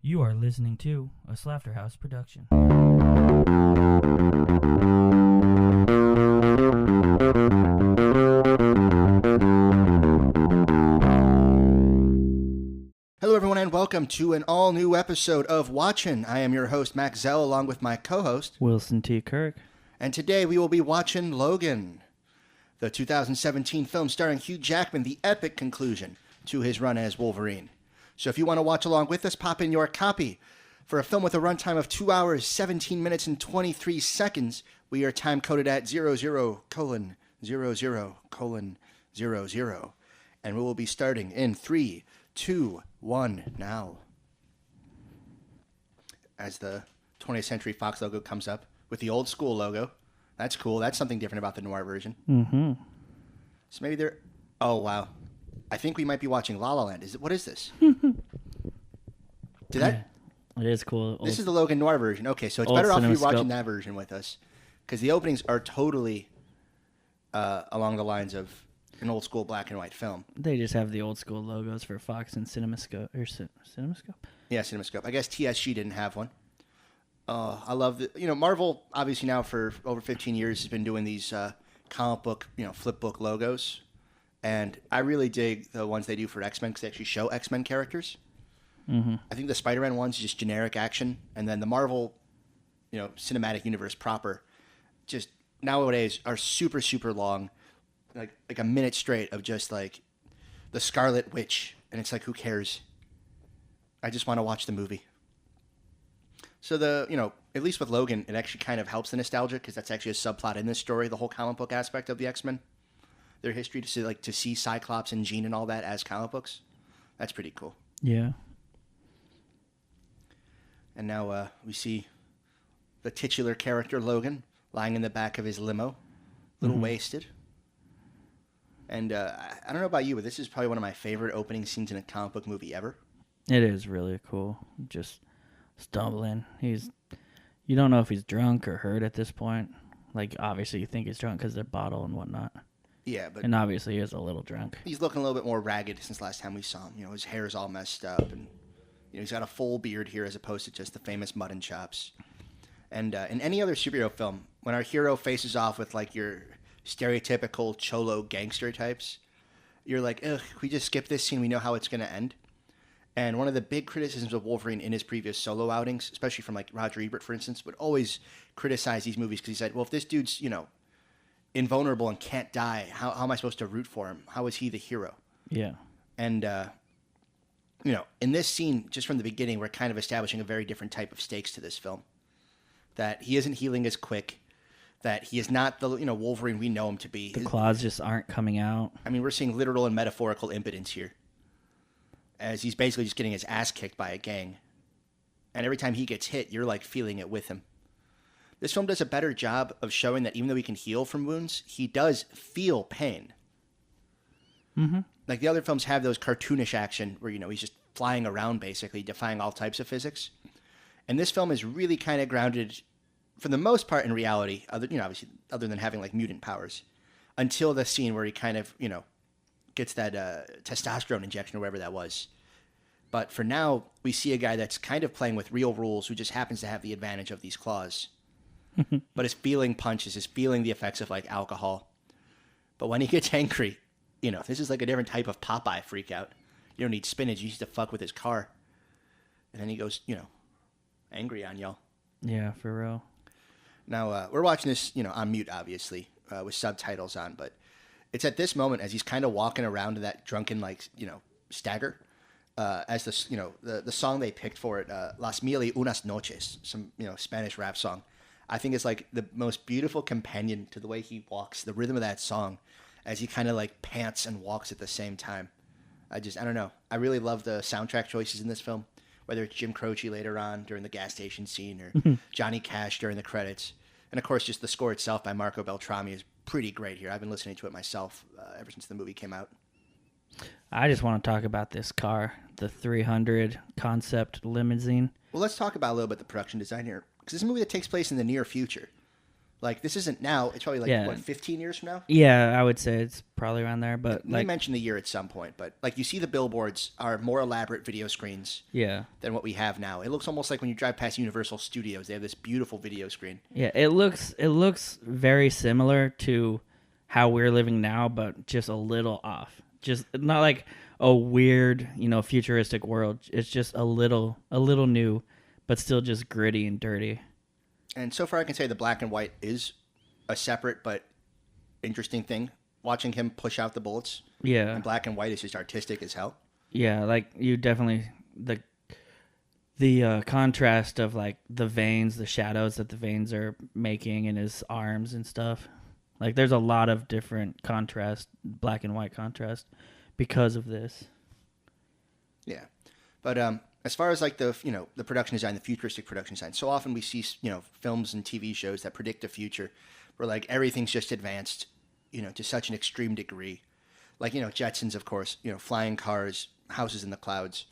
You are listening to a Slaffterhouse production. Hello everyone and welcome to an all-new episode of Watchin'. I am your host Max Zell along with my co-host Wilson T. Kirk. And today we will be watching Logan, the 2017 film starring Hugh Jackman, the epic conclusion to his run as Wolverine. So if you want to watch along with us, pop in your copy. For a film with a runtime of 2 hours, 17 minutes, and 23 seconds, we are time-coded at 00:00:00. And we will be starting in 3, 2, 1, now. As the 20th Century Fox logo comes up with the old school logo. That's cool. That's something different about the noir version. Mm-hmm. So maybe they're... Oh, wow. I think we might be watching La La Land. What is this? It is cool. This is the Logan Noir version. Okay, so it's better off if you're watching that version with us. Because the openings are totally along the lines of an old school black and white film. They just have the old school logos for Fox and CinemaScope. CinemaScope? Yeah, CinemaScope. I guess TSG didn't have one. I love the... You know, Marvel, obviously now for over 15 years, has been doing these comic book, flip book logos. And I really dig the ones they do for X-Men because they actually show X-Men characters. Mm-hmm. I think the Spider-Man one's just generic action. And then the Marvel, cinematic universe proper, just nowadays are super, super long. Like a minute straight of just like the Scarlet Witch. And it's like, who cares? I just want to watch the movie. So at least with Logan, it actually kind of helps the nostalgia because that's actually a subplot in this story, the whole comic book aspect of the X-Men. Their history to see Cyclops and Jean and all that as comic books. That's pretty cool. Yeah. And now we see the titular character, Logan, lying in the back of his limo, a little wasted. And I don't know about you, but this is probably one of my favorite opening scenes in a comic book movie ever. It is really cool. Just stumbling. You don't know if he's drunk or hurt at this point. Like, obviously you think he's drunk because of the bottle and whatnot. Yeah, but... And obviously he is a little drunk. He's looking a little bit more ragged since last time we saw him. His hair's all messed up, and he's got a full beard here as opposed to just the famous mutton chops. And in any other superhero film, when our hero faces off with, like, your stereotypical cholo gangster types, you're like, ugh, we just skip this scene, we know how it's going to end. And one of the big criticisms of Wolverine in his previous solo outings, especially from, like, Roger Ebert, for instance, would always criticize these movies because he said, well, if this dude's, invulnerable and can't die, how am I supposed to root for him? How is he the hero? Yeah. And, in this scene, just from the beginning, we're kind of establishing a very different type of stakes to this film. That he isn't healing as quick, that he is not the, Wolverine we know him to be. The claws just aren't coming out. I mean, we're seeing literal and metaphorical impotence here. As he's basically just getting his ass kicked by a gang. And every time he gets hit, you're, like, feeling it with him. This film does a better job of showing that even though he can heal from wounds, he does feel pain. Mm-hmm. Like the other films have those cartoonish action where, he's just flying around basically, defying all types of physics. And this film is really kind of grounded, for the most part, in reality, obviously, other than having like mutant powers, until the scene where he kind of, gets that testosterone injection or whatever that was. But for now, we see a guy that's kind of playing with real rules who just happens to have the advantage of these claws. But is feeling punches, is feeling the effects of like alcohol. But when he gets angry, this is like a different type of Popeye freak out. You don't need spinach, you used to fuck with his car. And then he goes, angry on y'all. Yeah, for real. Now, we're watching this, on mute, obviously, with subtitles on. But it's at this moment, as he's kind of walking around to that drunken, like, stagger, as the song they picked for it, Las Mil y Unas Noches, some, Spanish rap song. I think it's like the most beautiful companion to the way he walks, the rhythm of that song, as he kind of like pants and walks at the same time. I don't know. I really love the soundtrack choices in this film, whether it's Jim Croce later on during the gas station scene or Johnny Cash during the credits. And of course, just the score itself by Marco Beltrami is pretty great here. I've been listening to it myself ever since the movie came out. I just want to talk about this car, the 300 concept limousine. Well, let's talk about a little bit the production design here. Because this is a movie that takes place in the near future. Like, this isn't now. It's probably, like, Yeah. what, 15 years from now? Yeah, I would say it's probably around there. But They like, mentioned the year at some point. But, like, you see the billboards are more elaborate video screens yeah, than what we have now. It looks almost like when you drive past Universal Studios, they have this beautiful video screen. yeah, it looks very similar to how we're living now, but just a little off. Just not like a weird, futuristic world. It's just a little new, but still just gritty and dirty. And so far, I can say the black and white is a separate but interesting thing. Watching him push out the bullets Yeah, in black and white is just artistic as hell. yeah, like you definitely the contrast of like the veins, the shadows that the veins are making in his arms and stuff. Like there's a lot of different contrast, black and white contrast, because of this. Yeah, but as far as like the production design, the futuristic production design, so often we see films and TV shows that predict the future, where like everything's just advanced, to such an extreme degree, like Jetsons, of course, flying cars, houses in the clouds,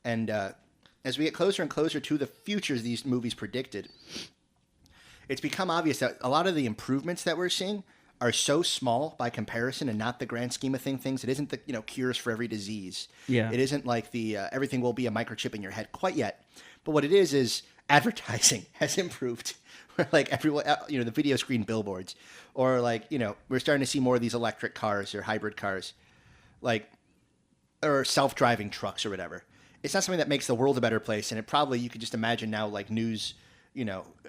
and as we get closer and closer to the futures these movies predicted, it's become obvious that a lot of the improvements that we're seeing are so small by comparison and not the grand scheme of things. It isn't the cures for every disease. Yeah. It isn't like the everything will be a microchip in your head quite yet. But what it is advertising has improved. Like everyone, the video screen billboards, or like we're starting to see more of these electric cars or hybrid cars, like or self-driving trucks or whatever. It's not something that makes the world a better place, and it probably you could just imagine now like news,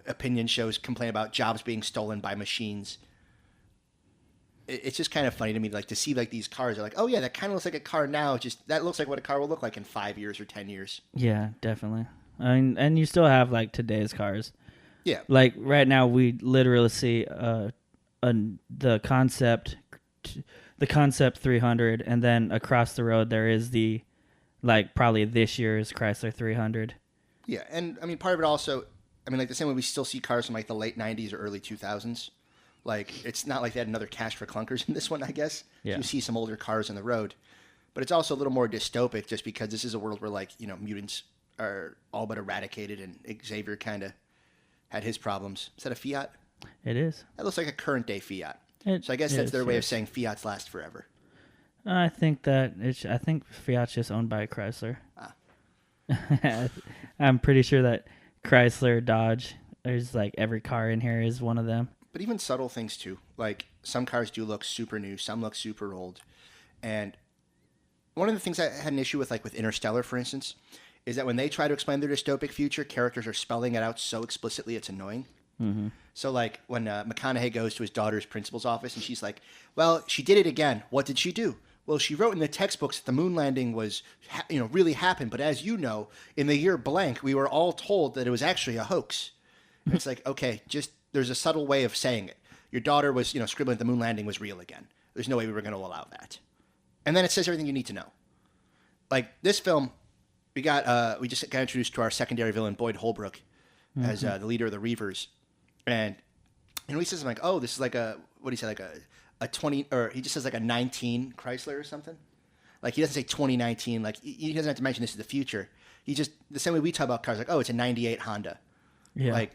opinion shows complain about jobs being stolen by machines. It's just kind of funny to me, like to see like these cars are like, oh yeah, that kind of looks like a car now. Just that looks like what a car will look like in 5 years or 10 years. Yeah, definitely. I mean, and you still have like today's cars. Yeah, Like right now, we literally see the concept 300, and then across the road there is the probably this year's Chrysler 300. yeah, and I mean part of it also, I mean like the same way we still see cars from like the late 90s or early 2000s. Like, it's not like they had another Cash for Clunkers in this one, I guess. Yeah. So you see some older cars on the road. But it's also a little more dystopic just because this is a world where, like, mutants are all but eradicated and Xavier kind of had his problems. Is that a Fiat? It is. That looks like a current-day Fiat. It So I guess is, that's their way of yes. saying Fiats last forever. I think I think Fiat's just owned by Chrysler. Ah. I'm pretty sure that Chrysler, Dodge, there's like every car in here is one of them. But even subtle things, too. Like, some cars do look super new. Some look super old. And one of the things I had an issue with, like with Interstellar, for instance, is that when they try to explain their dystopic future, characters are spelling it out so explicitly it's annoying. Mm-hmm. So, like, when McConaughey goes to his daughter's principal's office and she's like, well, she did it again. What did she do? Well, she wrote in the textbooks that the moon landing was, really happened. But as you know, in the year blank, we were all told that it was actually a hoax. It's like, okay, just there's a subtle way of saying it. Your daughter was, scribbling that the moon landing was real again. There's no way we were going to allow that. And then it says everything you need to know. Like this film, we just got introduced to our secondary villain, Boyd Holbrook, as the leader of the Reavers. And he says like, oh, this is like what do you say, like a 20, or he just says like a 19 Chrysler or something. Like he doesn't say 2019. Like he doesn't have to mention this is the future. He just, the same way we talk about cars, like, oh, it's a 98 Honda. Yeah. Like,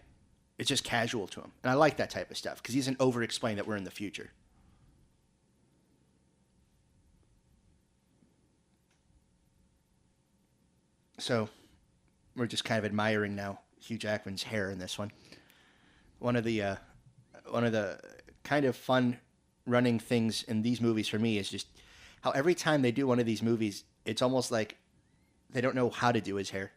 it's just casual to him. And I like that type of stuff because he doesn't over-explain that we're in the future. So, we're just kind of admiring now Hugh Jackman's hair in this one. One of the kind of fun running things in these movies for me is just how every time they do one of these movies, it's almost like they don't know how to do his hair.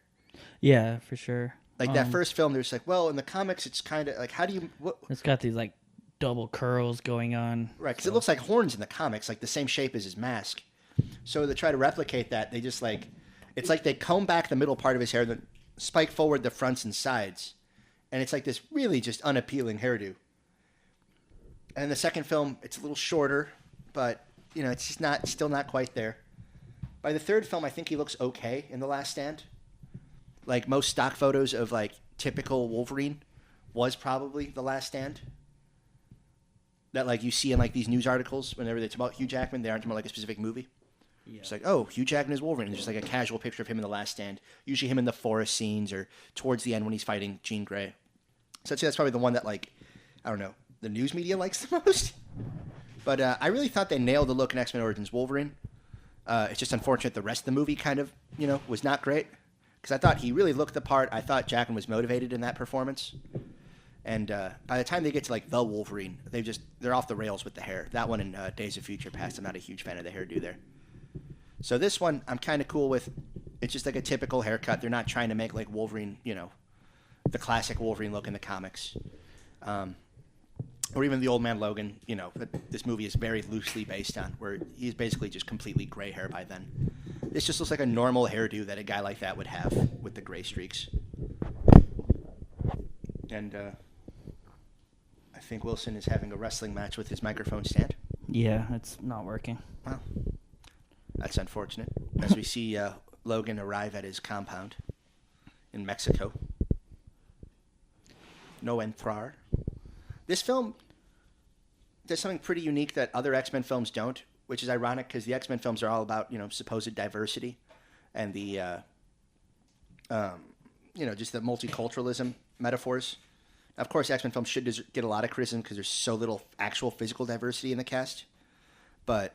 Yeah, for sure. Like that first film, there's like, well, in the comics, it's kind of like, how do you... It's got these like double curls going on. Right, because it looks like horns in the comics, like the same shape as his mask. So to try to replicate that, they just like... It's like they comb back the middle part of his hair, then spike forward the fronts and sides. And it's like this really just unappealing hairdo. And in the second film, it's a little shorter, but, it's just still not quite there. By the third film, I think he looks okay in The Last Stand. Like most stock photos of like typical Wolverine was probably The Last Stand. That like you see in like these news articles whenever it's about Hugh Jackman, they aren't about like a specific movie. Yeah. It's like, oh, Hugh Jackman is Wolverine. There's just like a casual picture of him in The Last Stand. Usually him in the forest scenes or towards the end when he's fighting Jean Grey. So I'd say that's probably the one that like I don't know, the news media likes the most. But I really thought they nailed the look in X-Men Origins Wolverine. It's just unfortunate the rest of the movie kind of, was not great. Because I thought he really looked the part. I thought Jackman was motivated in that performance. And by the time they get to, like, the Wolverine, they're off the rails with the hair. That one in Days of Future Past, I'm not a huge fan of the hairdo there. So this one, I'm kind of cool with. It's just like a typical haircut. They're not trying to make, like, Wolverine, the classic Wolverine look in the comics. Or even the Old Man Logan, that this movie is very loosely based on, where he's basically just completely gray hair by then. This just looks like a normal hairdo that a guy like that would have with the gray streaks. And I think Wilson is having a wrestling match with his microphone stand. Yeah, it's not working. Well, that's unfortunate. As we see Logan arrive at his compound in Mexico. No entrar. This film does something pretty unique that other X-Men films don't, which is ironic because the X-Men films are all about, supposed diversity and the, just the multiculturalism metaphors. Of course, X-Men films should get a lot of criticism because there's so little actual physical diversity in the cast. But,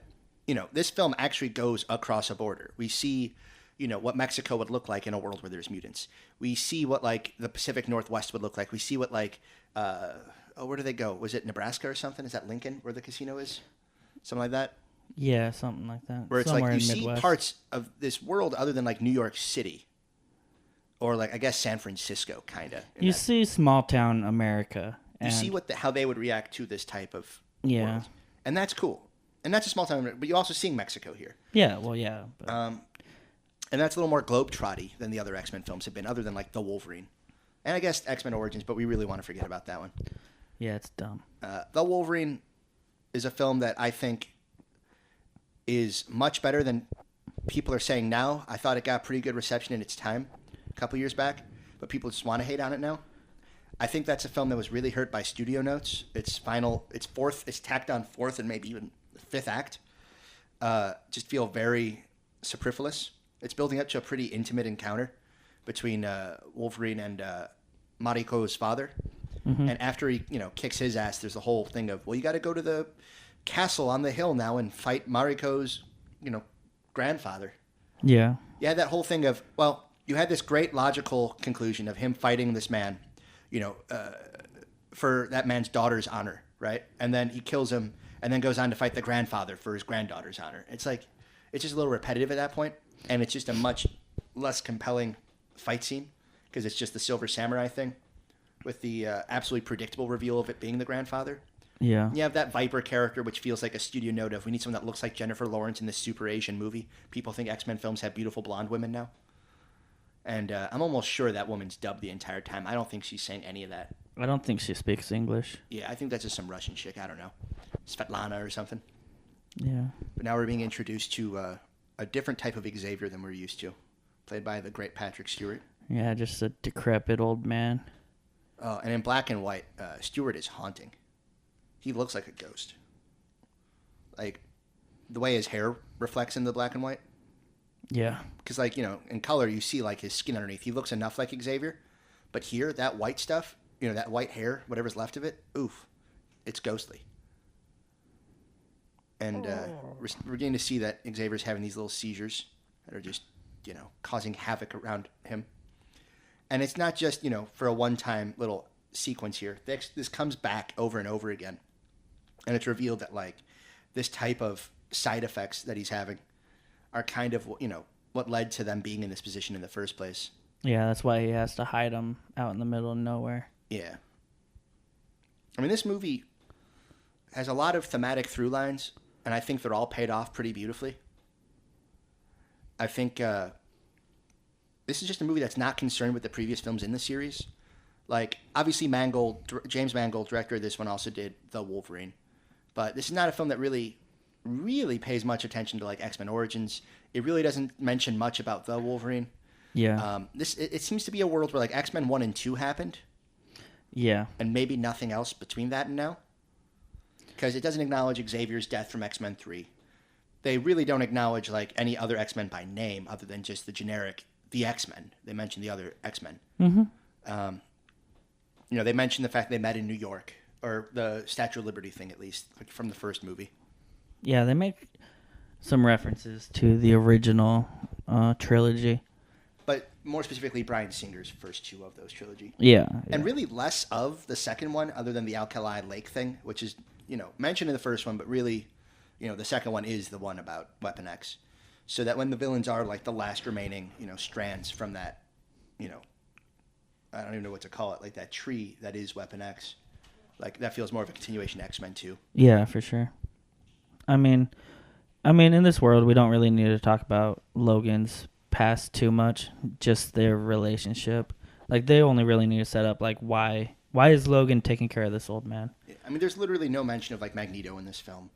this film actually goes across a border. We see, what Mexico would look like in a world where there's mutants. We see what, like, the Pacific Northwest would look like. We see what, like, where do they go? Was it Nebraska or something? Is that Lincoln where the casino is? Something like that? Yeah, something like that. Where it's somewhere like you in see Midwest. parts of this world other than, like, New York City. Or, like, I guess San Francisco, kind of. You see small town America. You see how they would react to this type of Yeah. world. And that's cool. And that's a small town, but you're also seeing Mexico here. Yeah, well, yeah. But... And that's a little more globe-trotty than the other X-Men films have been, other than, like, the Wolverine. And I guess X-Men Origins, but we really want to forget about that one. Yeah, it's dumb. The Wolverine is a film that I think is much better than people are saying now. I thought it got pretty good reception in its time a couple years back, but people just want to hate on it now. I think that's a film that was really hurt by studio notes. Its tacked on fourth and maybe even fifth act just feel very superfluous. It's building up to a pretty intimate encounter between Wolverine and Mariko's father. Mm-hmm. And after he, kicks his ass, there's the whole thing of, well, you got to go to the castle on the hill now and fight Mariko's, grandfather. Yeah. You had that whole thing of, well, you had this great logical conclusion of him fighting this man, for that man's daughter's honor, right? And then he kills him and then goes on to fight the grandfather for his granddaughter's honor. It's like, it's just a little repetitive at that point, and it's just a much less compelling fight scene because it's just the Silver Samurai thing with the absolutely predictable reveal of it being the grandfather. Yeah. You have that Viper character, which feels like a studio note of, we need someone that looks like Jennifer Lawrence in this super Asian movie. People think X-Men films have beautiful blonde women now. And I'm almost sure that woman's dubbed the entire time. I don't think she's saying any of that. I don't think she speaks English. Yeah, I think that's just some Russian chick. I don't know. Svetlana or something. Yeah. But now we're being introduced to a different type of Xavier than we're used to. Played by the great Patrick Stewart. Yeah, just a decrepit old man. And in black and white, Stewart is haunting. He looks like a ghost. Like, the way his hair reflects in the black and white. Yeah. Because, like, in color, you see, like, his skin underneath. He looks enough like Xavier. But here, that white stuff, that white hair, whatever's left of it, oof, it's ghostly. And we're getting to see that Xavier's having these little seizures that are just, causing havoc around him. And it's not just, for a one-time little sequence here. This comes back over and over again. And it's revealed that, like, this type of side effects that he's having are kind of, what led to them being in this position in the first place. Yeah, that's why he has to hide them out in the middle of nowhere. Yeah. I mean, this movie has a lot of thematic through lines, and I think they're all paid off pretty beautifully. I think this is just a movie that's not concerned with the previous films in the series. Like, obviously, James Mangold, director of this one, also did The Wolverine. But this is not a film that really pays much attention to, like, X-Men Origins. It really doesn't mention much about The Wolverine. Yeah. It seems to be a world where, like, X-Men 1 and 2 happened. Yeah. And maybe nothing else between that and now. Because it doesn't acknowledge Xavier's death from X-Men 3. They really don't acknowledge, like, any other X-Men by name other than just the generic, the X-Men. They mention the other X-Men. Mm-hmm. They mention the fact they met in New York. or the Statue of Liberty thing, at least, like from the first movie. Yeah, they make some references to the original trilogy. But more specifically, Bryan Singer's first two of those trilogy. Yeah. And really less of the second one, other than the Alkali Lake thing, which is, mentioned in the first one, but really, the second one is the one about Weapon X. So that when the villains are like the last remaining, strands from that, I don't even know what to call it, like that tree that is Weapon X. Like, that feels more of a continuation of X-Men 2. Yeah, for sure. I mean, in this world, we don't really need to talk about Logan's past too much, just their relationship. Like, they only really need to set up, like, why is Logan taking care of this old man? Yeah, I mean, there's literally no mention of, like, Magneto in this film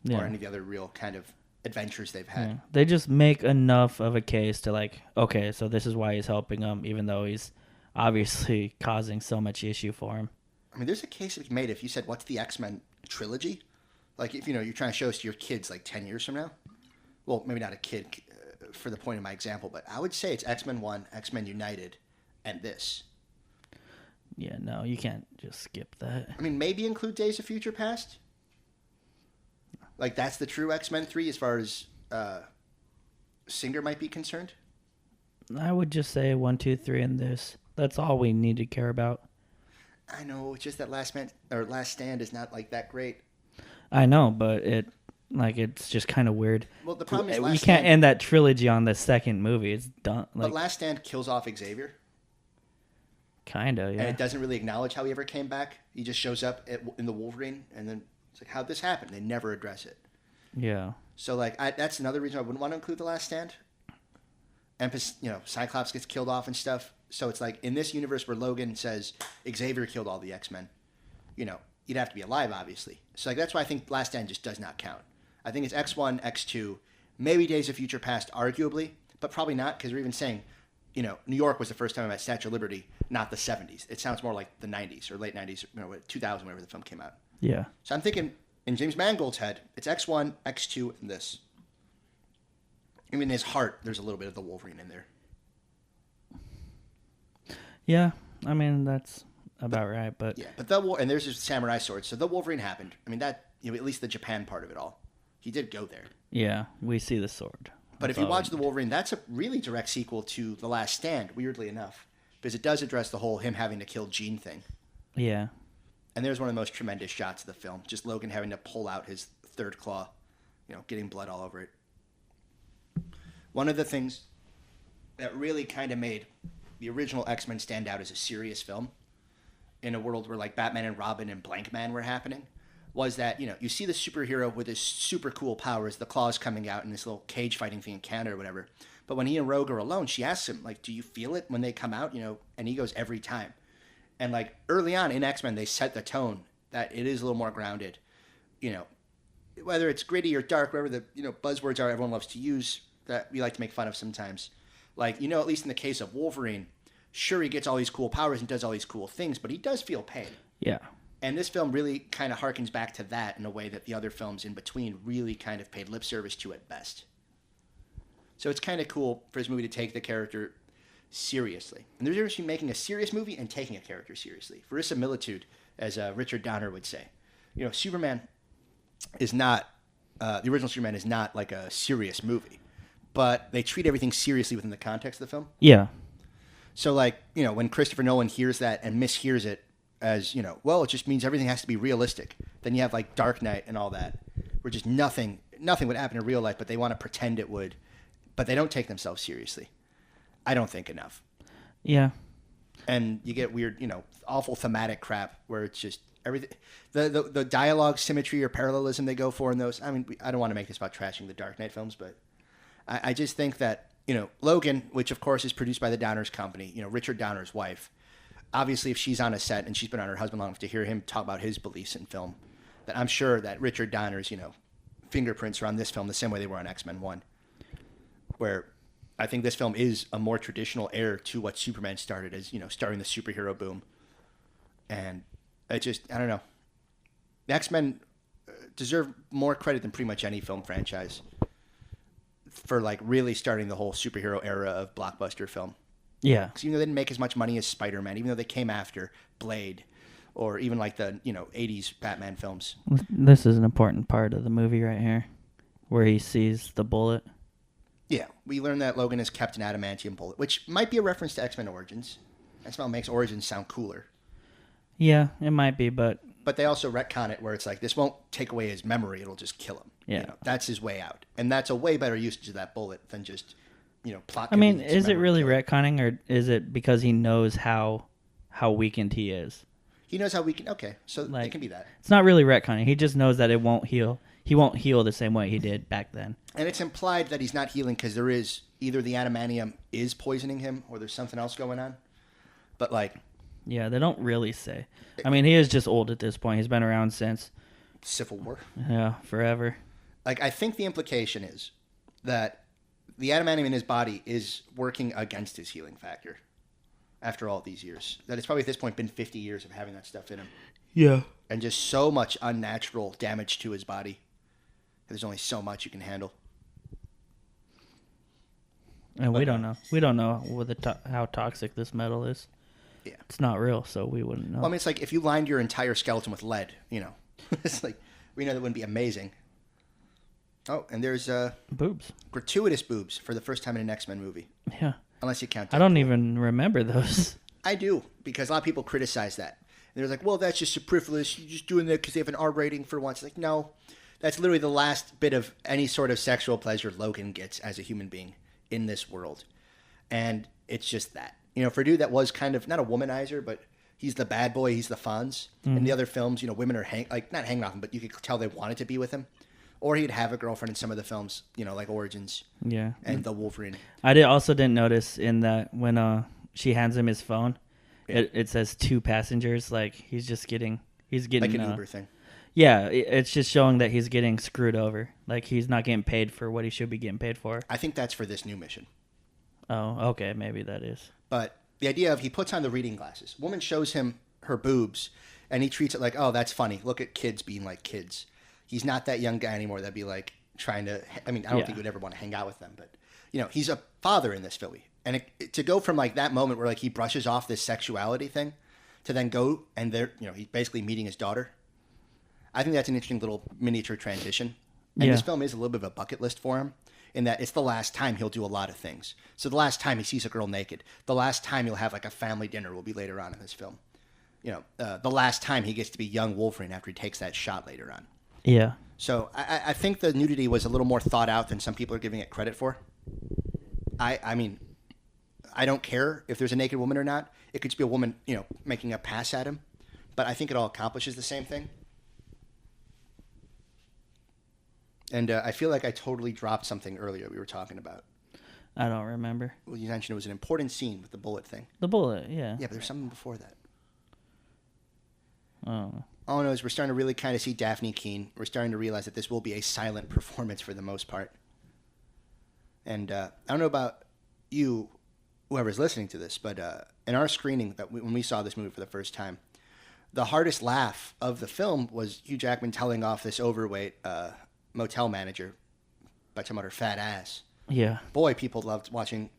or any of the other real kind of adventures they've had. Yeah. They just make enough of a case to, like, okay, so this is why he's helping him, even though he's obviously causing so much issue for him. I mean, there's a case to be made if you said, what's the X-Men trilogy? Like, if, you're trying to show us to your kids, like, 10 years from now. Well, maybe not a kid for the point of my example, but I would say it's X-Men 1, X-Men United, and this. Yeah, no, you can't just skip that. I mean, maybe include Days of Future Past. Like, that's the true X-Men 3 as far as Singer might be concerned. I would just say 1, 2, 3 and this. That's all we need to care about. I know, it's just that Last Stand is not, like, that great. I know, but it's just kind of weird. Well, the problem is you can't end that trilogy on the second movie. It's done. Like, but Last Stand kills off Xavier. Kinda, yeah. And it doesn't really acknowledge how he ever came back. He just shows up in the Wolverine, and then it's like, how'd this happen? They never address it. Yeah. So, like, that's another reason I wouldn't want to include The Last Stand. And, Cyclops gets killed off and stuff. So it's like, in this universe where Logan says Xavier killed all the X-Men, you'd have to be alive, obviously. So, like, that's why I think Last Stand just does not count. I think it's X1, X2, maybe Days of Future Past, arguably, but probably not, because we're even saying, New York was the first time I met Statue of Liberty, not the 70s. It sounds more like the 90s or late 90s, 2000, whenever the film came out. Yeah. So I'm thinking, in James Mangold's head, it's X1, X2, and this. I mean, in his heart, there's a little bit of the Wolverine in there. Yeah, I mean, that's about right, but... Yeah, but and there's his samurai sword, so the Wolverine happened. I mean, that, at least the Japan part of it all. He did go there. Yeah, we see the sword. But if you watch The Wolverine, that's a really direct sequel to The Last Stand, weirdly enough. Because it does address the whole him having to kill Jean thing. Yeah. And there's one of the most tremendous shots of the film. Just Logan having to pull out his third claw. Getting blood all over it. One of the things that really kind of made the original X-Men stand out as a serious film, in a world where, like, Batman and Robin and Blank Man were happening, was that, you see the superhero with his super cool powers, the claws coming out in this little cage fighting thing in Canada or whatever. But when he and Rogue are alone, she asks him, like, do you feel it when they come out? And he goes, every time. And, like, early on in X-Men, they set the tone that it is a little more grounded. Whether it's gritty or dark, whatever the, buzzwords are everyone loves to use that we like to make fun of sometimes. Like, at least in the case of Wolverine, sure, he gets all these cool powers and does all these cool things, but he does feel pain. Yeah. And this film really kind of harkens back to that in a way that the other films in between really kind of paid lip service to at best. So it's kind of cool for this movie to take the character seriously. And there's a difference between making a serious movie and taking a character seriously. Verisimilitude, as Richard Donner would say. Superman is not, the original Superman is not like a serious movie. But they treat everything seriously within the context of the film. Yeah. So, like, when Christopher Nolan hears that and mishears it as, well, it just means everything has to be realistic. Then you have, like, Dark Knight and all that, where just nothing would happen in real life, but they want to pretend it would. But they don't take themselves seriously. I don't think enough. Yeah. And you get weird, awful thematic crap where it's just everything. The dialogue symmetry or parallelism they go for in those. I mean, I don't want to make this about trashing the Dark Knight films, but I just think that, Logan, which of course is produced by the Donner's company, Richard Donner's wife, obviously if she's on a set and she's been on her husband long enough to hear him talk about his beliefs in film, that I'm sure that Richard Donner's, fingerprints are on this film the same way they were on X-Men 1. Where I think this film is a more traditional heir to what Superman started as, starting the superhero boom. And I don't know. The X-Men deserve more credit than pretty much any film franchise for, like, really starting the whole superhero era of blockbuster film. Yeah. Because even though they didn't make as much money as Spider-Man, even though they came after Blade or even like the 80s Batman films. This is an important part of the movie right here, where he sees the bullet. Yeah, we learn that Logan has kept an adamantium bullet, which might be a reference to X-Men Origins. X-Men makes Origins sound cooler. Yeah, it might be, but they also retcon it where it's like, this won't take away his memory, it'll just kill him. Yeah. That's his way out. And that's a way better usage of that bullet than just, plot. I mean, is it really retconning, or is it because he knows how weakened he is? He knows how weakened. Okay, so it can be that. It's not really retconning. He just knows that it won't heal. He won't heal the same way he did back then. And it's implied that he's not healing because there is either the adamantium is poisoning him or there's something else going on. But yeah, they don't really say. I mean, he is just old at this point. He's been around since Civil War. Yeah, forever. I think the implication is that the adamantium in his body is working against his healing factor after all these years. That it's probably at this point been 50 years of having that stuff in him. Yeah. And just so much unnatural damage to his body. There's only so much you can handle. And we don't know. We don't know how toxic this metal is. Yeah. It's not real, so we wouldn't know. Well, I mean, it's like if you lined your entire skeleton with lead, it's like, we know that wouldn't be amazing. Oh, and there's boobs. Gratuitous boobs for the first time in an X-Men movie. Yeah. Unless you count Deadpool. I don't even remember those. I do, because a lot of people criticize that. And they're like, well, that's just superfluous. You're just doing that because they have an R rating for once. Like, no. That's literally the last bit of any sort of sexual pleasure Logan gets as a human being in this world. And it's just that. For a dude that was kind of, not a womanizer, but he's the bad boy, he's the Fonz. Mm-hmm. In the other films, women are not hanging off him, but you could tell they wanted to be with him. Or he'd have a girlfriend in some of the films, like Origins. Yeah. And the Wolverine. I also didn't notice in that when she hands him his phone, yeah. it says 2 passengers. Like he's getting like an Uber thing. Yeah, it's just showing that he's getting screwed over. Like he's not getting paid for what he should be getting paid for. I think that's for this new mission. Oh, okay, maybe that is. But the idea of he puts on the reading glasses. Woman shows him her boobs, and he treats it like, oh, that's funny. Look at kids being like kids. He's not that young guy anymore that'd be like trying to... I mean, I don't think he would ever want to hang out with them, but, he's a father in this Philly. And to go from like that moment where like he brushes off this sexuality thing to then go and he's basically meeting his daughter. I think that's an interesting little miniature transition. And this film is a little bit of a bucket list for him in that it's the last time he'll do a lot of things. So the last time he sees a girl naked, the last time he'll have like a family dinner will be later on in this film. The last time he gets to be young Wolverine after he takes that shot later on. Yeah. So I think the nudity was a little more thought out than some people are giving it credit for. I mean, I don't care if there's a naked woman or not. It could just be a woman, making a pass at him. But I think it all accomplishes the same thing. And I feel like I totally dropped something earlier we were talking about. I don't remember. Well, you mentioned it was an important scene with the bullet thing. The bullet, yeah. Yeah, but there's something before that. Oh. All I know is we're starting to really kind of see Daphne Keane. We're starting to realize that this will be a silent performance for the most part. And I don't know about you, whoever's listening to this, but in our screening, when we saw this movie for the first time, the hardest laugh of the film was Hugh Jackman telling off this overweight motel manager by talking about her fat ass. Yeah. Boy, people loved watching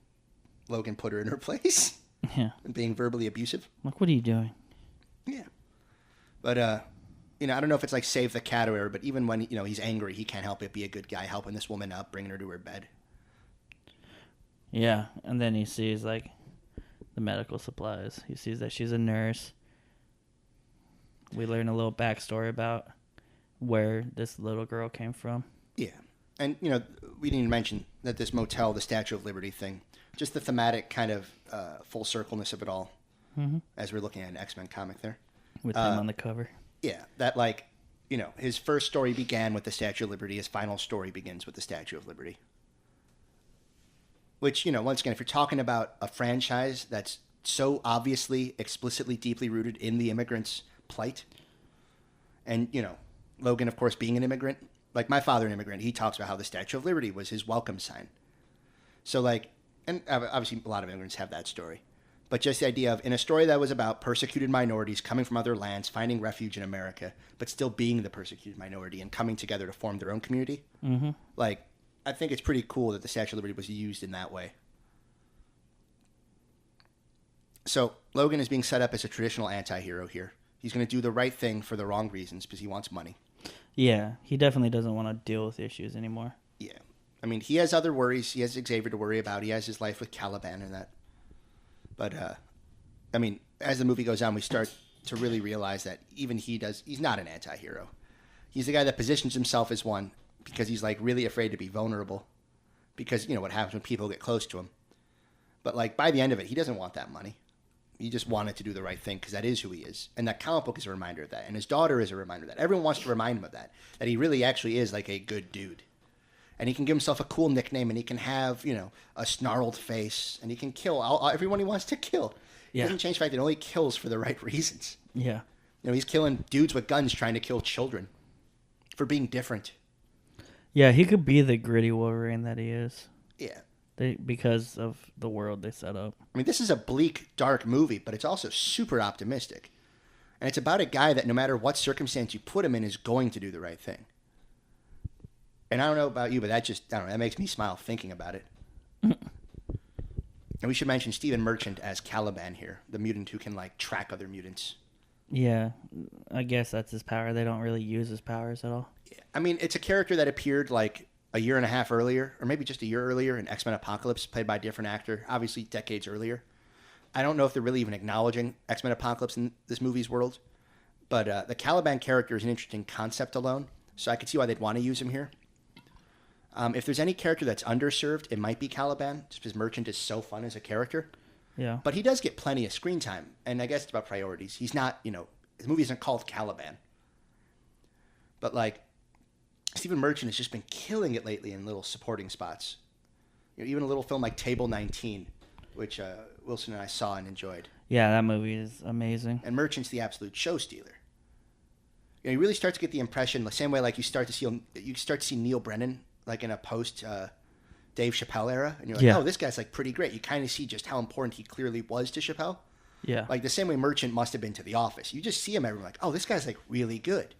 Logan put her in her place. Yeah. And being verbally abusive. Like, what are you doing? Yeah. But, I don't know if it's like Save the Cat or whatever, but even when, he's angry, he can't help it be a good guy, helping this woman up, bringing her to her bed. Yeah. And then he sees, like, the medical supplies. He sees that she's a nurse. We learn a little backstory about where this little girl came from. Yeah. And, we didn't even mention that this motel, the Statue of Liberty thing, just the thematic kind of full circleness of it all, as we're looking at an X-Men comic there. With him on the cover. Yeah, that his first story began with the Statue of Liberty. His final story begins with the Statue of Liberty. Which, once again, if you're talking about a franchise that's so obviously, explicitly, deeply rooted in the immigrant's plight, and, Logan, of course, being an immigrant, like my father, an immigrant, he talks about how the Statue of Liberty was his welcome sign. So, and obviously a lot of immigrants have that story. But just the idea of, in a story that was about persecuted minorities coming from other lands, finding refuge in America, but still being the persecuted minority and coming together to form their own community. Mm-hmm. I think it's pretty cool that the Statue of Liberty was used in that way. So Logan is being set up as a traditional anti-hero here. He's going to do the right thing for the wrong reasons because he wants money. Yeah, he definitely doesn't want to deal with issues anymore. Yeah. I mean, he has other worries. He has Xavier to worry about. He has his life with Caliban and that. But, I mean, as the movie goes on, we start to really realize that even he's not an anti-hero. He's the guy that positions himself as one because he's, like, really afraid to be vulnerable because, you know, what happens when people get close to him. But, like, by the end of it, he doesn't want that money. He just wanted to do the right thing because that is who he is. And that comic book is a reminder of that. And his daughter is a reminder of that. Everyone wants to remind him of that he really actually is, like, a good dude. And he can give himself a cool nickname, and he can have, you know, a snarled face, and he can kill everyone he wants to kill. He doesn't change the fact that he only kills for the right reasons. Yeah. You know, he's killing dudes with guns trying to kill children for being different. Yeah, he could be the gritty Wolverine that he is. Yeah. Because of the world they set up. I mean, this is a bleak, dark movie, but it's also super optimistic. And it's about a guy that no matter what circumstance you put him in is going to do the right thing. And I don't know about you, but that makes me smile thinking about it. And we should mention Stephen Merchant as Caliban here, the mutant who can, like, track other mutants. Yeah, I guess that's his power. They don't really use his powers at all. Yeah. I mean, it's a character that appeared, like, a year and a half earlier, or maybe just a year earlier in X-Men Apocalypse, played by a different actor, obviously decades earlier. I don't know if they're really even acknowledging X-Men Apocalypse in this movie's world, but the Caliban character is an interesting concept alone, so I could see why they'd want to use him here. If there's any character that's underserved, it might be Caliban, just because Merchant is so fun as a character. Yeah. But he does get plenty of screen time, and I guess it's about priorities. He's not, you know, his movie isn't called Caliban. But, like, Stephen Merchant has just been killing it lately in little supporting spots. You know, even a little film like Table 19, which Wilson and I saw and enjoyed. Yeah, that movie is amazing. And Merchant's the absolute show stealer. You know, you really start to get the impression, the same way like you start to see Neil Brennan, like in a post Dave Chappelle era, and you're like, oh, this guy's like pretty great. You kind of see just how important he clearly was to Chappelle. Yeah. Like the same way Merchant must have been to The Office. You just see him everywhere like, oh, this guy's like really good.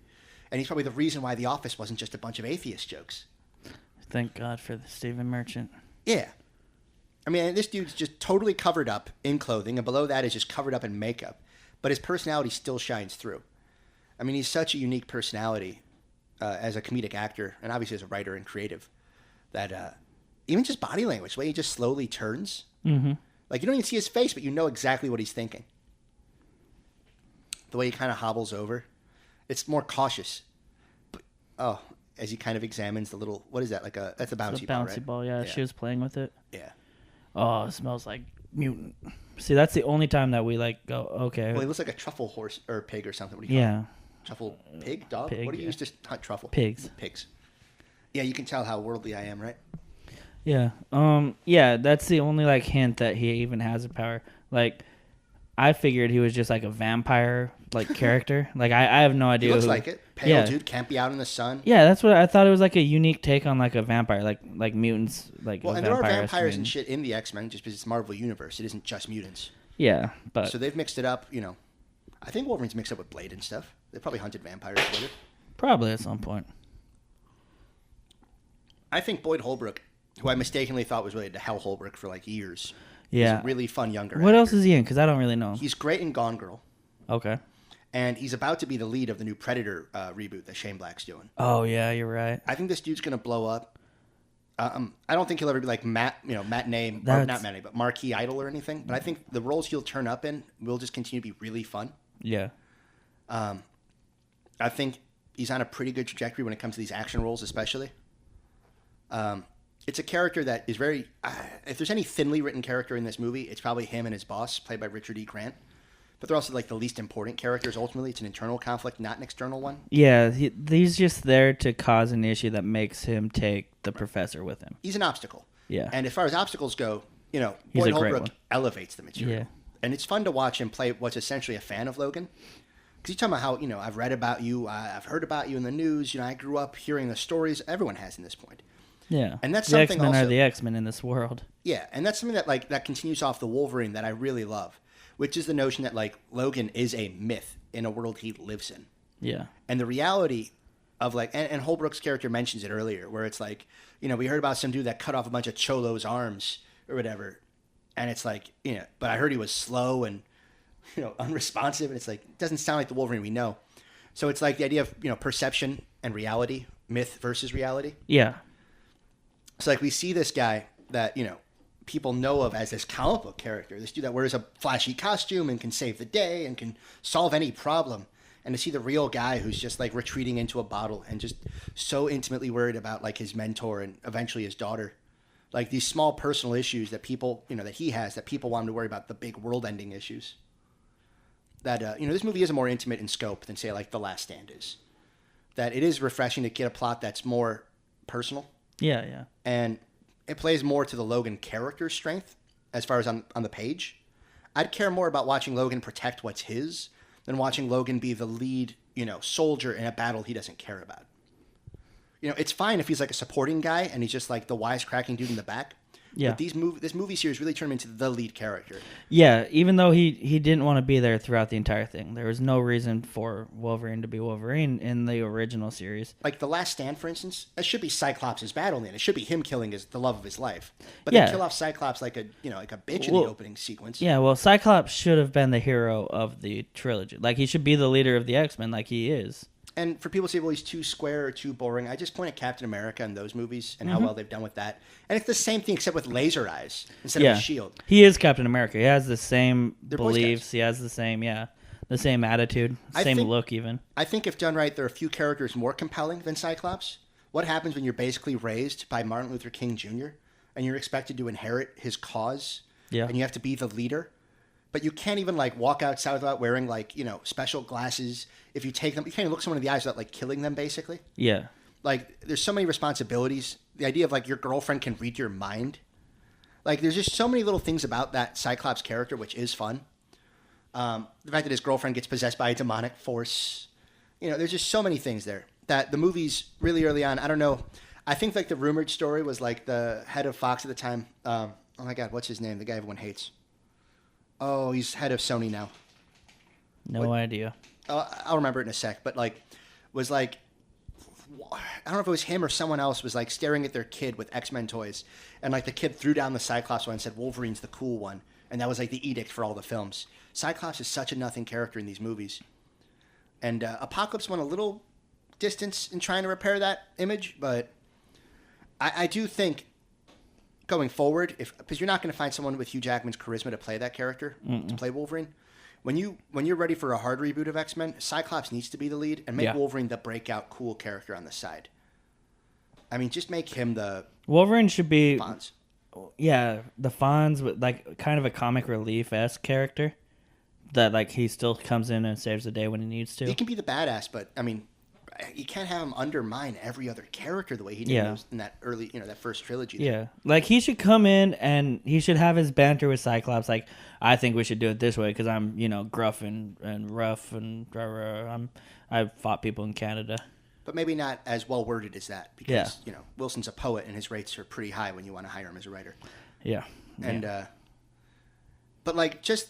And he's probably the reason why The Office wasn't just a bunch of atheist jokes. Thank God for the Stephen Merchant. Yeah. I mean, this dude's just totally covered up in clothing, and below that is just covered up in makeup. But his personality still shines through. I mean, he's such a unique personality as a comedic actor, and obviously as a writer and creative, that even just body language, the way he just slowly turns. Mm-hmm. Like, you don't even see his face, but you know exactly what he's thinking. The way he kind of hobbles over. It's more cautious. But, as he kind of examines the little, what is that? That's a bouncy ball, right? Bouncy ball, yeah. She was playing with it. Yeah. Oh, it smells like mutant. See, that's the only time that we like go, okay. Well, he looks like a truffle horse or pig or something. What do you call it? Truffle pig? Dog? Pig, What do you use to hunt truffle? Pigs. Pigs. Yeah, you can tell how worldly I am, right? Yeah. Yeah, that's the only like hint that he even has a power. Like, I figured he was just like a vampire like character. Like I have no idea. He looks like it. Pale dude, can't be out in the sun. Yeah, that's what I thought. It was like a unique take on like a vampire, like mutants. Like, well, and there are vampires and shit in the X-Men just because it's Marvel Universe. It isn't just mutants. Yeah, but so they've mixed it up. You know, I think Wolverine's mixed up with Blade and stuff. They probably hunted vampires with it. Probably at some point. I think Boyd Holbrook, who I mistakenly thought was related to Hal Holbrook for like years. Yeah. He's a really fun younger What actor. else is he in? Because I don't really know. He's great in Gone Girl. Okay. And he's about to be the lead of the new Predator reboot that Shane Black's doing. Oh, yeah, you're right. I think this dude's going to blow up. I don't think he'll ever be like matinee, or not matinee, but marquee idol or anything. But I think the roles he'll turn up in will just continue to be really fun. Yeah. I think he's on a pretty good trajectory when it comes to these action roles, especially. It's a character that is very... if there's any thinly written character in this movie, it's probably him and his boss, played by Richard E. Grant. But they're also like the least important characters. Ultimately, it's an internal conflict, not an external one. Yeah, he's just there to cause an issue that makes him take the professor with him. He's an obstacle. Yeah. And as far as obstacles go, he's Boyd a great Holbrook one. elevates the material. Yeah. And it's fun to watch him play what's essentially a fan of Logan. Because he's talking about how, I've read about you, I've heard about you in the news, I grew up hearing the stories everyone has in this point. Yeah. And that's the something X-Men also, are the X-Men in this world. Yeah, and that's something that that continues off the Wolverine that I really love, which is the notion that Logan is a myth in a world he lives in. Yeah. And the reality of and Holbrook's character mentions it earlier, where it's we heard about some dude that cut off a bunch of cholos' arms or whatever, and it's but I heard he was slow and unresponsive, and it's like it doesn't sound like the Wolverine we know. So it's like the idea of perception and reality, myth versus reality. Yeah. So like we see this guy that people know of as this comic book character, this dude that wears a flashy costume and can save the day and can solve any problem. And to see the real guy who's just like retreating into a bottle and just so intimately worried about like his mentor and eventually his daughter, like these small personal issues that people, that he has, that people want him to worry about, the big world-ending issues. That this movie is more intimate in scope than say like The Last Stand is. That it is refreshing to get a plot that's more personal. Yeah, yeah. And it plays more to the Logan character's strength as far as on the page. I'd care more about watching Logan protect what's his than watching Logan be the lead, soldier in a battle he doesn't care about. It's fine if he's like a supporting guy and he's just like the wisecracking dude in the back. Yeah. But this movie series really turned him into the lead character. Yeah, even though he didn't want to be there throughout the entire thing. There was no reason for Wolverine to be Wolverine in the original series. Like The Last Stand, for instance, that should be Cyclops' battle, and it should be him killing the love of his life. But they kill off Cyclops like a bitch in the opening sequence. Yeah, well, Cyclops should have been the hero of the trilogy. Like, he should be the leader of the X-Men like he is. And for people to say, well, he's too square or too boring, I just point at Captain America and those movies and how well they've done with that. And it's the same thing except with laser eyes instead of a shield. He is Captain America. He has the same They're beliefs. He has the same attitude, same look even. I think if done right, there are a few characters more compelling than Cyclops. What happens when you're basically raised by Martin Luther King Jr. and you're expected to inherit his cause and you have to be the leader? But you can't even like walk outside without wearing like, special glasses. If you take them, you can't even look someone in the eyes without like killing them basically. Yeah. Like there's so many responsibilities. The idea of like your girlfriend can read your mind. Like there's just so many little things about that Cyclops character, which is fun. The fact that his girlfriend gets possessed by a demonic force. There's just so many things there that the movie's really early on. I don't know. I think like the rumored story was like the head of Fox at the time. Oh my God, what's his name? The guy everyone hates. Oh, he's head of Sony now. No idea. I'll remember it in a sec. But like, was like, I don't know if it was him or someone else was like staring at their kid with X-Men toys, and like the kid threw down the Cyclops one and said Wolverine's the cool one, and that was like the edict for all the films. Cyclops is such a nothing character in these movies, and Apocalypse went a little distance in trying to repair that image, but I do think. Going forward, because you're not going to find someone with Hugh Jackman's charisma to play that character, to play Wolverine. When you're ready for a hard reboot of X-Men, Cyclops needs to be the lead and make Wolverine the breakout cool character on the side. I mean, just make him the Wolverine should be Fonz. Yeah, the Fonz with like kind of a comic relief-esque character that like he still comes in and saves the day when he needs to. He can be the badass, but I mean, you can't have him undermine every other character the way he did in that early, that first trilogy. Yeah, like he should come in and he should have his banter with Cyclops. Like, I think we should do it this way because I'm, gruff and rough and I fought people in Canada. But maybe not as well worded as that because Wilson's a poet and his rates are pretty high when you want to hire him as a writer. Yeah, and but like just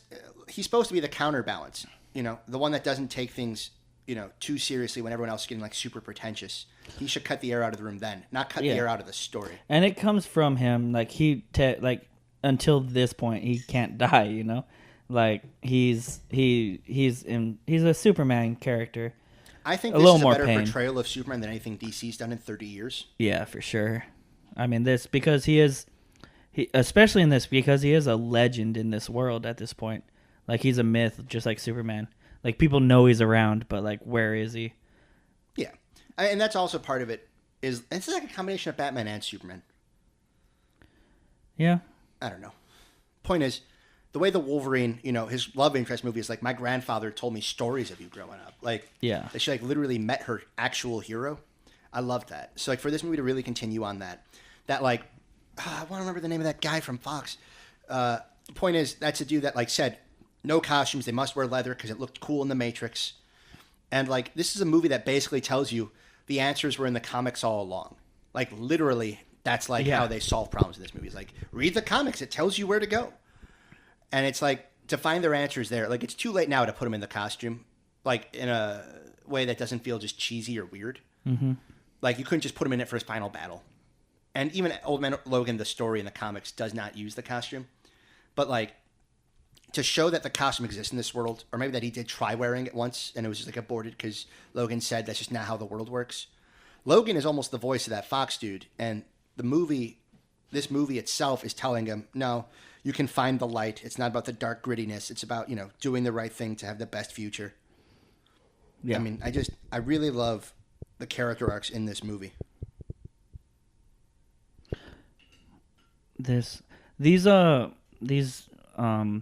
he's supposed to be the counterbalance. The one that doesn't take things. Too seriously when everyone else is getting like super pretentious. He should cut the air out of the room then, not cut the air out of the story. And it comes from him. Like like until this point, he can't die. Like he's a Superman character. I think this is a better portrayal of Superman than anything DC's done in 30 years. Yeah, for sure. I mean, because especially in this, because he is a legend in this world at this point. Like he's a myth, just like Superman. Like, people know he's around, but, like, where is he? Yeah. And that's also part of it. It's like a combination of Batman and Superman. Yeah. I don't know. Point is, the way the Wolverine, his love interest movie is like, my grandfather told me stories of you growing up. Like, that she, like, literally met her actual hero. I love that. So, like, for this movie to really continue on that, like, I want to remember the name of that guy from Fox. The point is, that's a dude that, like, said, no costumes. They must wear leather because it looked cool in The Matrix. And, like, this is a movie that basically tells you the answers were in the comics all along. Like, literally, that's, like, how they solve problems in this movie. It's like, read the comics. It tells you where to go. And it's, like, to find their answers there. Like, it's too late now to put them in the costume. Like, in a way that doesn't feel just cheesy or weird. Mm-hmm. Like, you couldn't just put him in it for his final battle. And even Old Man Logan, the story in the comics, does not use the costume. But, like, to show that the costume exists in this world, or maybe that he did try wearing it once and it was just like aborted because Logan said that's just not how the world works. Logan is almost the voice of that Fox dude, and this movie itself is telling him, no, you can find the light. It's not about the dark grittiness. It's about, doing the right thing to have the best future. Yeah. I mean, I really love the character arcs in this movie. These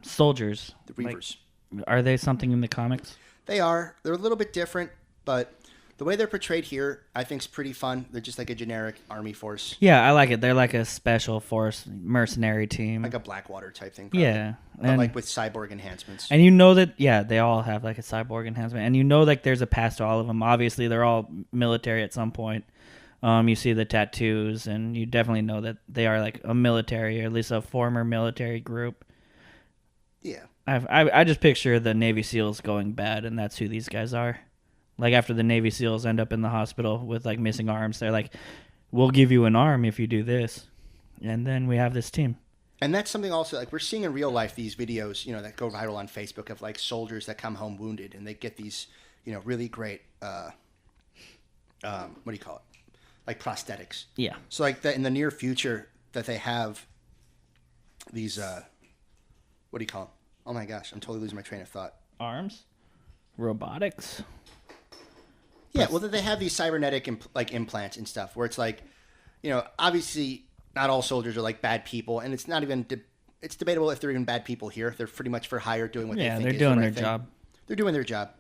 soldiers, the Reavers, are they something in the comics? They are. They're a little bit different, but the way they're portrayed here, I think, is pretty fun. They're just like a generic army force. Yeah, I like it. They're like a special force mercenary team, like a Blackwater type thing. Probably. Yeah, but like with cyborg enhancements. And you know that, yeah, they all have like a cyborg enhancement, and you know like there's a past to all of them. Obviously, they're all military at some point. You see the tattoos, and you definitely know that they are like a military, or at least a former military group. Yeah. I just picture the Navy SEALs going bad, and that's who these guys are. Like after the Navy SEALs end up in the hospital with like missing arms, they're like, "We'll give you an arm if you do this," and then we have this team. And that's something also like we're seeing in real life. These videos, that go viral on Facebook of like soldiers that come home wounded, and they get these, really great, what do you call it? Like prosthetics. Yeah. So like that in the near future that they have these, what do you call them? Oh my gosh, I'm totally losing my train of thought. Arms? Robotics? Yeah, well, they have these cybernetic implants and stuff where it's like, obviously not all soldiers are like bad people, and it's not even, it's debatable if they're even bad people here. They're pretty much for hire doing what they think they're is doing the right their thing. job. They're doing their job.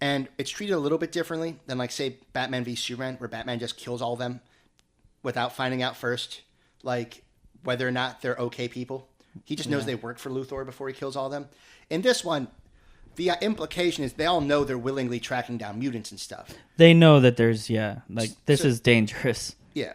And it's treated a little bit differently than like, say, Batman v Superman, where Batman just kills all of them without finding out first, like, whether or not they're okay people. He just knows they work for Luthor before he kills all of them. In this one, the implication is they all know they're willingly tracking down mutants and stuff. They know that there's, this is dangerous. Yeah.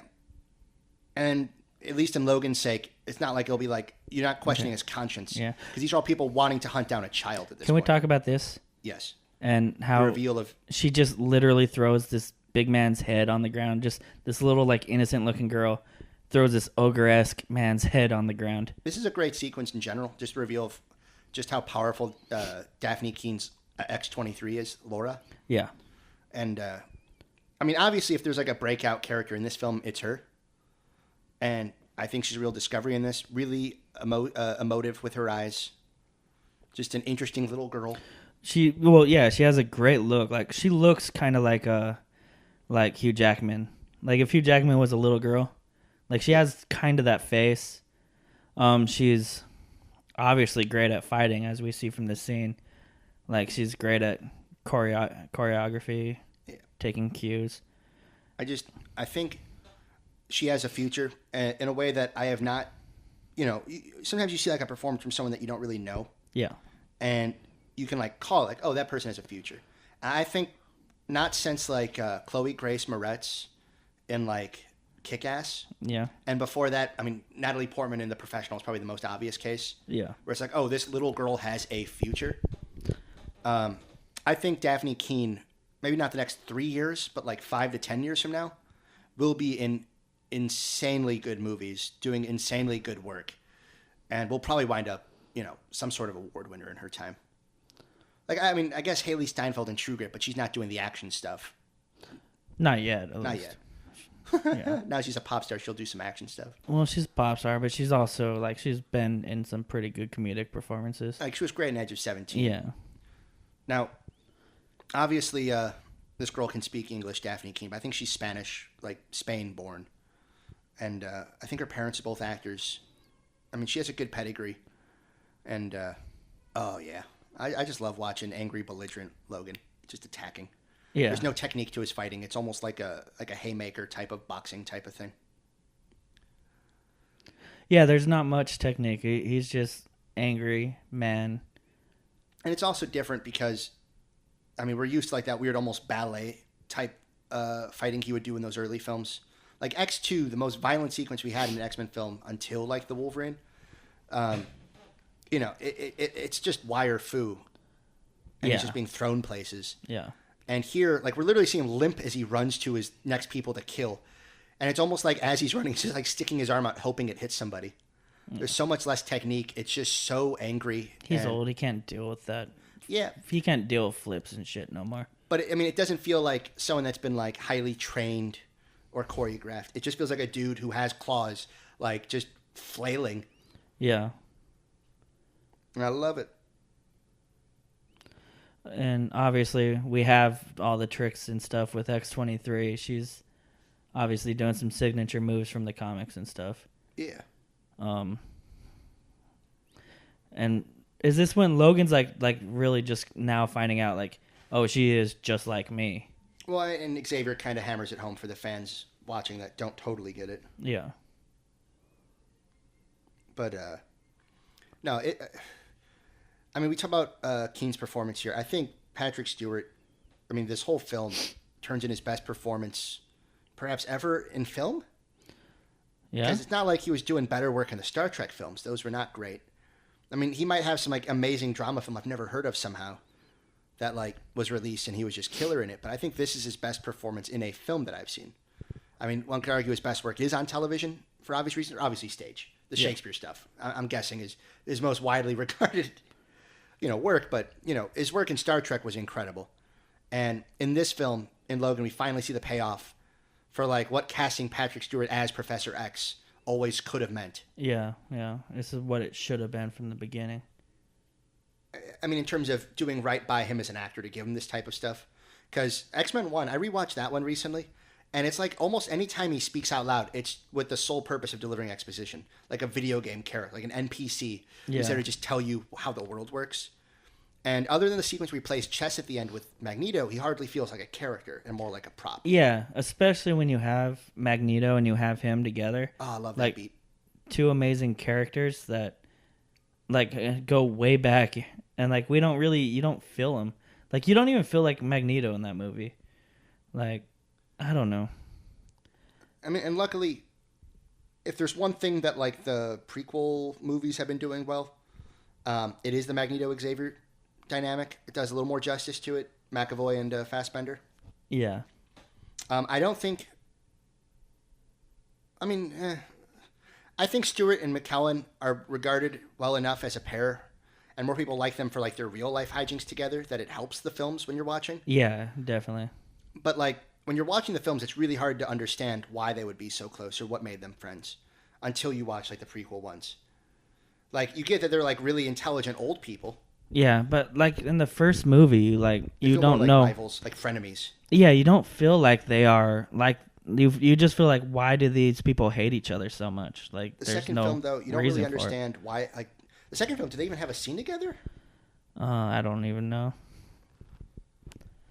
And at least in Logan's sake, it's not like it'll be like, you're not questioning his conscience. Yeah. Because these are all people wanting to hunt down a child at this point. Can we talk about this? Yes. And how the reveal of she just literally throws this big man's head on the ground. Just this little, like, innocent-looking girl throws this ogre-esque man's head on the ground. This is a great sequence in general. Just a reveal of just how powerful Daphne Keene's X-23 is, Laura. Yeah. And, I mean, obviously, if there's like a breakout character in this film, it's her. And I think she's a real discovery in this. Really emotive with her eyes. Just an interesting little girl. She has a great look. Like, she looks kind of like Hugh Jackman. Like, if Hugh Jackman was a little girl. Like, she has kind of that face. She's obviously great at fighting, as we see from this scene. Like, she's great at choreography, taking cues. I think she has a future in a way that I have not, sometimes you see like a performance from someone that you don't really know. Yeah. And you can like call it like, oh, that person has a future. And I think not since like Chloe Grace Moretz in like Kick-Ass. Yeah. And before that, I mean, Natalie Portman in The Professional is probably the most obvious case. Yeah. Where it's like, oh, this little girl has a future. I think Daphne Keene, maybe not the next 3 years, but like 5 to 10 years from now, will be in insanely good movies, doing insanely good work. And will probably wind up, some sort of award winner in her time. Like, I mean, I guess Haley Steinfeld in True Grit, but she's not doing the action stuff. Not yet. Not yet. Yeah. Now she's a pop star. She'll do some action stuff. Well, she's a pop star, but she's also, like, she's been in some pretty good comedic performances. Like, she was great in Edge of 17. Yeah. Now, obviously, this girl can speak English, Daphne Keene, but I think she's Spanish, like Spain-born. And I think her parents are both actors. I mean, she has a good pedigree. And, oh, yeah. I just love watching angry, belligerent Logan just attacking. Yeah. There's no technique to his fighting. It's almost like a haymaker type of boxing type of thing. Yeah, there's not much technique. He's just angry man. And it's also different because, I mean, we're used to like that weird almost ballet type fighting he would do in those early films. Like X2, the most violent sequence we had in an X-Men film until like the Wolverine. It's just wire foo. And he's just being thrown places. Yeah. And here, like, we're literally seeing him limp as he runs to his next people to kill. And it's almost like as he's running, he's just like sticking his arm out, hoping it hits somebody. There's so much less technique. It's just so angry. He's old. He can't deal with that. Yeah. He can't deal with flips and shit no more. But, I mean, it doesn't feel like someone that's been, like, highly trained or choreographed. It just feels like a dude who has claws, like, just flailing. Yeah. And I love it. And obviously, we have all the tricks and stuff with X-23. She's obviously doing some signature moves from the comics and stuff. Yeah. And is this when Logan's like really just now finding out like, oh, she is just like me? Well, and Xavier kind of hammers it home for the fans watching that don't totally get it. Yeah. But no, I mean, we talk about Keen's performance here. I think Patrick Stewart, I mean, this whole film turns in his best performance perhaps ever in film. Yeah. Because it's not like he was doing better work in the Star Trek films. Those were not great. I mean, he might have some like amazing drama film I've never heard of somehow that like was released and he was just killer in it. But I think this is his best performance in a film that I've seen. I mean, one could argue his best work is on television for obvious reasons, or obviously stage. The Shakespeare stuff, I'm guessing, is his most widely regarded, work. But, his work in Star Trek was incredible. And in this film, in Logan, we finally see the payoff for, like, what casting Patrick Stewart as Professor X always could have meant. Yeah. This is what it should have been from the beginning. I mean, in terms of doing right by him as an actor to give him this type of stuff. Because X-Men 1, I rewatched that one recently. And it's like almost any time he speaks out loud, it's with the sole purpose of delivering exposition, like a video game character, like an NPC, instead of just tell you how the world works. And other than the sequence where he plays chess at the end with Magneto, he hardly feels like a character and more like a prop. Yeah, especially when you have Magneto and you have him together. Oh, I love that beat. Two amazing characters that like go way back, and like you don't feel them. Like you don't even feel like Magneto in that movie. Like, I don't know. I mean, and luckily, if there's one thing that like the prequel movies have been doing well, it is the Magneto Xavier dynamic. It does a little more justice to it. McAvoy and Fassbender. Yeah. I don't think. I mean, I think Stewart and McKellen are regarded well enough as a pair, and more people like them for like their real life hijinks together that it helps the films when you're watching. Yeah, definitely. But like when you're watching the films, it's really hard to understand why they would be so close or what made them friends until you watch like the prequel ones. Like you get that they're like really intelligent old people. Yeah, but like in the first movie, you don't more like know rivals, like frenemies. Yeah, you don't feel like they are like you just feel like why do these people hate each other so much? Like the there's second no film though, you don't really reason understand why. Like the second film, do they even have a scene together? I don't even know.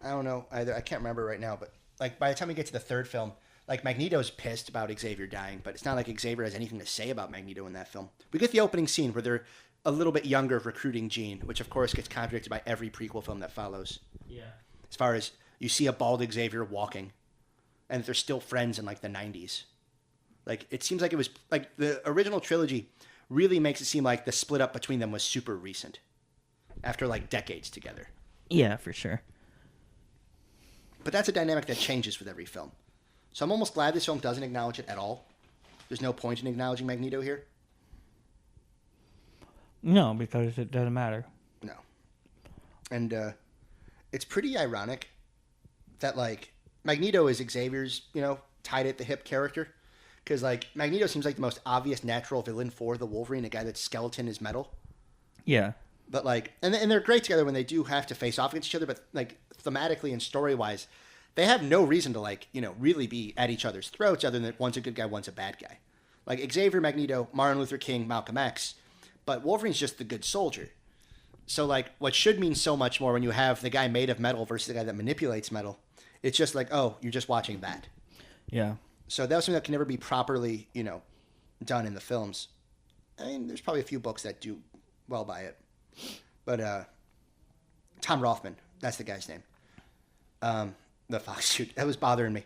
I don't know either. I can't remember right now, but like by the time we get to the third film, like Magneto's pissed about Xavier dying, but it's not like Xavier has anything to say about Magneto in that film. We get the opening scene where they're a little bit younger recruiting Jean, which of course gets contradicted by every prequel film that follows. Yeah. As far as you see a bald Xavier walking, and they're still friends in like the 90s. Like it seems like it was like the original trilogy really makes it seem like the split up between them was super recent, after like decades together. Yeah, for sure. But that's a dynamic that changes with every film. So I'm almost glad this film doesn't acknowledge it at all. There's no point in acknowledging Magneto here. No, because it doesn't matter. No. And it's pretty ironic that, like, Magneto is Xavier's, tied at the hip character. Because, like, Magneto seems like the most obvious natural villain for the Wolverine, a guy that's skeleton is metal. Yeah. But, like, and they're great together when they do have to face off against each other, but, like, thematically and story-wise, they have no reason to, like, really be at each other's throats other than one's a good guy, one's a bad guy. Like, Xavier, Magneto, Martin Luther King, Malcolm X, but Wolverine's just the good soldier. So, like, what should mean so much more when you have the guy made of metal versus the guy that manipulates metal, it's just like, oh, you're just watching that. Yeah. So that was something that can never be properly, done in the films. I mean, there's probably a few books that do well by it. But Tom Rothman, that's the guy's name. The Fox shoot, that was bothering me.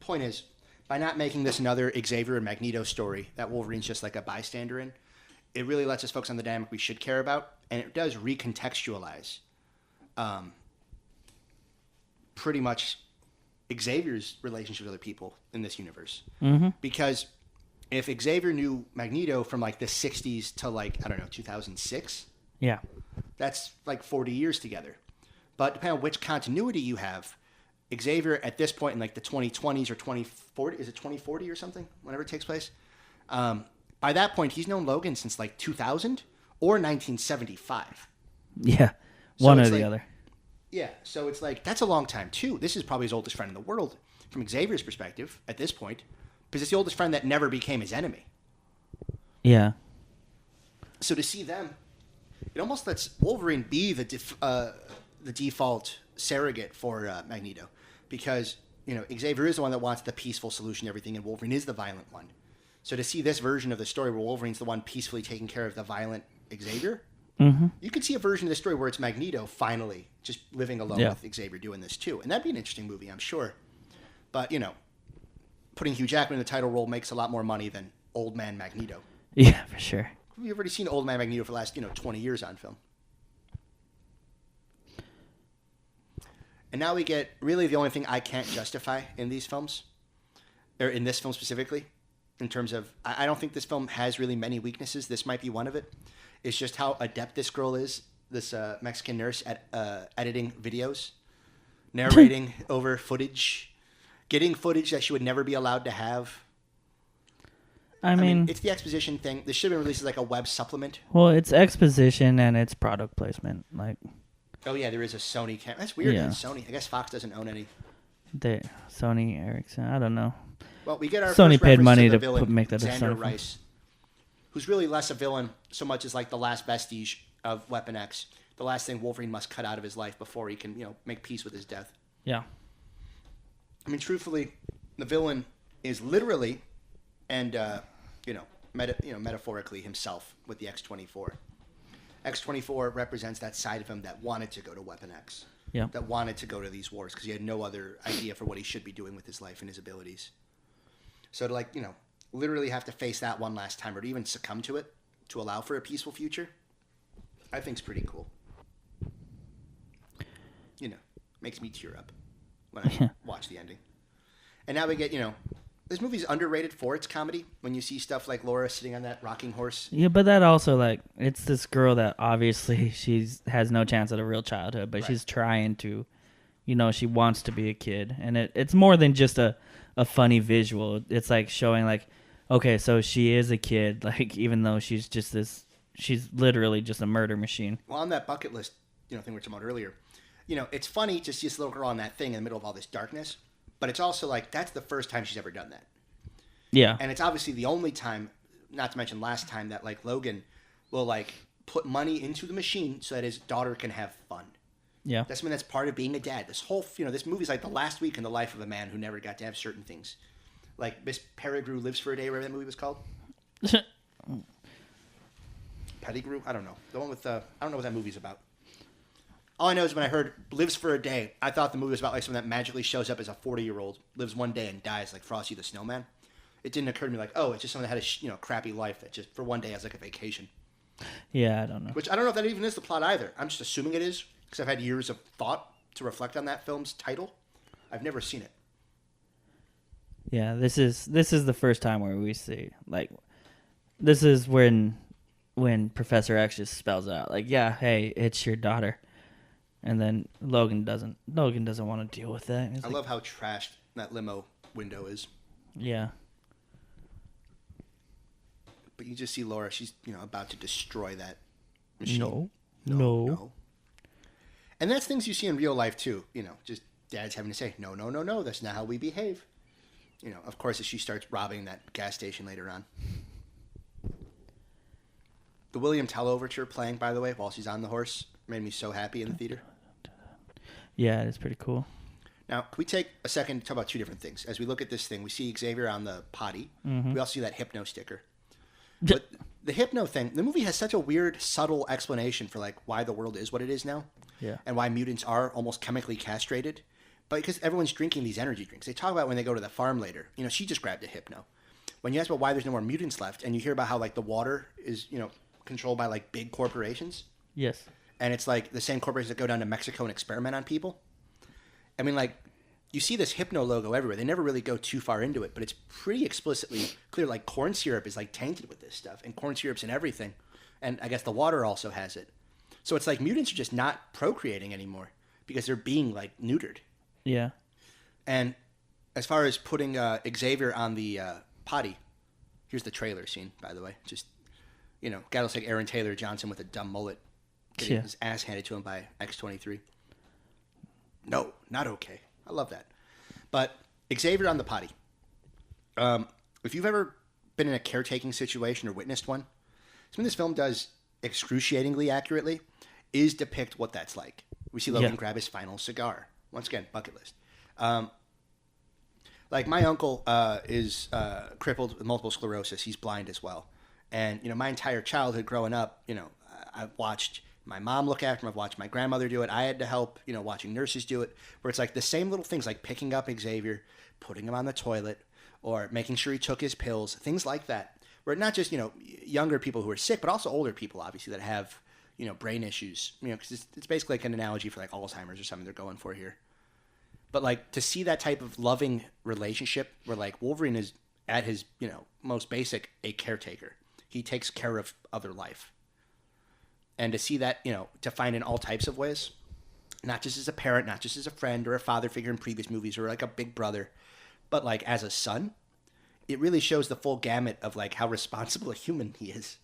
Point is, by not making this another Xavier and Magneto story that Wolverine's just like a bystander in, it really lets us focus on the dynamic we should care about, and it does recontextualize pretty much Xavier's relationship with other people in this universe. Mm-hmm. Because if Xavier knew Magneto from like the 60s to like, I don't know, 2006, Yeah. that's like 40 years together. But depending on which continuity you have, Xavier at this point in like the 2020s or 2040, is it 2040 or something, whenever it takes place? By that point, he's known Logan since like 2000 or 1975. Yeah. So One or it's the like- other. Yeah, so it's like, that's a long time too. This is probably his oldest friend in the world from Xavier's perspective at this point, because it's the oldest friend that never became his enemy. Yeah. So to see them, it almost lets Wolverine be the default surrogate for Magneto, because Xavier is the one that wants the peaceful solution to everything, and Wolverine is the violent one. So to see this version of the story where Wolverine's the one peacefully taking care of the violent Xavier, you could see a version of the story where it's Magneto finally just living alone with Xavier doing this too, and that'd be an interesting movie, I'm sure. But putting Hugh Jackman in the title role makes a lot more money than Old Man Magneto. Yeah, for sure. We've already seen Old Man Magneto for the last 20 years on film. And now we get really the only thing I can't justify in these films, or in this film specifically, in terms of, I don't think this film has really many weaknesses. This might be one of it. It's just how adept this girl is, this Mexican nurse at editing videos, narrating over footage, getting footage that she would never be allowed to have. I mean, it's the exposition thing. This should have been released as like a web supplement. well, it's exposition and it's product placement. Like, oh yeah, there is a Sony camera. That's weird. Yeah. Sony. I guess Fox doesn't own any. Sony Ericsson. I don't know. Well, we get our Sony first paid reference money to the to villain, make that a Xander Sony film. Rice, who's really less a villain so much as like the last vestige of Weapon X, the last thing Wolverine must cut out of his life before he can make peace with his death. Yeah. I mean, truthfully, the villain is literally and metaphorically himself with the X-24. X-24 represents that side of him that wanted to go to Weapon X. Yeah. That wanted to go to these wars because he had no other idea for what he should be doing with his life and his abilities. So to literally have to face that one last time or to even succumb to it to allow for a peaceful future, I think is pretty cool. Makes me tear up when I watch the ending. And now we get, this movie's underrated for its comedy when you see stuff like Laura sitting on that rocking horse. Yeah, but that also, it's this girl that obviously has no chance at a real childhood, but she's trying to, she wants to be a kid. And it's more than just a funny visual. It's like showing okay, so she is a kid, even though she's literally just a murder machine. Well, on that bucket list, thing we were talking about earlier, it's funny to see this little girl on that thing in the middle of all this darkness, but it's also that's the first time she's ever done that. Yeah. And it's obviously the only time, not to mention last time, that Logan will put money into the machine so that his daughter can have fun. Yeah. That's that's part of being a dad. This whole, this movie's like the last week in the life of a man who never got to have certain things. Like Miss Peregrine Lives for a Day, whatever that movie was called. Pettigrew? I don't know. The one with I don't know what that movie's about. All I know is when I heard Lives for a Day, I thought the movie was about someone that magically shows up as a 40-year-old, lives one day and dies like Frosty the Snowman. It didn't occur to me it's just someone that had a crappy life that just for one day has a vacation. Yeah, I don't know. Which I don't know if that even is the plot either. I'm just assuming it is because I've had years of thought to reflect on that film's title. I've never seen it. Yeah, this is the first time where we see this is when Professor X just spells out hey, it's your daughter. And then Logan doesn't want to deal with that. I love how trashed that limo window is. Yeah. But you just see Laura, she's about to destroy that machine. No. And that's things you see in real life too, just dads having to say, no, that's not how we behave. Of course, as she starts robbing that gas station later on. The William Tell overture playing, by the way, while she's on the horse, made me so happy in the theater. Yeah, it's pretty cool. Now, can we take a second to talk about two different things? As we look at this thing, we see Xavier on the potty. Mm-hmm. We also see that Hypno sticker. But the Hypno thing, the movie has such a weird, subtle explanation for why the world is what it is now. Yeah. And why mutants are almost chemically castrated. But because everyone's drinking these energy drinks. They talk about when they go to the farm later. She just grabbed a Hypno. When you ask about why there's no more mutants left, and you hear about how the water is, controlled by big corporations. Yes. And it's the same corporations that go down to Mexico and experiment on people. I mean, you see this Hypno logo everywhere. They never really go too far into it, but it's pretty explicitly clear. Like corn syrup is like tainted with this stuff, and corn syrup's in everything, and I guess the water also has it. So it's like mutants are just not procreating anymore because they're being like neutered. Yeah. And as far as putting Xavier on the potty, here's the trailer scene, by the way. Just, guy looks like Aaron Taylor Johnson with a dumb mullet, getting his ass handed to him by X-23. No, not okay. I love that. But Xavier on the potty. If you've ever been in a caretaking situation or witnessed one, something this film does excruciatingly accurately is depict what that's like. We see Logan grab his final cigar. Once again, bucket list. Like my uncle is crippled with multiple sclerosis. He's blind as well. And, my entire childhood growing up, I've watched my mom look after him. I've watched my grandmother do it. I had to help, watching nurses do it, where it's like the same little things like picking up Xavier, putting him on the toilet, or making sure he took his pills, things like that. Where not just, younger people who are sick, but also older people, obviously, that have, brain issues. Because it's basically like an analogy for like Alzheimer's or something they're going for here. But like to see that type of loving relationship where like Wolverine is at his, most basic, a caretaker. He takes care of other life. And to see that, defined in all types of ways, not just as a parent, not just as a friend or a father figure in previous movies or like a big brother, but like as a son, it really shows the full gamut of like how responsible a human he is.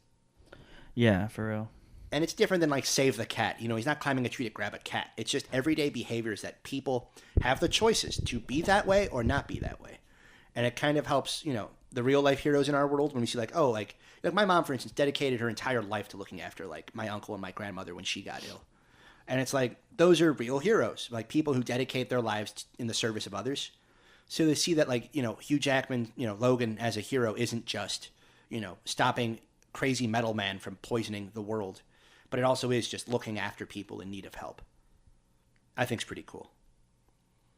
Yeah, for real. And it's different than like save the cat. He's not climbing a tree to grab a cat. It's just everyday behaviors that people have the choices to be that way or not be that way. And it kind of helps, the real life heroes in our world when we see like, oh, like my mom, for instance, dedicated her entire life to looking after like my uncle and my grandmother when she got ill. And it's like, those are real heroes, like people who dedicate their lives in the service of others. So they see that like, Hugh Jackman, Logan as a hero isn't just, stopping crazy metal man from poisoning the world, but it also is just looking after people in need of help. I think it's pretty cool.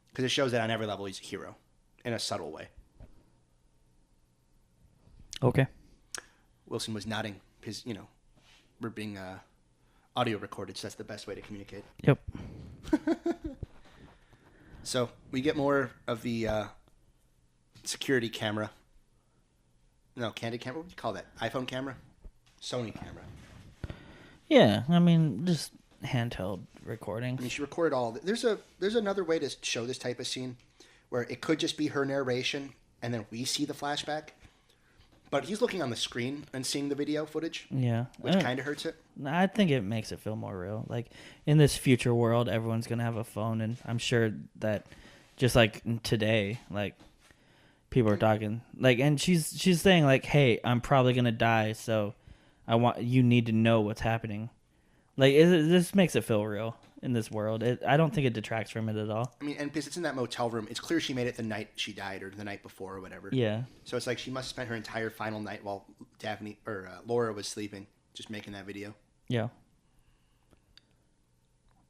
Because it shows that on every level he's a hero in a subtle way. Okay. Wilson was nodding because, we're being audio recorded, so that's the best way to communicate. Yep. So we get more of the security camera. No, candid camera. What do you call that? iPhone camera? Sony camera. Yeah, I mean, just handheld recording. I mean, she recorded all. There's another way to show this type of scene where it could just be her narration and then we see the flashback. But he's looking on the screen and seeing the video footage. Yeah. Which kind of hurts it. I think it makes it feel more real. Like, in this future world, everyone's going to have a phone, and I'm sure that just like today, like, people are talking. Like, and she's saying, like, hey, I'm probably going to die, so you need to know what's happening. Like, this makes it feel real in this world. I don't think it detracts from it at all. I mean, and because it's in that motel room, it's clear she made it the night she died or the night before or whatever. Yeah. So it's like she must have spent her entire final night while Daphne or Laura was sleeping, just making that video. Yeah.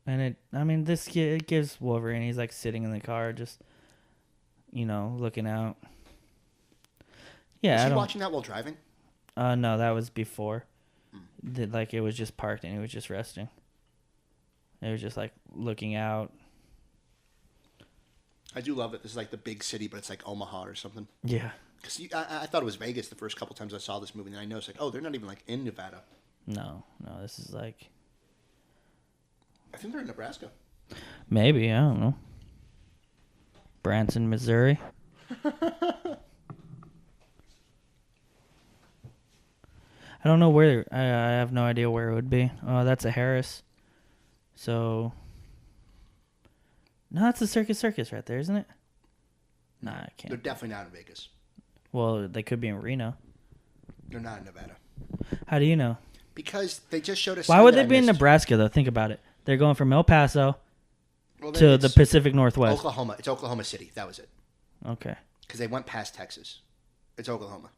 And it gives Wolverine, he's like sitting in the car, just, looking out. Yeah. Was he watching that while driving? No, that was before. Like, it was just parked and he was just resting. It was just like looking out. I do love it. This is like the big city, but it's like Omaha or something. Yeah. Because I thought it was Vegas the first couple times I saw this movie, and I noticed like, oh, they're not even like in Nevada. No, this is like. I think they're in Nebraska. Maybe, I don't know. Branson, Missouri. I don't know where. I have no idea where it would be. Oh, that's a Harris. So. No, that's a Circus right there, isn't it? Nah, I can't. They're definitely not in Vegas. Well, they could be in Reno. They're not in Nevada. How do you know? Because they just showed us. Why would they be in Nebraska, though? Think about it. They're going from El Paso to the Pacific Northwest. Oklahoma. It's Oklahoma City. That was it. Okay. Because they went past Texas. It's Oklahoma.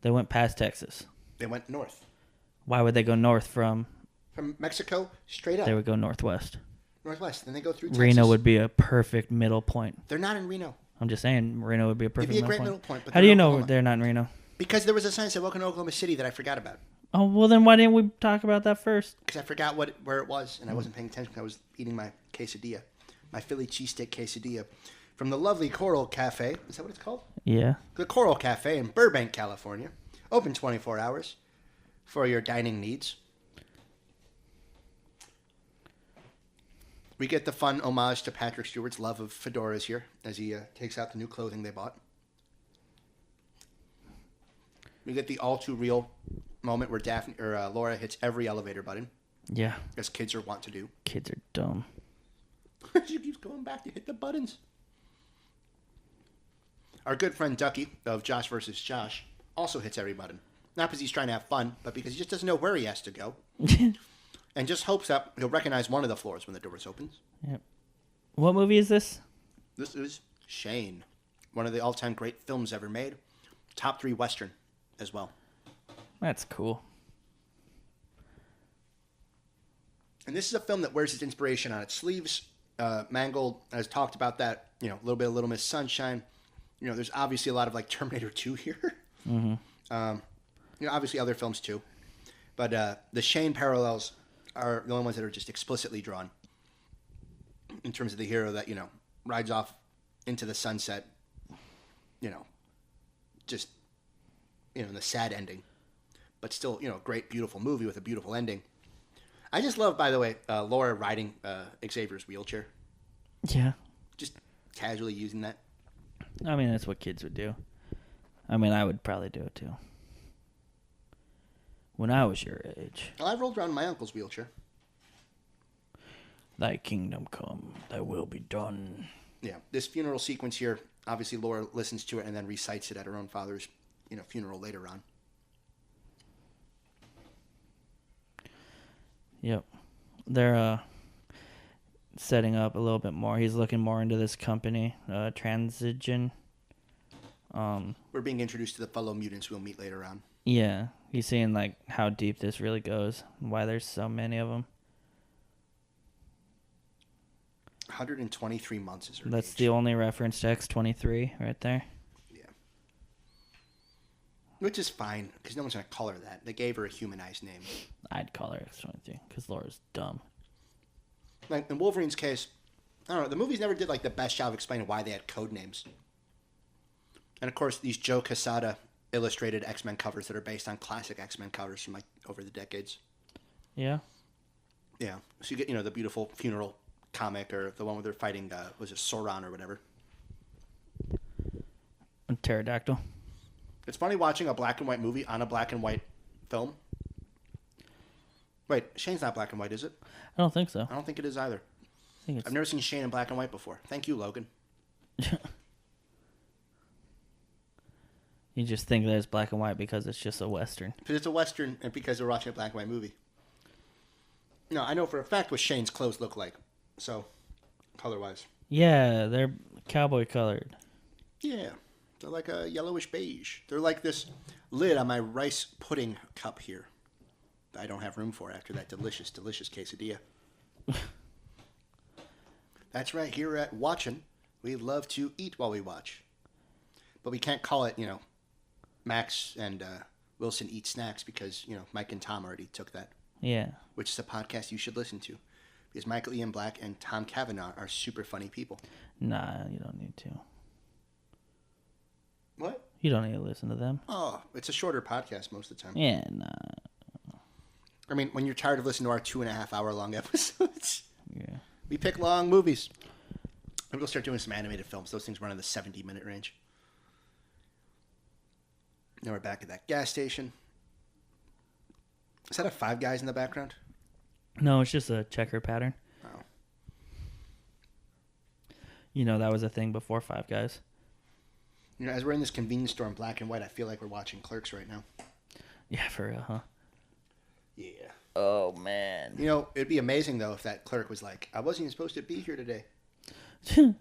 They went past Texas. They went north. Why would they go north from? From Mexico, straight up. They would go northwest. Northwest. Then they go through Texas. Reno would be a perfect middle point. They're not in Reno. I'm just saying, Reno would be a perfect It'd be a great middle middle point. But how do you know they're not in Reno? Because there was a sign that said, welcome to Oklahoma City, that I forgot about. Oh, well, then why didn't we talk about that first? Because I forgot where it was, and I wasn't paying attention because I was eating my quesadilla. my Philly cheesesteak quesadilla from the lovely Coral Cafe. Is that what it's called? Yeah. The Coral Cafe in Burbank, California. Open 24 hours for your dining needs. We get the fun homage to Patrick Stewart's love of fedoras here as he takes out the new clothing they bought. We get the all-too-real moment where Daphne or Laura hits every elevator button. Yeah. As kids are wont to do. Kids are dumb. She keeps going back to hit the buttons. Our good friend Ducky of Josh vs. Josh also hits every button. Not because he's trying to have fun, but because he just doesn't know where he has to go. And just hopes that he'll recognize one of the floors when the doors opens. Yep. What movie is this? This is Shane. One of the all-time great films ever made. Top 3 Western as well. That's cool. And this is a film that wears its inspiration on its sleeves. Mangold has talked about that, a little bit of Little Miss Sunshine. There's obviously a lot of like Terminator 2 here. Mm-hmm. Obviously other films too. But the Shane parallels are the only ones that are just explicitly drawn in terms of the hero that, rides off into the sunset, just, in the sad ending. But still, great, beautiful movie with a beautiful ending. I just love, by the way, Laura riding Xavier's wheelchair. Yeah. Just casually using that. I mean, that's what kids would do. I mean, I would probably do it too. When I was your age. Well, I rolled around my uncle's wheelchair. Thy kingdom come, thy will be done. Yeah, this funeral sequence here, obviously Laura listens to it and then recites it at her own father's, funeral later on. Yep. They're setting up a little bit more. He's looking more into this company, Transigen. We're being introduced to the fellow mutants we'll meet later on. Yeah. He's seeing like how deep this really goes and why there's so many of them. 123 months is her That's age. the only reference to X-23 right there. Yeah. Which is fine, because no one's going to call her that. They gave her a humanized name. I'd call her X-23 because Laura's dumb. Like, in Wolverine's case, I don't know, the movies never did, like, the best job of explaining why they had code names. And, of course, these Joe Quesada illustrated X-Men covers that are based on classic X-Men covers from, like, over the decades. Yeah? Yeah. So you get, the beautiful funeral comic, or the one where they're fighting, was it Sauron or whatever? A pterodactyl. It's funny watching a black and white movie on a black and white film. Wait, Shane's not black and white, is it? I don't think so. I don't think it is either. I think it's... I've never seen Shane in black and white before. Thank you, Logan. You just think that it's black and white because it's just a Western. Because it's a Western and because we're watching a black and white movie. No, I know for a fact what Shane's clothes look like. So, color-wise. Yeah, they're cowboy colored. Yeah, they're like a yellowish beige. They're like this lid on my rice pudding cup here that I don't have room for after that delicious, delicious quesadilla. That's right, here at Watchin', we love to eat while we watch. But we can't call it, Max and Wilson Eat Snacks because, Mike and Tom already took that. Yeah. Which is a podcast you should listen to. Because Michael Ian Black and Tom Cavanaugh are super funny people. Nah, you don't need to. What? You don't need to listen to them. Oh, it's a shorter podcast most of the time. Yeah, nah. I mean, when you're tired of listening to our 2.5 hour long episodes, Yeah. we pick long movies. Maybe we'll start doing some animated films. Those things run in the 70-minute range. Now we're back at that gas station. Is that a Five Guys in the background? No, it's just a checker pattern. Oh. That was a thing before Five Guys. As we're in this convenience store in black and white, I feel like we're watching Clerks right now. Yeah, for real, huh? Yeah. Oh, man. It'd be amazing, though, if that clerk was like, I wasn't even supposed to be here today. It'd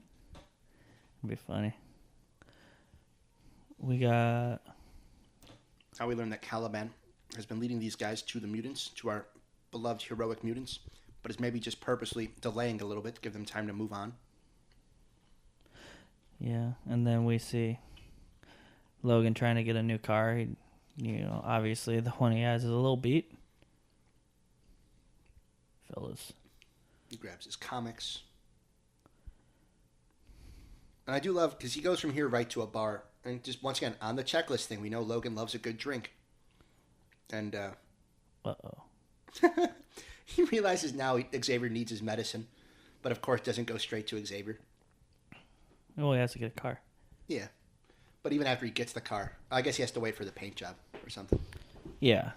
be funny. We got... How we learned that Caliban has been leading these guys to the mutants, to our beloved heroic mutants, but is maybe just purposely delaying a little bit to give them time to move on. Yeah, and then we see Logan trying to get a new car. Obviously the one he has is a little beat. Fellas. He grabs his comics. And I do love, because he goes from here right to a bar. And just, once again, on the checklist thing, we know Logan loves a good drink. And, Uh-oh. he realizes now Xavier needs his medicine. But, of course, doesn't go straight to Xavier. Oh, he has to get a car. Yeah. But even after he gets the car, I guess he has to wait for the paint job or something. Yeah.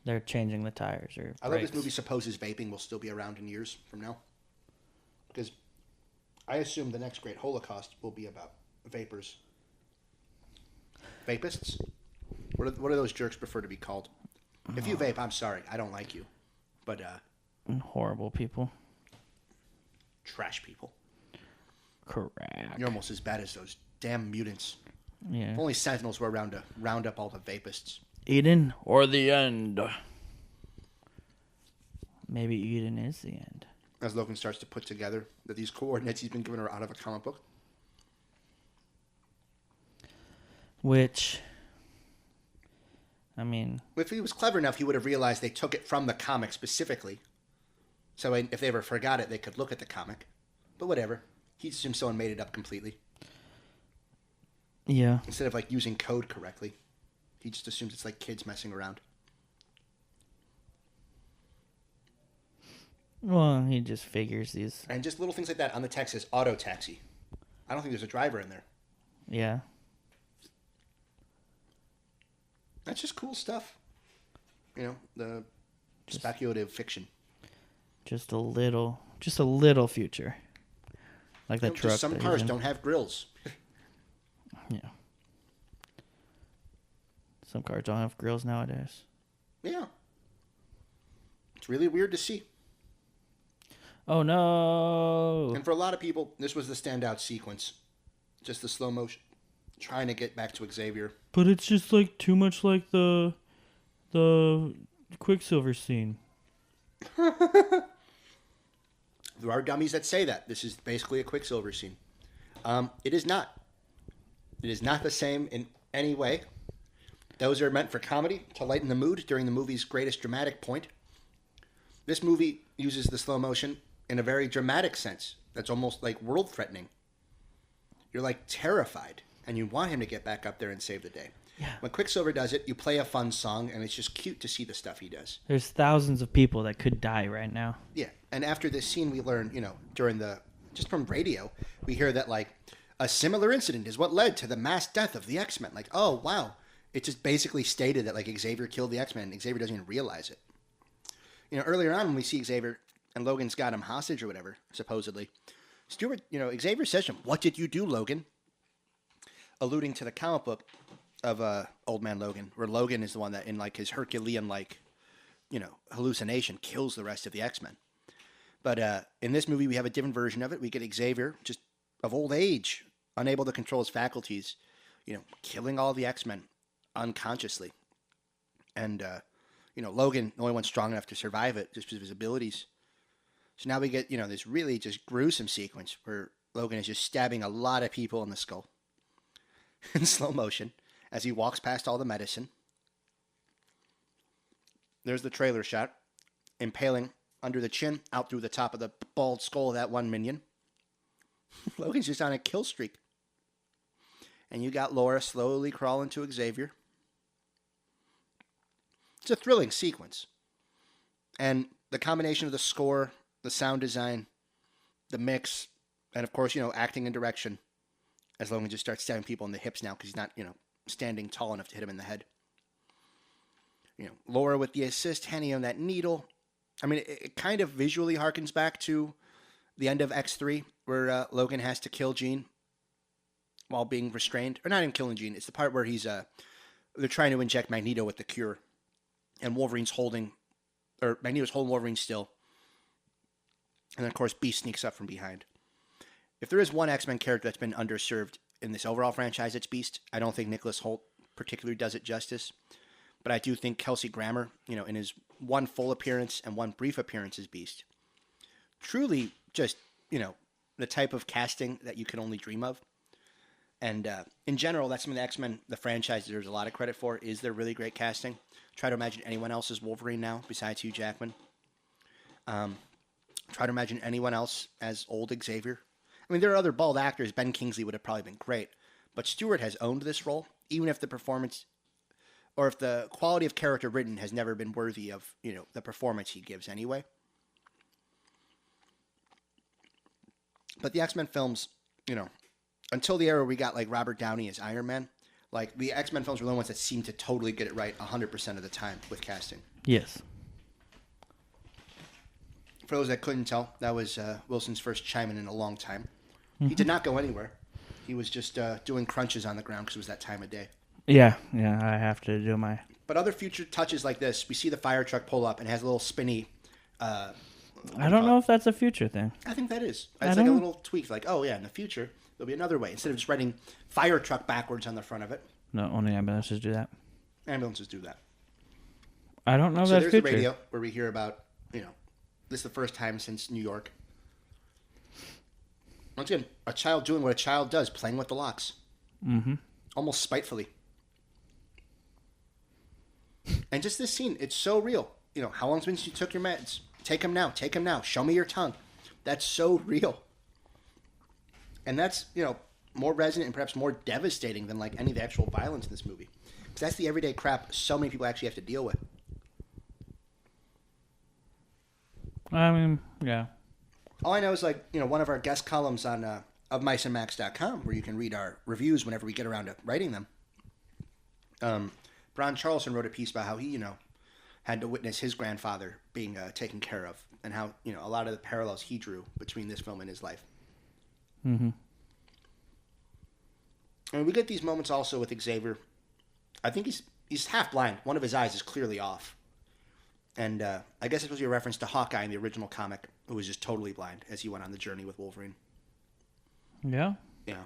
They're changing the tires or I love this movie supposes vaping will still be around in years from now. Because I assume the next great holocaust will be about vapors. Vapists? What do those jerks prefer to be called? If you vape, I'm sorry. I don't like you. But, horrible people. Trash people. Correct. You're almost as bad as those damn mutants. Yeah. If only Sentinels were around to round up all the vapists. Eden or the end? Maybe Eden is the end. As Logan starts to put together that these coordinates he's been given are out of a comic book. Which, I mean... If he was clever enough, he would have realized they took it from the comic specifically. So if they ever forgot it, they could look at the comic. But whatever. He assumed someone made it up completely. Yeah. Instead of, like, using code correctly. He just assumes it's like kids messing around. Well, he just figures these. And just little things like that on the text says auto taxi. I don't think there's a driver in there. Yeah. That's just cool stuff. You know, the speculative fiction. Just a little future. Like that truck. Some cars don't have grills. Yeah. Some cars don't have grills nowadays. Yeah. It's really weird to see. Oh, no. And for a lot of people, this was the standout sequence. Just the slow motion. Trying to get back to Xavier. But it's just like too much like the Quicksilver scene. There are dummies that say that. This is basically a Quicksilver scene. It is not. It is not the same in any way. Those are meant for comedy, to lighten the mood during the movie's greatest dramatic point. This movie uses the slow motion in a very dramatic sense. That's almost like world-threatening. You're like terrified, and you want him to get back up there and save the day. Yeah. When Quicksilver does it, you play a fun song, and it's just cute to see the stuff he does. There's thousands of people that could die right now. Yeah, and after this scene, we learn, during just from radio, we hear that, like, a similar incident is what led to the mass death of the X-Men. Like, oh, wow. It just basically stated that, like, Xavier killed the X-Men, and Xavier doesn't even realize it. Earlier on when we see Xavier and Logan's got him hostage or whatever, supposedly, Xavier says to him, "What did you do, Logan?" Alluding to the comic book of Old Man Logan, where Logan is the one that, in, like, his Herculean-like, hallucination, kills the rest of the X-Men. But in this movie, we have a different version of it. We get Xavier, just of old age, unable to control his faculties, killing all the X-Men unconsciously. And, Logan, the only one strong enough to survive it, just because of his abilities. So now we get, this really just gruesome sequence where Logan is just stabbing a lot of people in the skull in slow motion as he walks past all the medicine. There's the trailer shot, impaling under the chin, out through the top of the bald skull of that one minion. Logan's just on a kill streak. And you got Laura slowly crawling to Xavier. It's a thrilling sequence. And the combination of the score, the sound design, the mix, and of course, acting and direction, as Logan just starts stabbing people in the hips now because he's not, standing tall enough to hit him in the head. Laura with the assist, handing him that needle. I mean, it kind of visually harkens back to the end of X3, where Logan has to kill Jean while being restrained. Or not even killing Jean. It's the part where they're trying to inject Magneto with the cure. And Magneto's holding Wolverine still. And then, of course, Beast sneaks up from behind. If there is one X-Men character that's been underserved in this overall franchise, it's Beast. I don't think Nicholas Hoult particularly does it justice. But I do think Kelsey Grammer, in his one full appearance and one brief appearance as Beast, truly just, the type of casting that you can only dream of. And in general, that's something the X-Men, the franchise, deserves a lot of credit for, is their really great casting. Try to imagine anyone else as Wolverine now, besides Hugh Jackman. Try to imagine anyone else as old Xavier. I mean, there are other bald actors. Ben Kingsley would have probably been great. But Stewart has owned this role, even if the performance or if the quality of character written has never been worthy of, the performance he gives anyway. But the X-Men films, until the era we got like Robert Downey as Iron Man, like the X-Men films were the ones that seemed to totally get it right 100% of the time with casting. Yes. For those that couldn't tell, that was Wilson's first chime in a long time. Mm-hmm. He did not go anywhere. He was just doing crunches on the ground because it was that time of day. Yeah, I have to do my... But other future touches like this, we see the fire truck pull up and it has a little spinny... I don't know if that's a future thing. I think that is. It's like a little tweak, like, oh yeah, in the future, there'll be another way. Instead of just writing fire truck backwards on the front of it. No, only ambulances do that. Ambulances do that. I don't know if so that's there's future. The radio where we hear about, this is the first time since New York. Once again, a child doing what a child does, playing with the locks. Mm-hmm. Almost spitefully. And just this scene, it's so real. How long since you took your meds? Take them now. Take them now. Show me your tongue. That's so real. And that's, more resonant and perhaps more devastating than like any of the actual violence in this movie. Because that's the everyday crap so many people actually have to deal with. I mean, yeah. All I know is like, one of our guest columns on ofmiceandmax.com where you can read our reviews whenever we get around to writing them. Bron Charlson wrote a piece about how he, had to witness his grandfather being taken care of and how, a lot of the parallels he drew between this film and his life. Mm-hmm. And we get these moments also with Xavier. I think he's half blind. One of his eyes is clearly off. And I guess it was a reference to Hawkeye in the original comic, who was just totally blind as he went on the journey with Wolverine. Yeah? Yeah.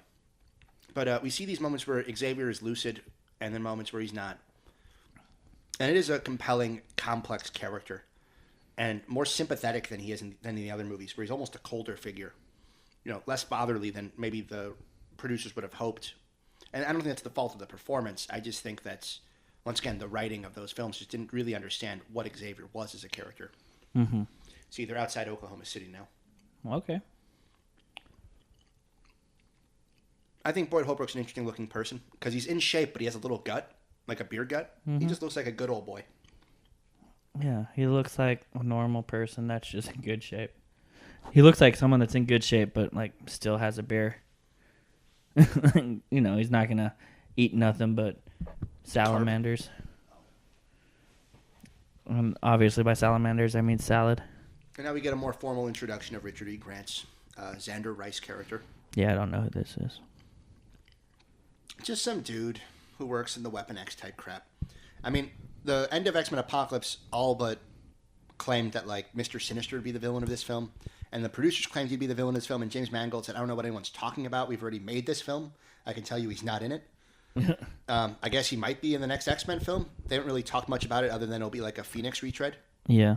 But we see these moments where Xavier is lucid and then moments where he's not. And it is a compelling, complex character. And more sympathetic than he is than in the other movies, where he's almost a colder figure. Less fatherly than maybe the producers would have hoped. And I don't think that's the fault of the performance. I just think that's, once again, the writing of those films just didn't really understand what Xavier was as a character. Mm-hmm. See, they're outside Oklahoma City now. Okay. I think Boyd Holbrook's an interesting-looking person because he's in shape, but he has a little gut, like a beer gut. Mm-hmm. He just looks like a good old boy. Yeah, he looks like a normal person that's just in good shape. He looks like someone that's in good shape, but like still has a beer. He's not gonna eat nothing but salamanders. Obviously, by salamanders, I mean salad. And now we get a more formal introduction of Richard E. Grant's Xander Rice character. Yeah, I don't know who this is. Just some dude who works in the Weapon X type crap. I mean, the end of X-Men Apocalypse all but claimed that like Mr. Sinister would be the villain of this film. And the producers claimed he'd be the villain of this film. And James Mangold said, I don't know what anyone's talking about. We've already made this film. I can tell you he's not in it. I guess he might be in the next X-Men film. They haven't really talked much about it other than it'll be like a Phoenix retread. Yeah.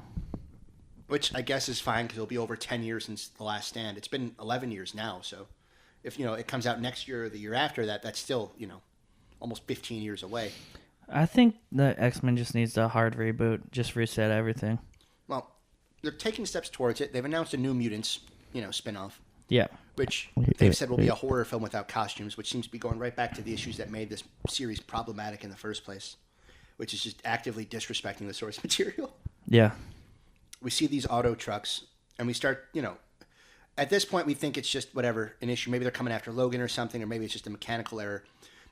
Which I guess is fine because it'll be over 10 years since The Last Stand. It's been 11 years now. So if, it comes out next year or the year after that, that's still, almost 15 years away. I think the X-Men just needs a hard reboot. Just reset everything. Well, they're taking steps towards it. They've announced a New Mutants, spin-off. Yeah. Which they've said will be a horror film without costumes, which seems to be going right back to the issues that made this series problematic in the first place, which is just actively disrespecting the source material. Yeah. We see these auto trucks, and we start, at this point we think it's just whatever, an issue. Maybe they're coming after Logan or something, or maybe it's just a mechanical error.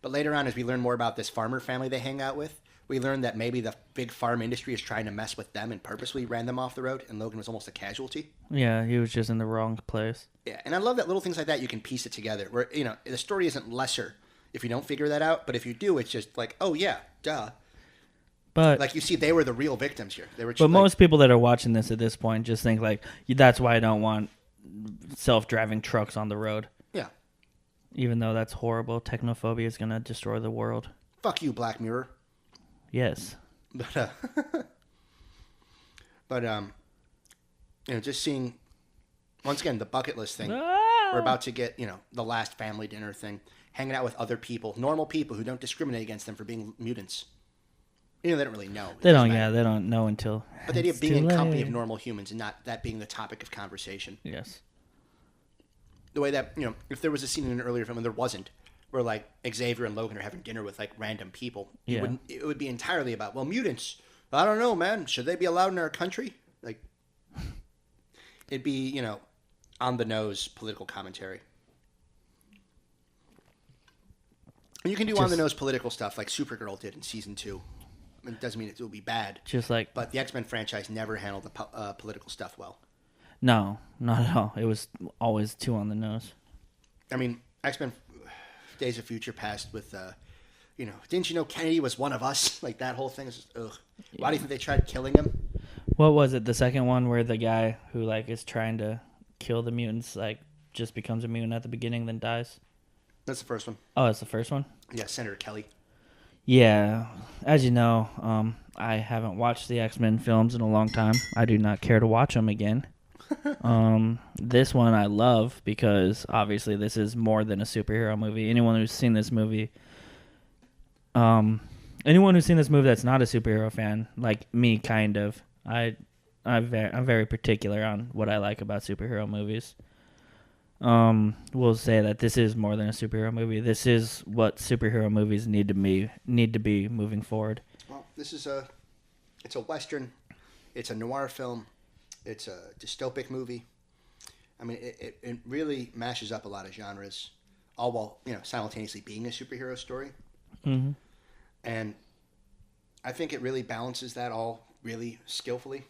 But later on, as we learn more about this farmer family they hang out with, we learn that maybe the big farm industry is trying to mess with them and purposely ran them off the road, and Logan was almost a casualty. Yeah, he was just in the wrong place. Yeah, and I love that little things like that, you can piece it together. Where, the story isn't lesser if you don't figure that out, but if you do, it's just like, oh yeah, duh. But like you see, they were the real victims here. They were. But most people that are watching this at this point just think like, that's why I don't want self-driving trucks on the road. Yeah. Even though that's horrible, technophobia is gonna destroy the world. Fuck you, Black Mirror. Yes. But just seeing once again the bucket list thing. We're about to get the last family dinner thing, hanging out with other people, normal people who don't discriminate against them for being mutants. They don't really know. They don't. Yeah, they don't know until. But the idea of being in company of normal humans and not that being the topic of conversation. Yes. The way that, if there was a scene in an earlier film and there wasn't, where like Xavier and Logan are having dinner with like random people, it would be entirely about, well, mutants. I don't know, man. Should they be allowed in our country? Like, it'd be, on the nose political commentary. And you can do on the nose political stuff like Supergirl did in season 2. I mean, it doesn't mean it will be bad. But the X-Men franchise never handled the political stuff well. No, not at all. It was always too on the nose. I mean, X-Men Days of Future Past with, didn't you know Kennedy was one of us? Like, that whole thing is just, ugh. Why do you think they tried killing him? What was it? The second one where the guy who, like, is trying to kill the mutants, like, just becomes a mutant at the beginning, then dies? That's the first one. Oh, it's the first one? Yeah, Senator Kelly. Yeah. As you know, I haven't watched the X-Men films in a long time. I do not care to watch them again. This one I love because obviously this is more than a superhero movie. Anyone who's seen this movie that's not a superhero fan, like me kind of, I'm very particular on what I like about superhero movies. We'll say that this is more than a superhero movie. This is what superhero movies need to be moving forward. Well, it's a Western, it's a noir film. It's a dystopic movie. I mean, it really mashes up a lot of genres, all while simultaneously being a superhero story. Mm-hmm. And I think it really balances that all really skillfully.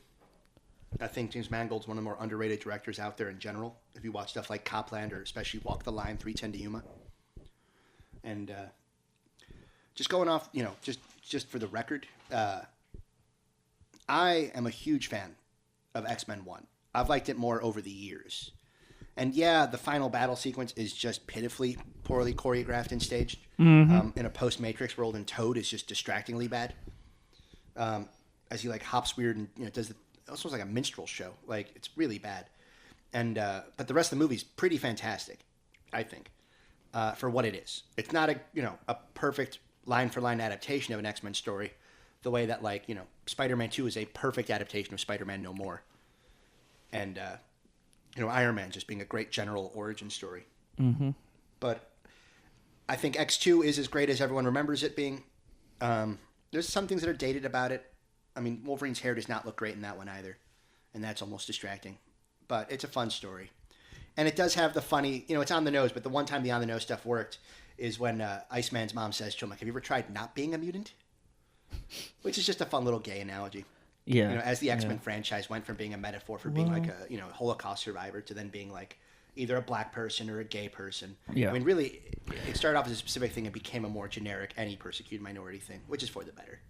I think James Mangold's one of the more underrated directors out there in general. If you watch stuff like Copland or especially Walk the Line, 3:10 to Yuma, and just going off, just for the record, I am a huge fan of X-Men 1. I've liked it more over the years. And yeah, the final battle sequence is just pitifully poorly choreographed and staged. Mm-hmm. In a post-Matrix world, and Toad is just distractingly bad. As he like hops weird and does it almost like a minstrel show. Like, it's really bad. And but the rest of the movie's pretty fantastic, I think, for what it is. It's not a perfect line-for-line adaptation of an X-Men story, the way that Spider-Man 2 is a perfect adaptation of Spider-Man No More. And, Iron Man just being a great general origin story. Mm-hmm. But I think X2 is as great as everyone remembers it being. There's some things that are dated about it. I mean, Wolverine's hair does not look great in that one either. And that's almost distracting. But it's a fun story. And it does have the funny, it's on the nose, but the one time the on the nose stuff worked is when Iceman's mom says to him, like, have you ever tried not being a mutant? Which is just a fun little gay analogy. Yeah. As the X-Men franchise went from being a metaphor for being like a, Holocaust survivor to then being like either a black person or a gay person. Yeah. I mean, really, it started off as a specific thing and became a more generic, any persecuted minority thing, which is for the better.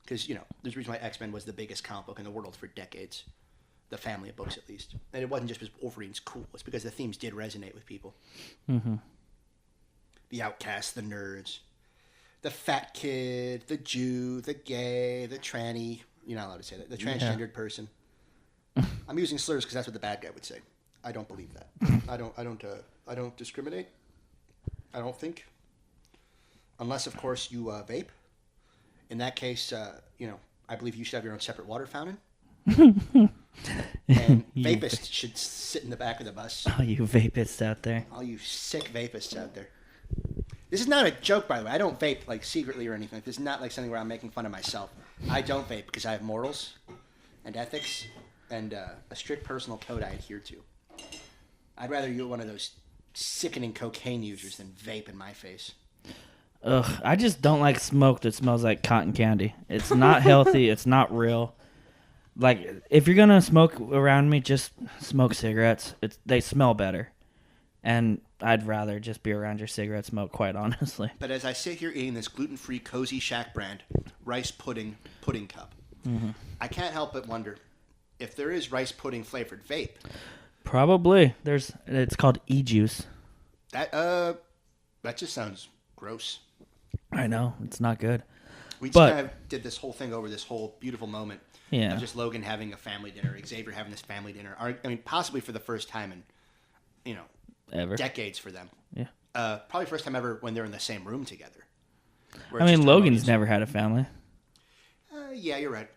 Because, there's a reason why X-Men was the biggest comic book in the world for decades. The family of books, at least. And it wasn't just because Wolverine's cool. It's because the themes did resonate with people. Mm-hmm. The outcasts, the nerds, the fat kid, the Jew, the gay, the tranny. You're not allowed to say that. The transgendered person. I'm using slurs because that's what the bad guy would say. I don't believe that. I don't discriminate. I don't think. Unless, of course, you vape. In that case, I believe you should have your own separate water fountain. And vapists should sit in the back of the bus. All you vapists out there. All you sick vapists out there. This is not a joke, by the way. I don't vape like secretly or anything. This is not like something where I'm making fun of myself. I don't vape because I have morals and ethics and a strict personal code I adhere to. I'd rather you're one of those sickening cocaine users than vape in my face. Ugh, I just don't like smoke that smells like cotton candy. It's not healthy. It's not real. Like, if you're going to smoke around me, just smoke cigarettes. They smell better. And I'd rather just be around your cigarette smoke, quite honestly. But as I sit here eating this gluten-free Cozy Shack brand rice pudding cup, I can't help but wonder if there is rice pudding flavored vape. Probably. It's called e-juice. That just sounds gross. I know. It's not good. We just kind of did this whole thing over this whole beautiful moment. Yeah. Of just Logan having a family dinner, Xavier having this family dinner. I mean, possibly for the first time in, ever. Decades for them. Yeah. Probably first time ever when they're in the same room together. I mean, Logan's never had a family. Yeah, you're right.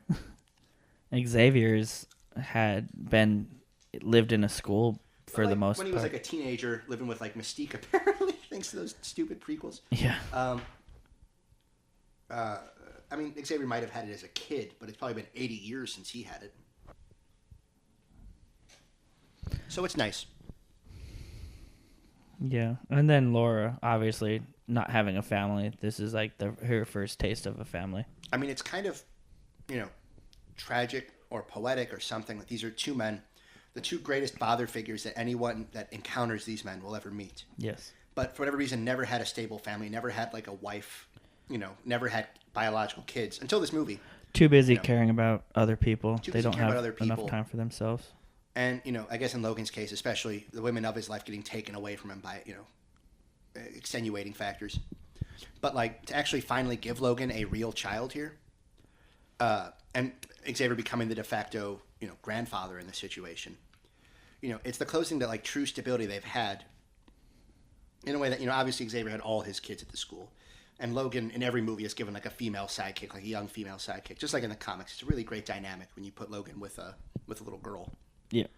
Xavier's lived in a school for the most part. When he was like a teenager living with like Mystique, apparently, thanks to those stupid prequels. Yeah. I mean, Xavier might have had it as a kid, but it's probably been 80 years since he had it. So it's nice. Yeah, and then Laura, obviously not having a family. This is like her first taste of a family. I mean, it's kind of, tragic or poetic or something. That these are two men, the two greatest father figures that anyone that encounters these men will ever meet. Yes. But for whatever reason, never had a stable family, never had like a wife, never had biological kids until this movie. Too busy caring about other people. Too they busy don't caring have about other enough people. time for themselves. And, I guess in Logan's case, especially the women of his life getting taken away from him by, extenuating factors. But, like, to actually finally give Logan a real child here, and Xavier becoming the de facto, grandfather in the situation, it's the closing to, like, true stability they've had in a way that, obviously Xavier had all his kids at the school. And Logan, in every movie, is given, like, a female sidekick, like a young female sidekick. Just like in the comics. It's a really great dynamic when you put Logan with a little girl. Yeah.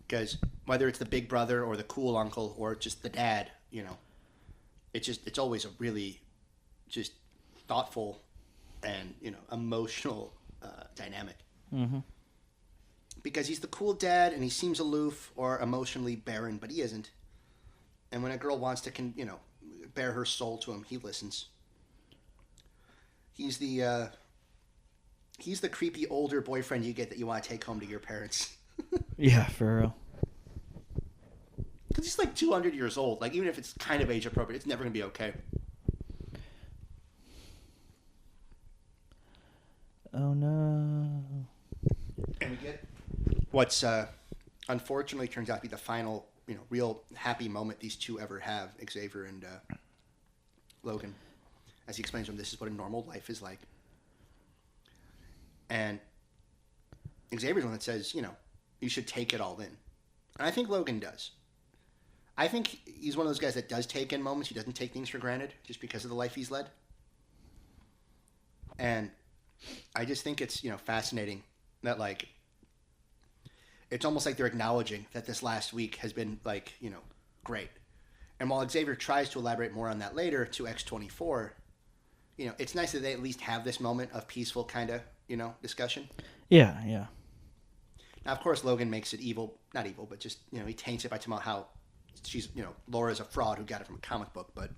Because whether it's the big brother or the cool uncle or just the dad, it's always a really just thoughtful and, emotional dynamic. Mm-hmm. Because he's the cool dad and he seems aloof or emotionally barren, but he isn't. And when a girl wants to, bare her soul to him, he listens. He's the creepy older boyfriend you get that you want to take home to your parents. Yeah, for real. Because he's like 200 years old. Like, even if it's kind of age appropriate, it's never going to be okay. Oh, no. And we get what's unfortunately turns out to be the final, real happy moment these two ever have, Xavier and Logan. As he explains to him, this is what a normal life is like. And Xavier's the one that says, you should take it all in. And I think Logan does. I think he's one of those guys that does take in moments. He doesn't take things for granted just because of the life he's led. And I just think it's, fascinating that, like, it's almost like they're acknowledging that this last week has been, like, great. And while Xavier tries to elaborate more on that later to X-24, it's nice that they at least have this moment of peaceful kind of, discussion. Yeah, yeah. Now, of course, Logan makes it evil. Not evil, but just, he taints it by talking about how she's, Laura's a fraud who got it from a comic book. But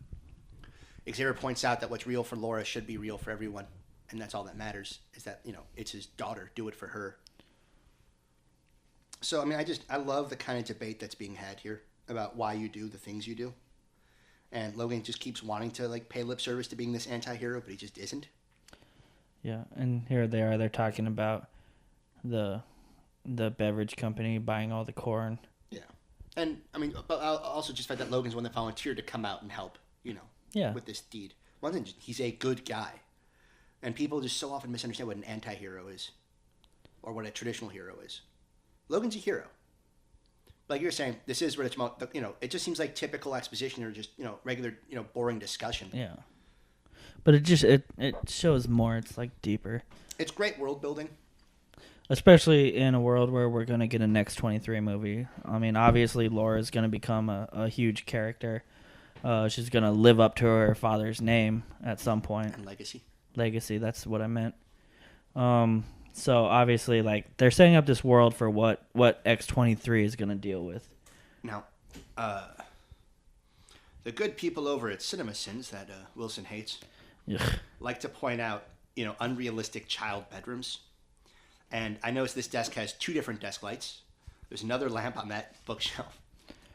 Xavier points out that what's real for Laura should be real for everyone. And that's all that matters, is that, it's his daughter. Do it for her. So, I mean, I love the kind of debate that's being had here about why you do the things you do. And Logan just keeps wanting to, like, pay lip service to being this anti-hero, but he just isn't. Yeah, and here they are. They're talking about the beverage company buying all the corn. Yeah. And, I mean, but I'll also just find that Logan's the one that volunteered to come out and help, with this deed. One thing, he's a good guy. And people just so often misunderstand what an anti-hero is. Or what a traditional hero is. Logan's a hero. Like you were saying, this is what it's about, it just seems like typical exposition or just, regular, boring discussion. Yeah. But it shows more. It's like deeper. It's great world building. Especially in a world where we're going to get a next 23 movie. I mean, obviously Laura's going to become a huge character. She's going to live up to her father's name at some point. And legacy. Legacy, that's what I meant. So obviously, like, they're setting up this world for what X-23 is going to deal with. Now, the good people over at CinemaSins that Wilson hates like to point out, unrealistic child bedrooms. And I noticed this desk has 2 different desk lights. There's another lamp on that bookshelf.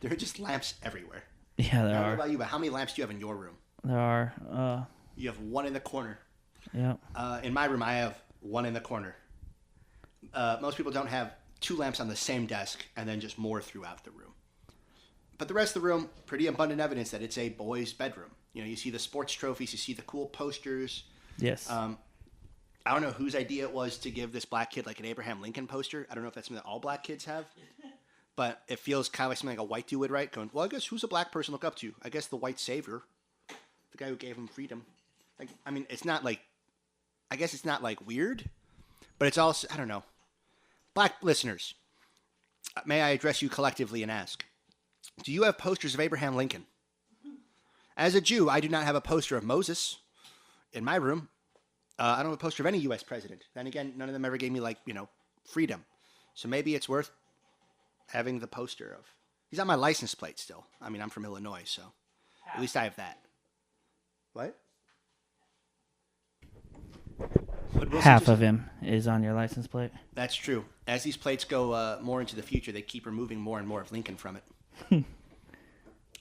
There are just lamps everywhere. Yeah, there are. I don't know about you, but how many lamps do you have in your room? There are. You have 1 in the corner. Yeah. In my room, I have 1 in the corner. Most people don't have 2 lamps on the same desk and then just more throughout the room. But the rest of the room, pretty abundant evidence that it's a boy's bedroom. You see the sports trophies, you see the cool posters. Yes. I don't know whose idea it was to give this black kid like an Abraham Lincoln poster. I don't know if that's something that all black kids have. But it feels kind of like something like a white dude would write, going, well, I guess who's a black person look up to? I guess the white savior. The guy who gave him freedom. Like, I mean, it's not like, I guess it's not like weird, but it's also, I don't know. Black listeners, may I address you collectively and ask, Do you have posters of Abraham Lincoln? As a Jew, I do not have a poster of Moses in my room. I don't have a poster of any U.S. president. Then again, none of them ever gave me, freedom. So maybe it's worth having the poster of. He's on my license plate still. I mean, I'm from Illinois, so at least I have that. What? Half of him is on your license plate. That's true. As these plates go more into the future, they keep removing more and more of Lincoln from it.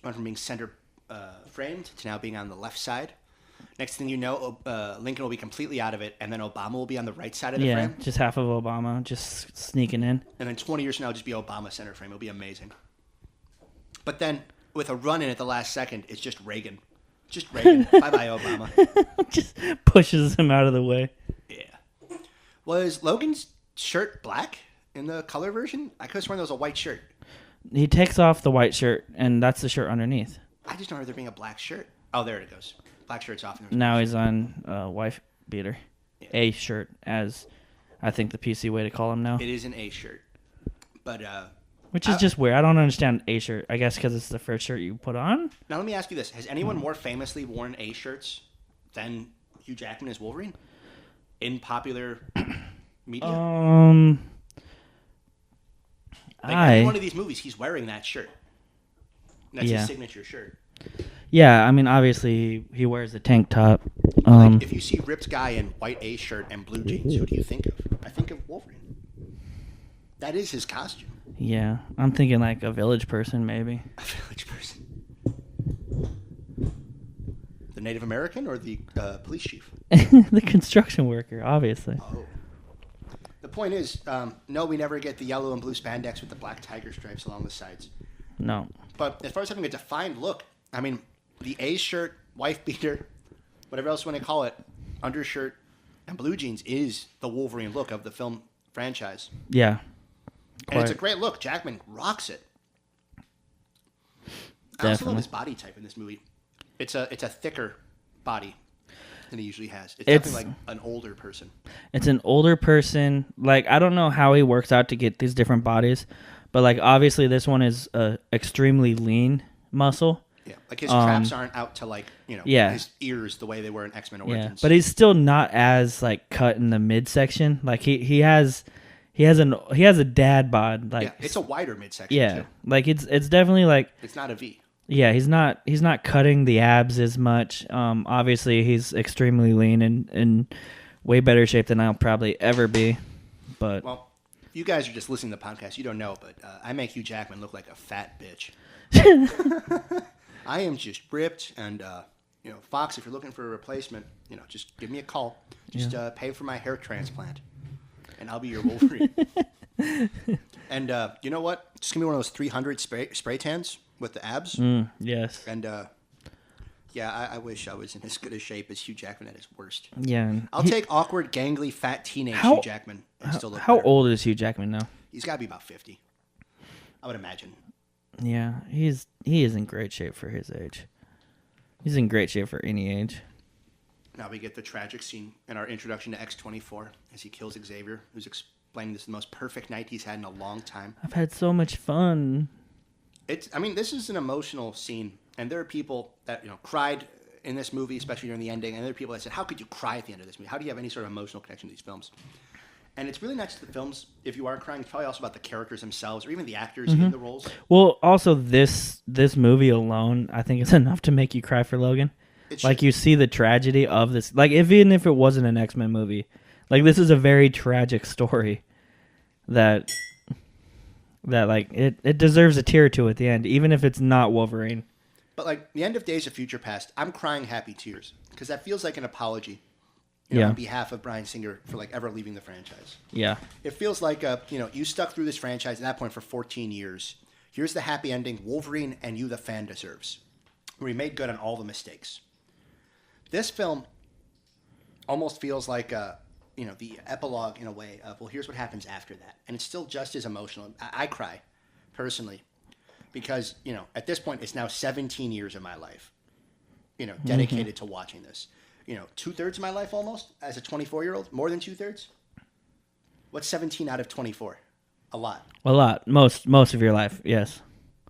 Went from being center framed to now being on the left side. Next thing you know, Lincoln will be completely out of it, and then Obama will be on the right side of the frame. Yeah, just half of Obama just sneaking in. And then 20 years from now, it'll just be Obama center frame. It'll be amazing. But then, with a run-in at the last second, it's just Reagan. Just Reagan. Bye-bye, Obama. Just pushes him out of the way. Yeah. Was Logan's shirt black in the color version? I could have sworn there was a white shirt. He takes off the white shirt, and that's the shirt underneath. I just know there being a black shirt. Oh, there it goes. Black shirt's off. Now he's on wife beater. Yeah. A shirt, as I think the PC way to call him now. It is an A shirt. But, which is just weird. I don't understand A shirt. I guess because it's the first shirt you put on. Now let me ask you this: has anyone more famously worn A shirts than Hugh Jackman as Wolverine in popular media? Every one of these movies, he's wearing that shirt. That's his signature shirt. Yeah, I mean, obviously he wears a tank top. If you see ripped guy in white A shirt and blue jeans, who do you think of? I think of Wolverine. That is his costume. Yeah, I'm thinking like a village person, maybe. A village person. The Native American or the police chief? The construction worker, obviously. Oh. The point is, no, we never get the yellow and blue spandex with the black tiger stripes along the sides. No. But as far as having a defined look, I mean, the A shirt, wife beater, whatever else you want to call it, undershirt, and blue jeans is the Wolverine look of the film franchise. Yeah. And it's a great look. Jackman rocks it. I also love his body type in this movie. It's a thicker body than he usually has. It's definitely like an older person. It's an older person. Like, I don't know how he works out to get these different bodies, but like obviously this one is extremely lean muscle. Yeah, like his traps aren't out to his ears the way they were in X-Men Origins. Yeah, but he's still not as like cut in the midsection. Like he has a dad bod. Like it's a wider midsection. Yeah, too. like it's definitely like it's not a V. Yeah, he's not cutting the abs as much. Obviously he's extremely lean and in way better shape than I'll probably ever be. But if you guys are just listening to the podcast, you don't know, but I make Hugh Jackman look like a fat bitch. I am just ripped, and Fox, if you're looking for a replacement, just give me a call. Just pay for my hair transplant, and I'll be your Wolverine. And you know what? Just give me one of those 300 spray tans with the abs. Yes. And I wish I was in as good a shape as Hugh Jackman at his worst. Yeah. I'll take awkward, gangly, fat teenage Hugh Jackman and still look How better. old is Hugh Jackman now? He's got to be about 50. I would imagine. Yeah, he is in great shape for his age. He's in great shape for any age. Now we get the tragic scene in our introduction to X-24 as he kills Xavier, who's explaining this is the most perfect night he's had in a long time. I've had so much fun. This is an emotional scene, and there are people that cried in this movie, especially during the ending, and there are people that said, "How could you cry at the end of this movie? How do you have any sort of emotional connection to these films?" And it's really not just the films. If you are crying, it's probably also about the characters themselves, or even the actors in the roles. Well, also this movie alone, I think, is enough to make you cry for Logan. Like, you see the tragedy of this. Like, even if it wasn't an X-Men movie, like, this is a very tragic story that like it deserves a tear to at the end, even if it's not Wolverine. But like the end of Days of Future Past, I'm crying happy tears because that feels like an apology. On behalf of Bryan Singer for like ever leaving the franchise. Yeah. It feels like you stuck through this franchise at that point for 14 years. Here's the happy ending Wolverine and you the fan deserves. Where he made good on all the mistakes. This film almost feels like the epilogue in a way of, well, here's what happens after that. And it's still just as emotional. I cry personally because, at this point it's now 17 years of my life, dedicated to watching this. 2/3 of my life almost as a 24-year-old, more than 2/3. What's 17 out of 24? A lot. A lot. Most of your life, yes.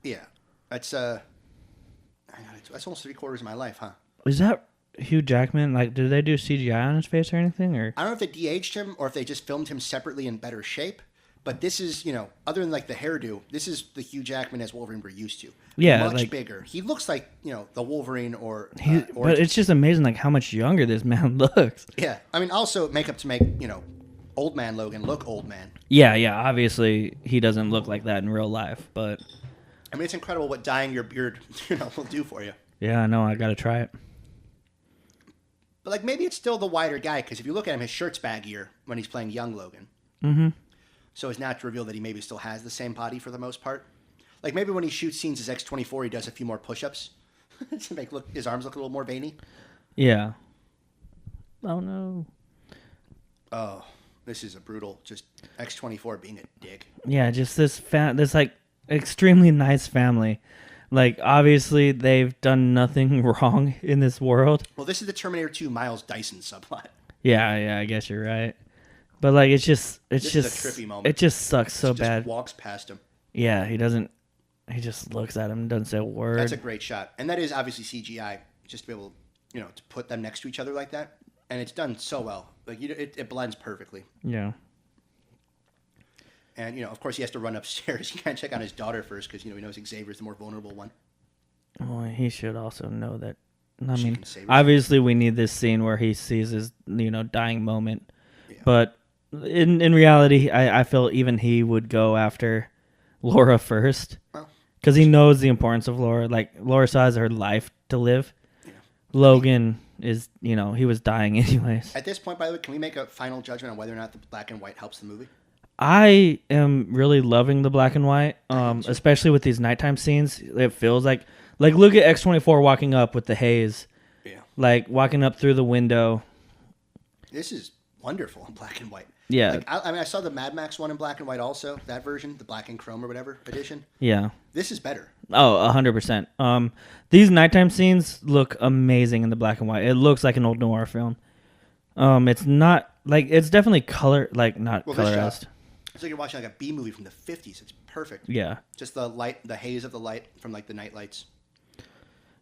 Yeah. That's that's almost 3/4 of my life, huh? Is that Hugh Jackman? Like, do they do CGI on his face or anything? Or I don't know if they de-aged him or if they just filmed him separately in better shape. But this is, other than like the hairdo, this is the Hugh Jackman as Wolverine we're used to. Yeah, much like, bigger. He looks like the Wolverine or. But it's just amazing, like how much younger this man looks. Yeah, I mean, also makeup to make old man Logan look old man. Yeah. Obviously, he doesn't look like that in real life, but I mean, it's incredible what dyeing your beard will do for you. Yeah, I know. I gotta try it. But like maybe it's still the wider guy because if you look at him, his shirt's baggier when he's playing young Logan. Mm-hmm. So it's not to reveal that he maybe still has the same body for the most part. Like maybe when he shoots scenes as X-24, he does a few more push-ups to make his arms look a little more veiny. Yeah. Oh no. Oh, this is a brutal. Just X-24 being a dick. Yeah, just this like extremely nice family. Like obviously they've done nothing wrong in this world. Well, this is the Terminator 2 Miles Dyson subplot. Yeah, I guess you're right. But like it's just This is a trippy moment. It just sucks so Just bad. Walks past him. Yeah, he just looks at him, doesn't say a word. That's a great shot, and that is obviously CGI. Just to be able, to put them next to each other like that, and it's done so well. Like it blends perfectly. Yeah. And of course, he has to run upstairs. He can't check on his daughter first because he knows Xavier's the more vulnerable one. Well, he should also know that. I She mean, can save obviously, we need this scene where he sees his dying moment, Yeah. but in reality, I feel even he would go after Laura first Well, because he knows the importance of Laura. Like Laura still has her life to live. Yeah. Logan is, he was dying anyways. At this point, by the way, can we make a final judgment on whether or not the black and white helps the movie? I am really loving the black and white, especially with these nighttime scenes. It feels like look at X-24 walking up with the haze, Yeah. like walking up through the window. This is wonderful in black and white. Yeah. Like, I mean, I saw the Mad Max one in black and white also, that version, the black and chrome or whatever edition. Yeah. This is better. Oh, 100%. These nighttime scenes look amazing in the black and white. It looks like an old noir film. It's not like it's definitely color, like not colorized. It's like you're watching like a B movie from the 50s. It's perfect. Yeah. Just the light, the haze of the light from like the night lights.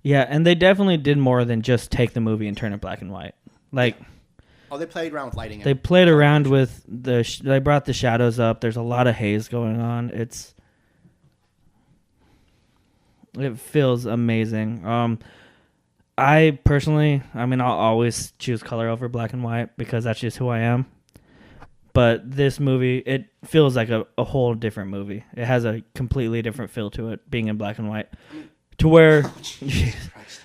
Yeah, and they definitely did more than just take the movie and turn it black and white. Like, oh, they played around with lighting. They played around with they brought the shadows up. There's a lot of haze going on. It feels amazing. I personally, I'll always choose color over black and white because that's just who I am. But this movie, it feels like a whole different movie. It has a completely different feel to it, being in black and white. To where,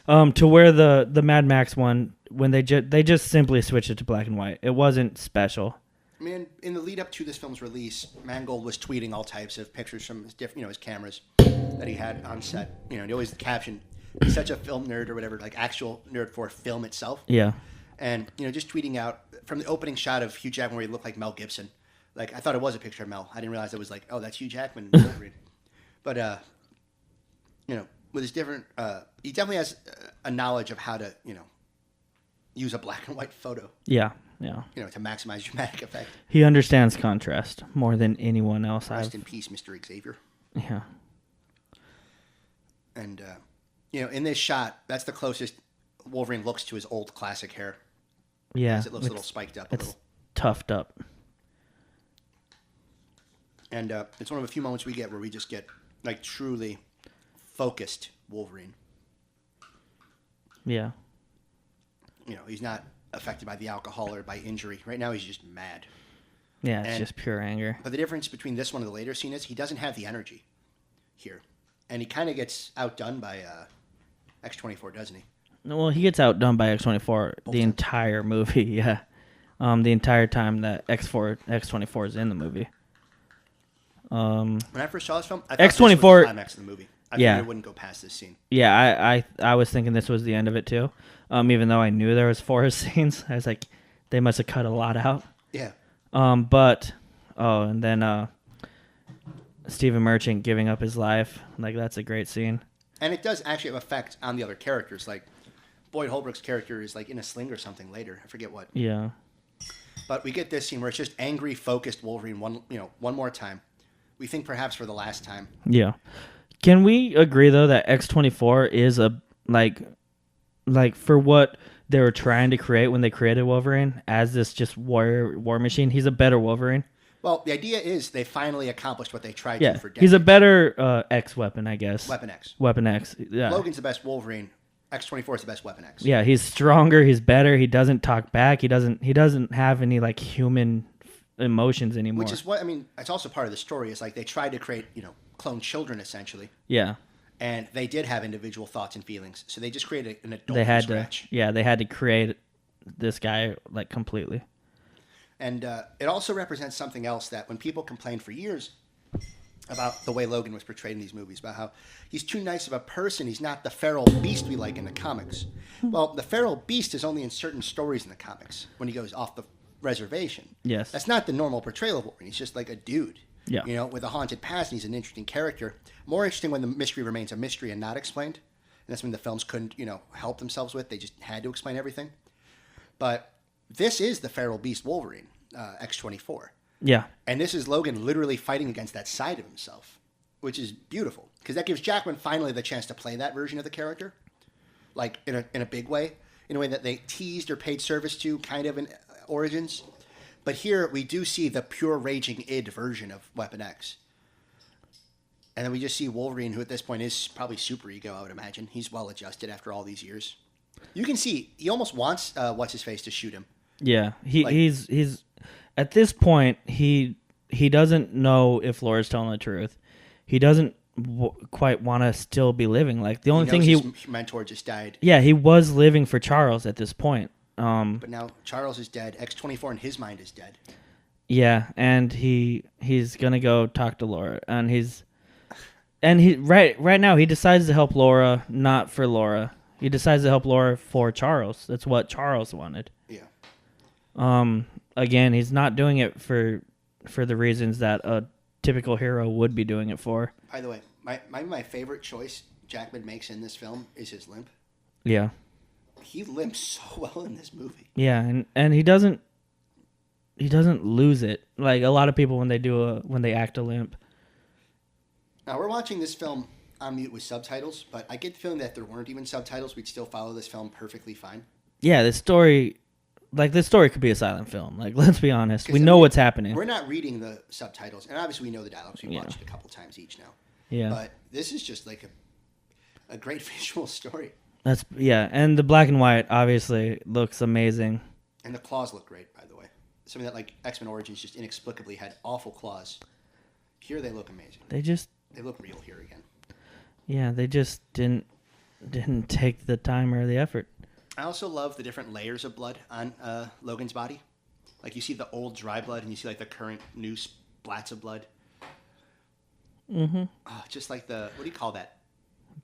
to where the Mad Max one, when they just simply switched it to black and white. It wasn't special. I mean, in the lead up to this film's release, Mangold was tweeting all types of pictures from his his cameras that he had on set. And he always captioned, "He's such a film nerd" or whatever, like actual nerd for film itself. Yeah. And just tweeting out from the opening shot of Hugh Jackman where he looked like Mel Gibson. Like I thought it was a picture of Mel. I didn't realize it was like, oh, that's Hugh Jackman. Wolverine. But with his different, he definitely has a knowledge of how to use a black and white photo. Yeah. To maximize dramatic effect. He understands contrast more than anyone else. Rest in peace, Mr. Xavier. Yeah. And in this shot, that's the closest Wolverine looks to his old classic hair. Yeah. As it looks a little spiked up a little. Tufted up. And it's one of a few moments we get where we just get like truly focused Wolverine. Yeah. He's not affected by the alcohol or by injury. Right now, he's just mad. Yeah, it's just pure anger. But the difference between this one and the later scene is he doesn't have the energy here. And he kind of gets outdone by X-24, doesn't he? Well, he gets outdone by X-24 the entire movie, yeah. The entire time that X-24 is in the movie. When I first saw this film, I thought X-24, this was the climax of the movie. I figured it wouldn't go past this scene. Yeah, I was thinking this was the end of it too. Even though I knew there was forest scenes, I was like, they must have cut a lot out. Yeah. And then Stephen Merchant giving up his life, like that's a great scene. And it does actually have effect on the other characters. Like Boyd Holbrook's character is like in a sling or something later. I forget what. Yeah. But we get this scene where it's just angry, focused Wolverine one more time. We think perhaps for the last time. Yeah. Can we agree though that X-24 is a like for what they were trying to create when they created Wolverine as this just war machine? He's a better Wolverine. Well, the idea is they finally accomplished what they tried Yeah, to for decades. he's a better X weapon, I guess. Weapon X. Weapon X. Yeah. Logan's the best Wolverine. X-24 is the best Weapon X. Yeah, he's stronger. He's better. He doesn't talk back. He doesn't have any like human emotions anymore. Which is what I mean. It's also part of the story. Is like they tried to create clone children essentially. Yeah. And they did have individual thoughts and feelings, so they just created an adult They had from scratch. they had to create this guy like completely. And it also represents something else that when people complained for years about the way Logan was portrayed in these movies, about how he's too nice of a person, he's not the feral beast we like in the comics. Well, the feral beast is only in certain stories in the comics when he goes off the reservation. Yes. That's not the normal portrayal of Wolverine. He's just like a dude. Yeah. With a haunted past, and he's an interesting character. More interesting when the mystery remains a mystery and not explained. And that's when the films couldn't, help themselves with. They just had to explain everything. But this is the feral beast Wolverine, X-24. Yeah. And this is Logan literally fighting against that side of himself, which is beautiful. Because that gives Jackman finally the chance to play that version of the character. Like, in a big way. In a way that they teased or paid service to, kind of in Origins. But here we do see the pure raging id version of Weapon X. And then we just see Wolverine, who at this point is probably super ego, I would imagine. He's well adjusted after all these years. You can see he almost wants what's-his-face to shoot him. Yeah, he's at this point he doesn't know if Laura's telling the truth. He doesn't quite want to still be living. Like the only thing his mentor just died. Yeah, he was living for Charles at this point. But now Charles is dead. X-24 in his mind is dead. Yeah, and he's gonna go talk to Laura, and he right now he decides to help Laura, not for Laura. He decides to help Laura for Charles. That's what Charles wanted. Yeah. Again, he's not doing it for the reasons that a typical hero would be doing it for. By the way, my favorite choice Jackman makes in this film is his limp. Yeah. He limps so well in this movie. Yeah, and he doesn't lose it like a lot of people when they act a limp. Now we're watching this film on mute with subtitles, but I get the feeling that if there weren't even subtitles, we'd still follow this film perfectly fine. Yeah, this story could be a silent film. Like, let's be honest, we know what's happening. We're not reading the subtitles, and obviously we know the dialogues. We've watched it a couple times each now. Yeah, but this is just like a great visual story. And the black and white obviously looks amazing. And the claws look great, by the way. Something that like X-Men Origins just inexplicably had awful claws. Here they look amazing. They look real here again. Yeah, they just didn't take the time or the effort. I also love the different layers of blood on Logan's body. Like you see the old dry blood, and you see like the current new splats of blood. Mm-hmm. Oh, just like the what do you call that?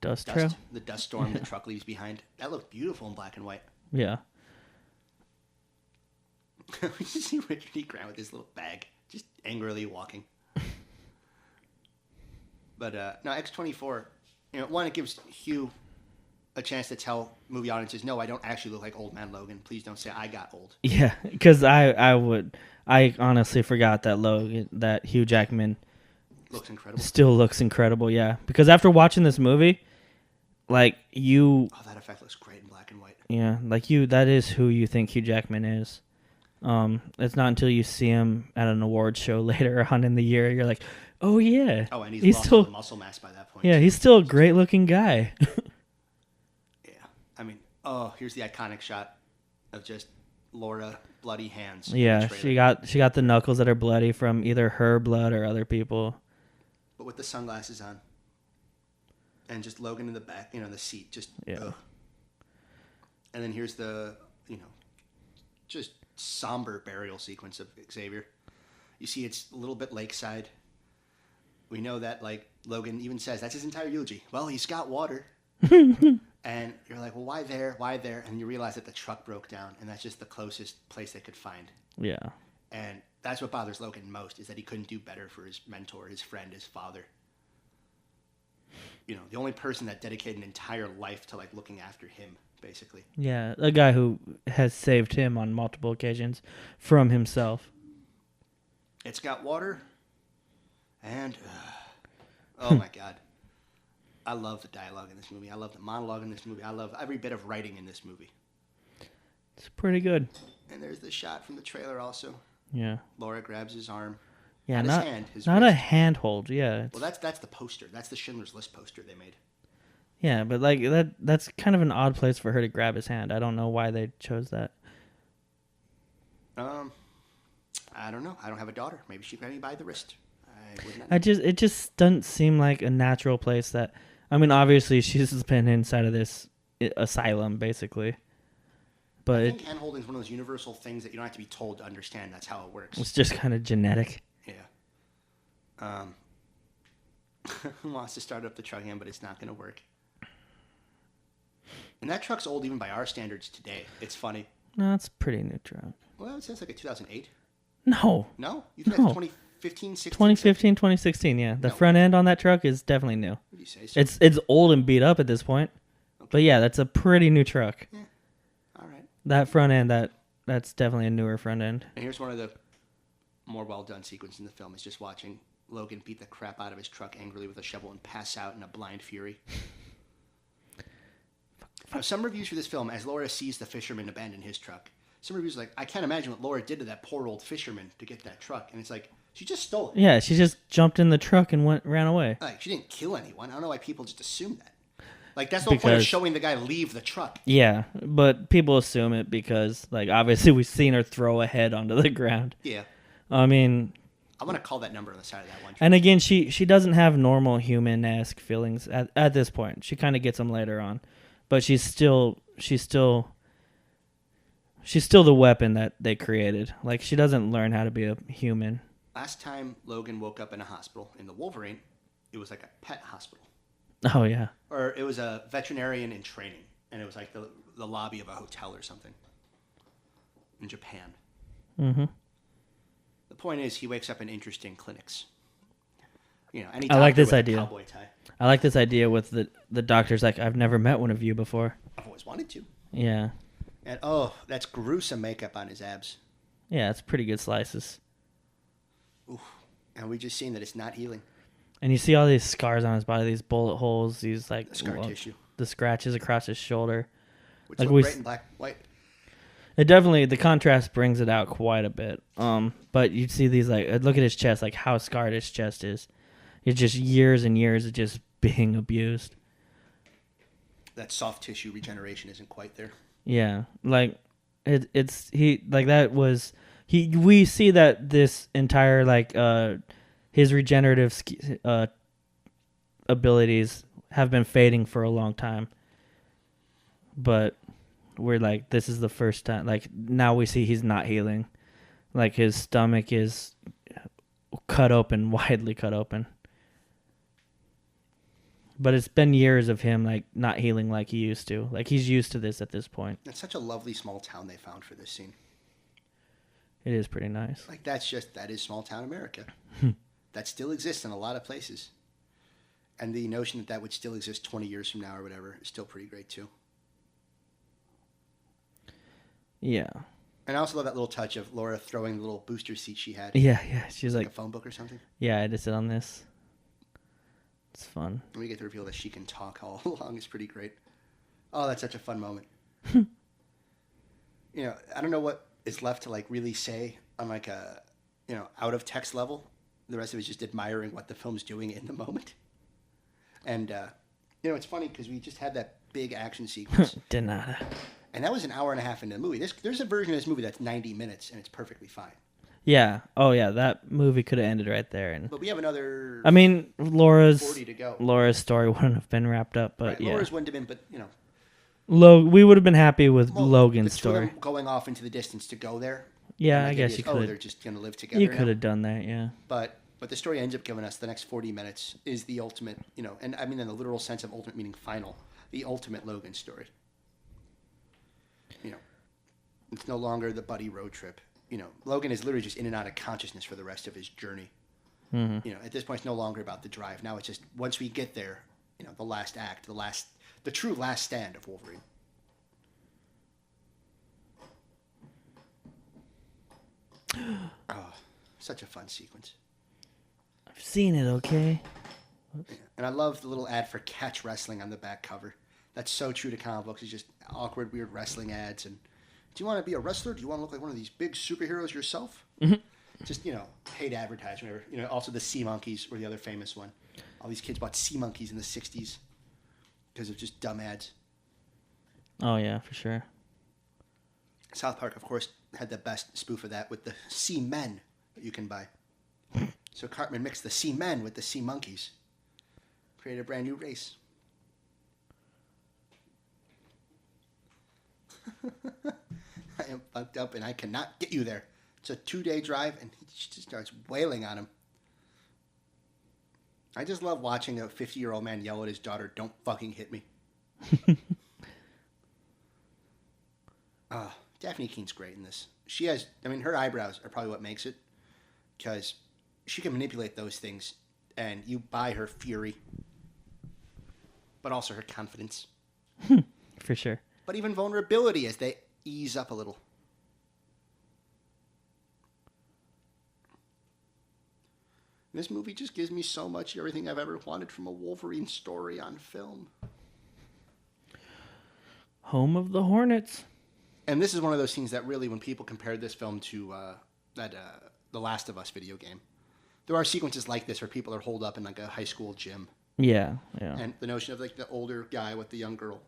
Dust trail? The dust storm the truck leaves behind. That looked beautiful in black and white. Yeah. We just see Richard E. Grant with his little bag, just angrily walking. But no, X-24, one, it gives Hugh a chance to tell movie audiences, no, I don't actually look like old man Logan. Please don't say I got old. Yeah, because I honestly forgot that Hugh Jackman looks incredible. Still looks incredible, yeah. Because after watching this movie, like oh, that effect looks great in black and white. Yeah, like that is who you think Hugh Jackman is. It's not until you see him at an awards show later on in the year you're like, oh yeah. Oh, and he's lost all the muscle mass by that point. Yeah, he's still a great looking guy. Yeah, I mean, here's the iconic shot of just Laura bloody hands. Yeah, she got the knuckles that are bloody from either her blood or other people. But with the sunglasses on, and just Logan in the back, the seat, just ugh. And then here's the just somber burial sequence of Xavier. You see, it's a little bit lakeside. We know that, like, Logan even says, that's his entire eulogy. Well, he's got water. And you're like, well, why there? Why there? And you realize that the truck broke down, and that's just the closest place they could find. Yeah. And that's what bothers Logan most, is that he couldn't do better for his mentor, his friend, his father. The only person that dedicated an entire life to, like, looking after him, basically. Yeah, a guy who has saved him on multiple occasions from himself. It's got water, and oh my God, I love the dialogue in this movie. I love the monologue in this movie. I love every bit of writing in this movie. It's pretty good. And there's the shot from the trailer also. Yeah. Laura grabs his arm. Yeah, not his hand, his not wrist. a handhold. Yeah. Well, that's the poster. That's the Schindler's List poster they made. Yeah, but like that's kind of an odd place for her to grab his hand. I don't know why they chose that. I don't know. I don't have a daughter. Maybe she grabbed me by the wrist. It just doesn't seem like a natural place that. I mean, obviously she's been inside of this asylum basically, but I think hand holding is one of those universal things that you don't have to be told to understand. That's how it works. It's just kind of genetic. Yeah. Who wants to start up the truck again, but it's not going to work. And that truck's old even by our standards today. It's funny. No, it's a pretty new truck. Well, it says like a 2008. No. No? You think that's 2015, 16? 2015, 2016, yeah. The front end on that truck is definitely new. What do you say, sir? It's old and beat up at this point. Okay. But yeah, that's a pretty new truck. Yeah. All right. That front end, that's definitely a newer front end. And here's one of the more well-done sequences in the film. Is just watching Logan beat the crap out of his truck angrily with a shovel and pass out in a blind fury. Now, some reviews for this film, as Laura sees the fisherman abandon his truck, some reviews are like, I can't imagine what Laura did to that poor old fisherman to get that truck. And it's like, she just stole it. Yeah, she just jumped in the truck and ran away. Like, she didn't kill anyone. I don't know why people just assume that. Like, that's the whole point of showing the guy leave the truck. Yeah, but people assume it because, like, obviously we've seen her throw a head onto the ground. Yeah. I mean... I want to call that number on the side of that one. And again, she doesn't have normal human-esque feelings at this point. She kind of gets them later on. But she's still the weapon that they created. Like, she doesn't learn how to be a human. Last time Logan woke up in a hospital in the Wolverine, it was like a pet hospital. Oh, yeah. Or it was a veterinarian in training, and it was like the lobby of a hotel or something in Japan. Mm-hmm. The point is, he wakes up in interesting clinics. You know, any I like this with idea. A cowboy tie. I like this idea with the doctor's like, I've never met one of you before. I've always wanted to. Yeah. And oh, that's gruesome makeup on his abs. Yeah, it's pretty good slices. Oof. And we just seen that it's not healing. And you see all these scars on his body, these bullet holes, these like scar tissue, the scratches across his shoulder. Which like look great in black, white. It definitely, the contrast brings it out quite a bit. But you see these like, look at his chest, like how scarred his chest is. It's just years and years of just being abused. That soft tissue regeneration isn't quite there. Yeah, like we see that this entire like his regenerative abilities have been fading for a long time. But we're like, this is the first time, like now we see he's not healing. Like his stomach is cut open, widely cut open. But it's been years of him like not healing like he used to. Like he's used to this at this point. It's such a lovely small town they found for this scene. It is pretty nice. Like that is small town America. That still exists in a lot of places. And the notion that would still exist 20 years from now or whatever is still pretty great too. Yeah. And I also love that little touch of Laura throwing the little booster seat she had. Yeah. She's like a phone book or something. Yeah, I had to sit on this. It's fun. And we get to reveal that she can talk all along. It's pretty great. Oh, that's such a fun moment. You know, I don't know what is left to like really say on like a, you know, out of text level. The rest of it is just admiring what the film's doing in the moment. And, you know, it's funny because we just had that big action sequence. De nada. And that was an hour and a half into the movie. There's a version of this movie that's 90 minutes and it's perfectly fine. Yeah. Oh, yeah. That movie could have ended right there. But we have another. I mean, 40 to go. Laura's story wouldn't have been wrapped up, but right, yeah. Laura's wouldn't have been, but you know. We would have been happy with Logan's story. Going off into the distance to go there. Yeah, I guess you could. Oh, they're just gonna live together. You could have done that, yeah. But the story ends up giving us the next 40 minutes is the ultimate, you know, and I mean in the literal sense of ultimate meaning final, the ultimate Logan story. You know, it's no longer the buddy road trip. You know, Logan is literally just in and out of consciousness for the rest of his journey. Mm-hmm. You know, at this point, it's no longer about the drive. Now it's just once we get there, you know, the last act, the true last stand of Wolverine. Oh, such a fun sequence. I've seen it, okay? And I love the little ad for Catch Wrestling on the back cover. That's so true to comic books. It's just awkward, weird wrestling ads. And do you want to be a wrestler? Do you want to look like one of these big superheroes yourself? Just, paid advertisement. Also the Sea Monkeys were the other famous one. All these kids bought Sea Monkeys in the 60s because of just dumb ads. Oh, yeah, for sure. South Park, of course, had the best spoof of that with the Sea Men that you can buy. So Cartman mixed the Sea Men with the Sea Monkeys. Created a brand new race. I am fucked up and I cannot get you there. It's a 2-day drive and he just starts wailing on him. I just love watching a 50-year-old man yell at his daughter, "Don't fucking hit me." Daphne Keene's great in this. She has, her eyebrows are probably what makes it. Because she can manipulate those things. And you buy her fury. But also her confidence. For sure. But even vulnerability as they ease up a little. This movie just gives me so much everything I've ever wanted from a Wolverine story on film. Home of the Hornets. And this is one of those scenes that really, when people compared this film to The Last of Us video game, there are sequences like this where people are holed up in like a high school gym. Yeah. And the notion of like the older guy with the young girl,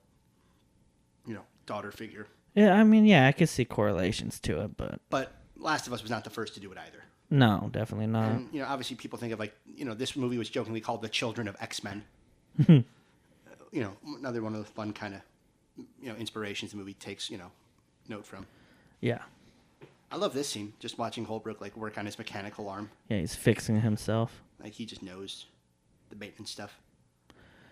daughter figure. Yeah, I could see correlations to it, but... But Last of Us was not the first to do it either. No, definitely not. And, obviously people think of like, this movie was jokingly called The Children of X-Men. Another one of the fun kind of, inspirations the movie takes, note from. Yeah. I love this scene, just watching Holbrook like work on his mechanical arm. Yeah, he's fixing himself. Like he just knows the maintenance stuff.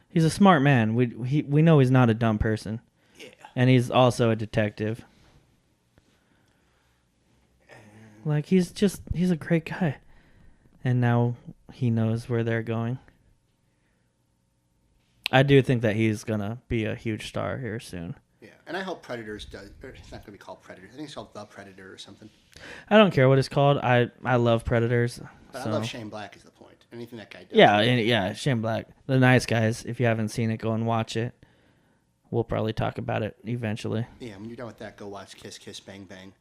He's a smart man. We know he's not a dumb person. Yeah. And he's also a detective. Like he's a great guy. And now he knows where they're going. I do think that he's gonna be a huge star here soon. Yeah, and I hope Predators does. Or it's not going to be called Predator. I think it's called The Predator or something. I don't care what it's called. I love Predators. But I love Shane Black is the point. Anything that guy does. Yeah, Shane Black. The Nice Guys. If you haven't seen it, go and watch it. We'll probably talk about it eventually. Yeah, when you're done with that, go watch Kiss Kiss Bang Bang,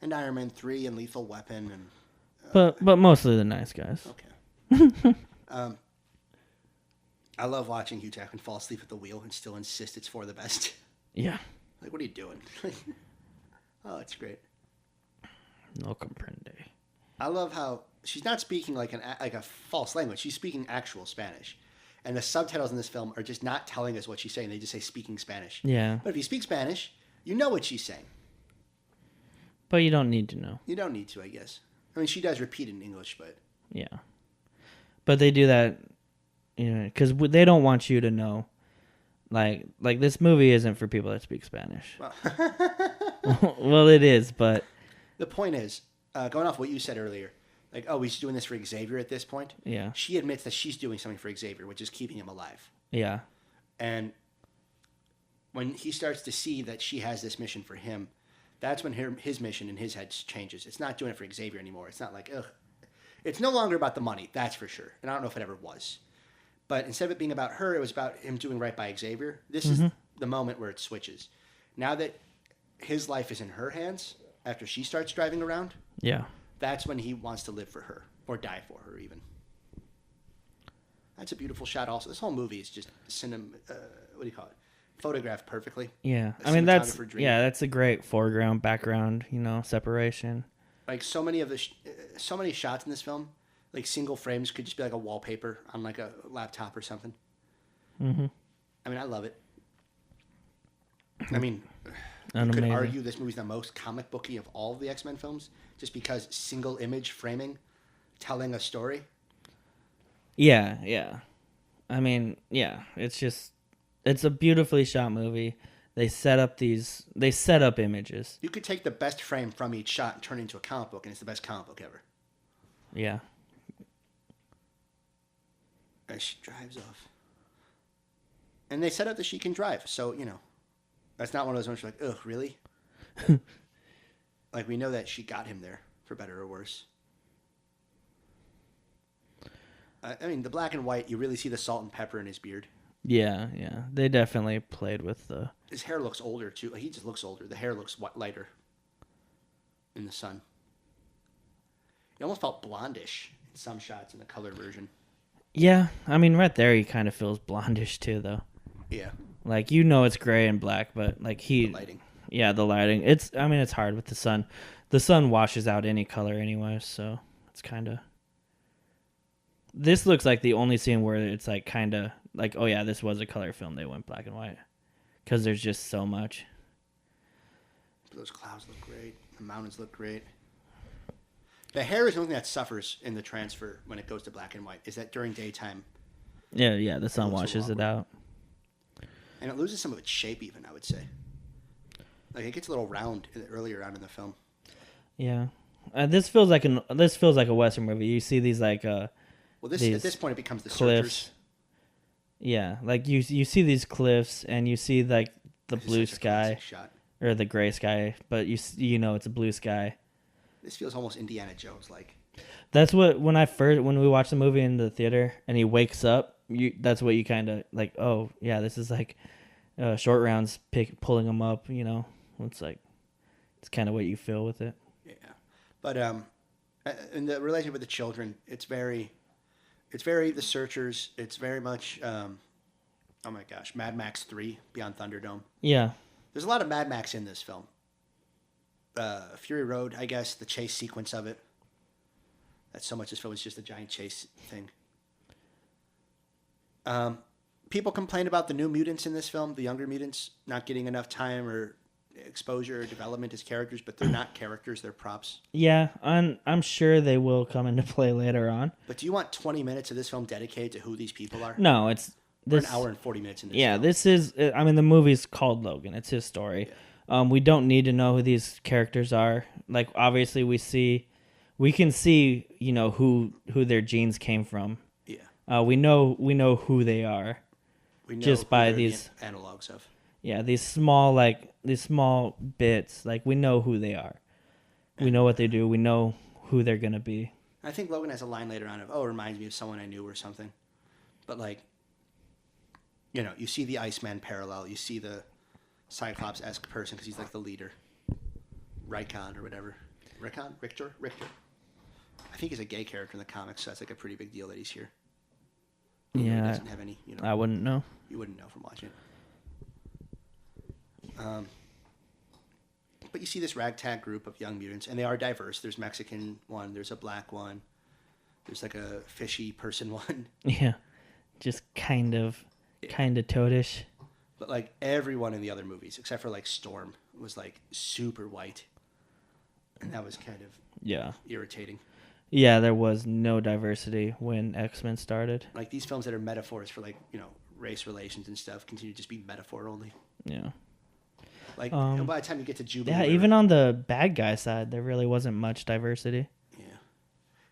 and Iron Man 3 and Lethal Weapon and. But mostly The Nice Guys. Okay. I love watching Hugh Jackman fall asleep at the wheel and still insist it's for the best. Yeah. Like, what are you doing? Oh, it's great. No comprende. I love how she's not speaking like a false language. She's speaking actual Spanish. And the subtitles in this film are just not telling us what she's saying. They just say speaking Spanish. Yeah. But if you speak Spanish, you know what she's saying. But you don't need to know. You don't need to, I guess. She does repeat in English, but... Yeah. But they do that, because they don't want you to know. Like this movie isn't for people that speak Spanish. Well, well, it is, but... The point is, going off what you said earlier, like, oh, he's doing this for Xavier at this point. Yeah. She admits that she's doing something for Xavier, which is keeping him alive. Yeah. And when he starts to see that she has this mission for him, that's when his mission in his head changes. It's not doing it for Xavier anymore. It's not like, ugh. It's no longer about the money, that's for sure. And I don't know if it ever was. But instead of it being about her, it was about him doing right by Xavier. This is the moment where it switches. Now that his life is in her hands, after she starts driving around, yeah, that's when he wants to live for her, or die for her even. That's a beautiful shot also. This whole movie is just what do you call it? Photographed perfectly. Yeah. That's a great foreground, background, separation. Like so many shots in this film, like single frames could just be like a wallpaper on like a laptop or something. Mm-hmm. I love it. You could argue this movie's the most comic booky of all of the X-Men films, just because single image framing, telling a story. Yeah. It's a beautifully shot movie. They set up images. You could take the best frame from each shot and turn it into a comic book, and it's the best comic book ever. Yeah. As she drives off. And they set up that she can drive, so, that's not one of those ones you're like, ugh, really? Like, we know that she got him there, for better or worse. I mean, the black and white, you really see the salt and pepper in his beard. Yeah, yeah. They definitely played with the... His hair looks older, too. He just looks older. The hair looks lighter in the sun. He almost felt blondish in some shots in the colored version. Yeah, I mean, right there he kind of feels blondish, too, though. Yeah. Like, you know it's gray and black, but, like, The lighting. Yeah, the lighting. It's hard with the sun. The sun washes out any color anyway, so it's kind of... This looks like the only scene where it's, like, kind of... Like, oh, yeah, this was a color film. They went black and white. Because there's just so much. Those clouds look great. The mountains look great. The hair is the only thing that suffers in the transfer when it goes to black and white. Is that during daytime? Yeah, the sun washes it out. And it loses some of its shape even, I would say. Like, it gets a little round earlier on in the film. Yeah. This feels like a Western movie. You see these, like... Well, at this point, it becomes the cliffs. Searchers. Yeah, like you see these cliffs and you see like the blue sky or the gray sky, but you know it's a blue sky. This feels almost Indiana Jones like. That's what when we watched the movie in the theater and he wakes up, that's what you kind of like. Oh yeah, this is like Short Round's pulling him up. You know, it's like it's kind of what you feel with it. Yeah, but in the relationship with the children, it's very The Searchers. It's very much, oh my gosh, Mad Max 3, Beyond Thunderdome. Yeah. There's a lot of Mad Max in this film. Fury Road, I guess, the chase sequence of it. That's so much this film is just a giant chase thing. People complain about the new mutants in this film, the younger mutants, not getting enough time or exposure or development as characters, but they're not characters, they're props. Yeah, I'm sure they will come into play later on. But do you want 20 minutes of this film dedicated to who these people are? No, it's this, an hour and 40 minutes in this film. This is, I mean, the movie's called Logan. It's his story. Yeah. We don't need to know who these characters are. Like, obviously we can see, you know, who their genes came from. Yeah. We know who they are. We know just by these analogs of. Yeah, these small bits, like we know who they are. We know what they do. We know who they're going to be. I think Logan has a line later on of, it reminds me of someone I knew or something. But like, you know, you see the Iceman parallel. You see the Cyclops-esque person because he's like the leader. Rickon or whatever. Richter? I think he's a gay character in the comics, so that's like a pretty big deal that he's here. Yeah. He doesn't have any, you know. I wouldn't know. You wouldn't know from watching it. But you see this ragtag group of young mutants, and they are diverse. There's Mexican one, there's a black one, there's like a fishy person one. Yeah, just kind of toadish. But like everyone in the other movies, except for like Storm, was like super white, and that was kind of irritating. Yeah, there was no diversity when X-Men started. Like these films that are metaphors for like, you know, race relations and stuff continue to just be metaphor only. Yeah. Like, by the time you get to Jubilee... Yeah, even on the bad guy side, there really wasn't much diversity. Yeah.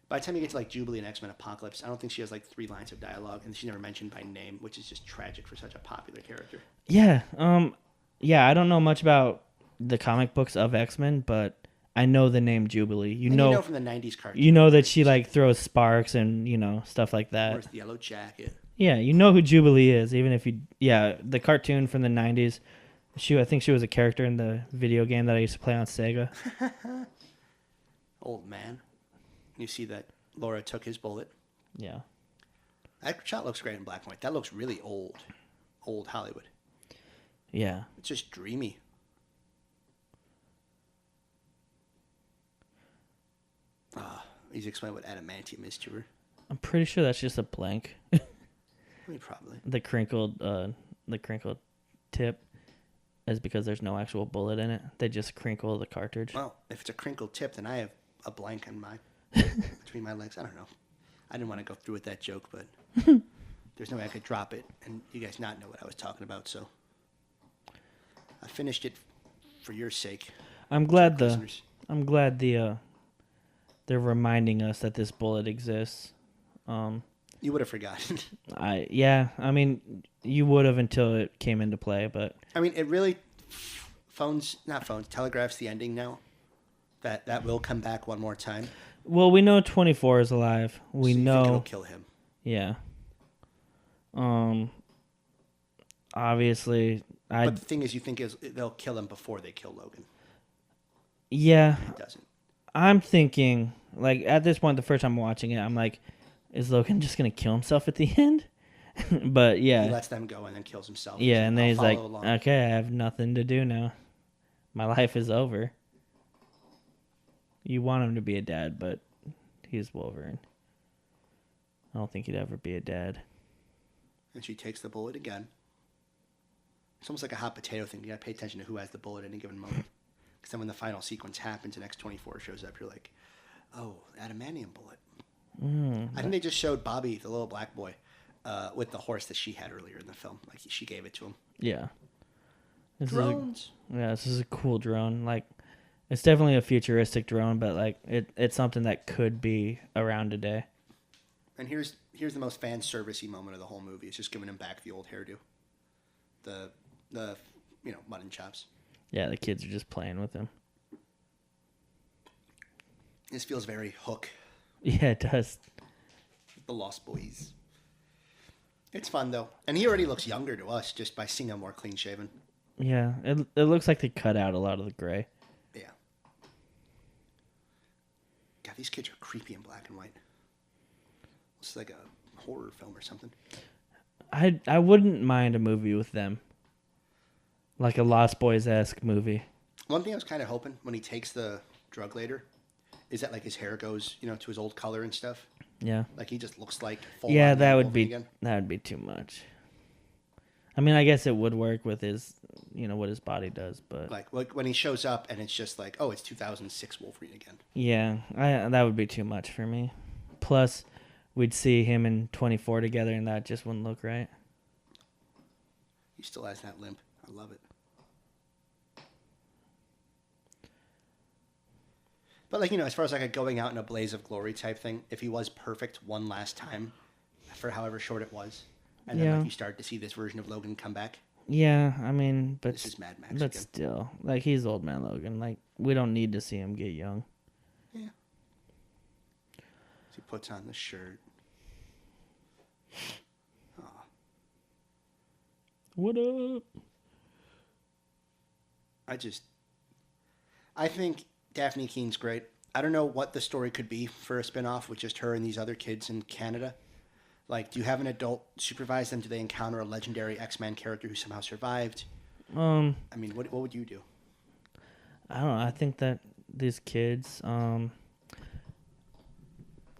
By the time you get to, like, Jubilee and X-Men Apocalypse, I don't think she has, like, 3 lines of dialogue, and she's never mentioned by name, which is just tragic for such a popular character. Yeah. I don't know much about the comic books of X-Men, but I know the name Jubilee. You know from the 90s cartoon. You know that she, like, throws sparks and, you know, stuff like that. Wears the yellow jacket. Yeah, you know who Jubilee is, even if you... Yeah, the cartoon from the 90s... I think she was a character in the video game that I used to play on Sega. Old man. You see that Laura took his bullet. Yeah. That shot looks great in black and white. That looks really old. Old Hollywood. Yeah. It's just dreamy. He's explaining what adamantium is to her. I'm pretty sure that's just a blank. I mean, probably. The crinkled tip is because there's no actual bullet in it. They just crinkle the cartridge. Well, if it's a crinkled tip, then I have a blank in my between my legs. I don't know. I didn't want to go through with that joke, but there's no way I could drop it and you guys not know what I was talking about. So I finished it for your sake. I'm glad they're reminding us that this bullet exists. You would have forgotten. I mean, you would have until it came into play, but... I mean, it really telegraphs the ending now. That will come back one more time. Well, we know 24 is alive. We know... You think it'll kill him. Yeah. Obviously, But the thing is, you think they'll kill him before they kill Logan. Yeah. It doesn't. I'm thinking, like, at this point, the first time watching it, I'm like, is Logan just going to kill himself at the end? But, yeah. He lets them go and then kills himself. Yeah, and then he's like, along. okay, I have nothing to do now. My life is over. You want him to be a dad, but he's Wolverine. I don't think he'd ever be a dad. And she takes the bullet again. It's almost like a hot potato thing. You got to pay attention to who has the bullet at any given moment. Because then when the final sequence happens and X-24 shows up, you're like, oh, adamantium bullet. I think they just showed Bobby, the little black boy, with the horse that she had earlier in the film. Like, she gave it to him. Yeah. Drones. This is a cool drone. Like, it's definitely a futuristic drone, but, like, it's something that could be around today. And here's the most fan servicey moment of the whole movie. It's just giving him back the old hairdo. The mutton chops. Yeah, the kids are just playing with him. This feels very Hook. Yeah, it does. The Lost Boys. It's fun, though. And he already looks younger to us just by seeing him more clean-shaven. Yeah, it looks like they cut out a lot of the gray. Yeah. God, these kids are creepy in black and white. It's like a horror film or something. I wouldn't mind a movie with them. Like a Lost Boys-esque movie. One thing I was kind of hoping when he takes the drug later is that like his hair goes, to his old color and stuff. Yeah. Like he just looks like full that would be too much. I mean, I guess it would work with his, what his body does, but like when he shows up and it's just like, oh, it's 2006 Wolverine again. Yeah, that would be too much for me. Plus, we'd see him and 24 together, and that just wouldn't look right. He still has that limp. I love it. But like, as far as like a going out in a blaze of glory type thing, if he was perfect one last time for however short it was, and then like you start to see this version of Logan come back. Yeah, I mean, but this is Mad Max. But again. Still, like he's old man Logan. Like we don't need to see him get young. Yeah. He puts on the shirt. Oh. What up? I think Daphne Keene's great. I don't know what the story could be for a spinoff with just her and these other kids in Canada. Like, do you have an adult supervise them? Do they encounter a legendary X-Men character who somehow survived? I mean, what would you do? I don't know. I think that these kids.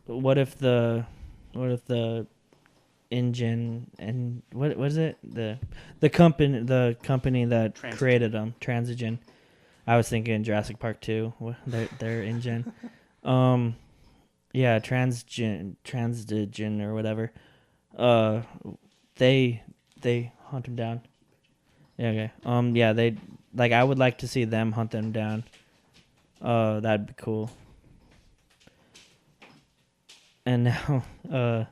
What if the engine and what is it the company that created them, Transigen. I was thinking Jurassic Park 2, their engine. Yeah, Transigen or whatever. They hunt him down. Yeah, okay. Yeah, they like. I would like to see them hunt them down. That'd be cool. And now,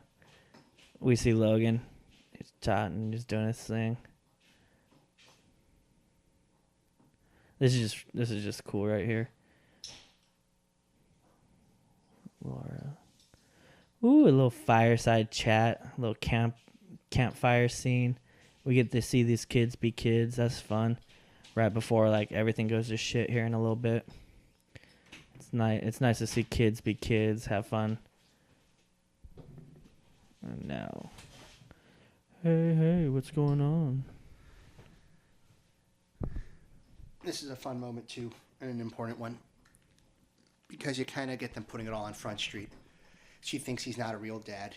we see Logan. He's chatting, just doing his thing. This is just cool right here. Laura. Ooh, a little fireside chat, a little campfire scene. We get to see these kids be kids. That's fun. Right before like everything goes to shit here in a little bit. It's nice. It's nice to see kids be kids, have fun. And now, hey, what's going on? This is a fun moment too, and an important one, because you kind of get them putting it all on Front Street. She thinks he's not a real dad.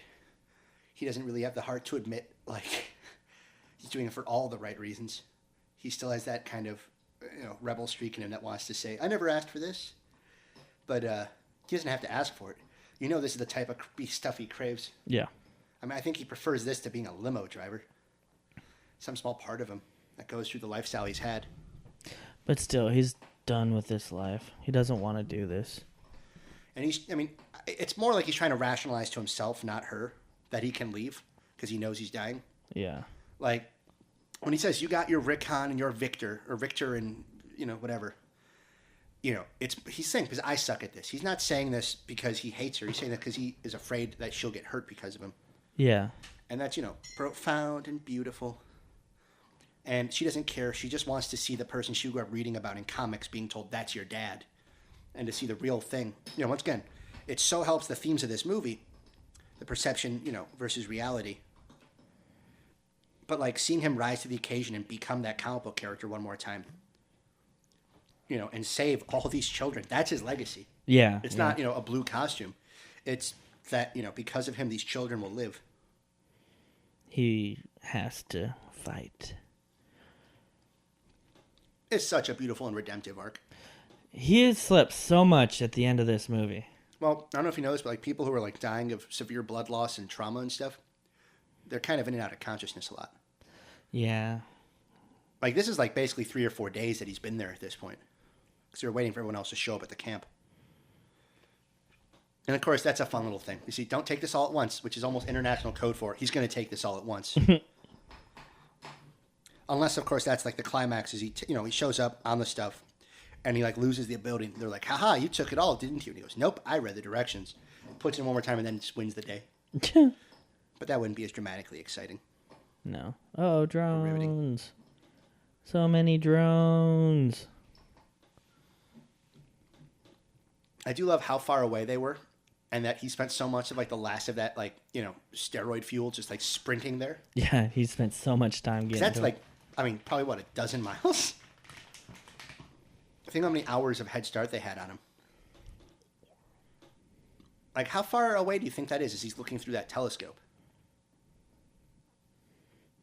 He doesn't really have the heart to admit, like, he's doing it for all the right reasons. He still has that kind of, rebel streak in him that wants to say, I never asked for this. But he doesn't have to ask for it. This is the type of stuff he craves. Yeah. I mean, I think he prefers this to being a limo driver. Some small part of him that goes through the lifestyle he's had. But still, he's done with this life. He doesn't want to do this. And it's more like he's trying to rationalize to himself, not her, that he can leave because he knows he's dying. Yeah. Like, when he says, you got your Rickon and your Victor, or Victor and, whatever, he's saying, because I suck at this. He's not saying this because he hates her. He's saying that because he is afraid that she'll get hurt because of him. Yeah. And that's, profound and beautiful. And she doesn't care. She just wants to see the person she grew up reading about in comics being told that's your dad. And to see the real thing. Once again, it so helps the themes of this movie, the perception, versus reality. But, like, seeing him rise to the occasion and become that comic book character one more time. And save all these children. That's his legacy. Yeah. It's not, a blue costume. It's that, because of him, these children will live. He has to fight. It's such a beautiful and redemptive arc. He has slept so much at the end of this movie. Well, I don't know if you know this, but like people who are like dying of severe blood loss and trauma and stuff, they're kind of in and out of consciousness a lot. Yeah. Like this is like basically 3 or 4 days that he's been there at this point. Because they're waiting for everyone else to show up at the camp. And of course, that's a fun little thing. You see, don't take this all at once, which is almost international code for he's going to take this all at once. Unless, of course, that's like the climax is he shows up on the stuff and he like loses the ability. They're like, haha, you took it all, didn't you? And he goes, nope, I read the directions. Puts it in one more time and then just wins the day. But that wouldn't be as dramatically exciting. No. Oh, drones. So many drones. I do love how far away they were and that he spent so much of like the last of that like, steroid fuel just like sprinting there. Yeah, he spent so much time getting that's like, probably what, a dozen miles? I think how many hours of head start they had on him. Like how far away do you think that is as he's looking through that telescope?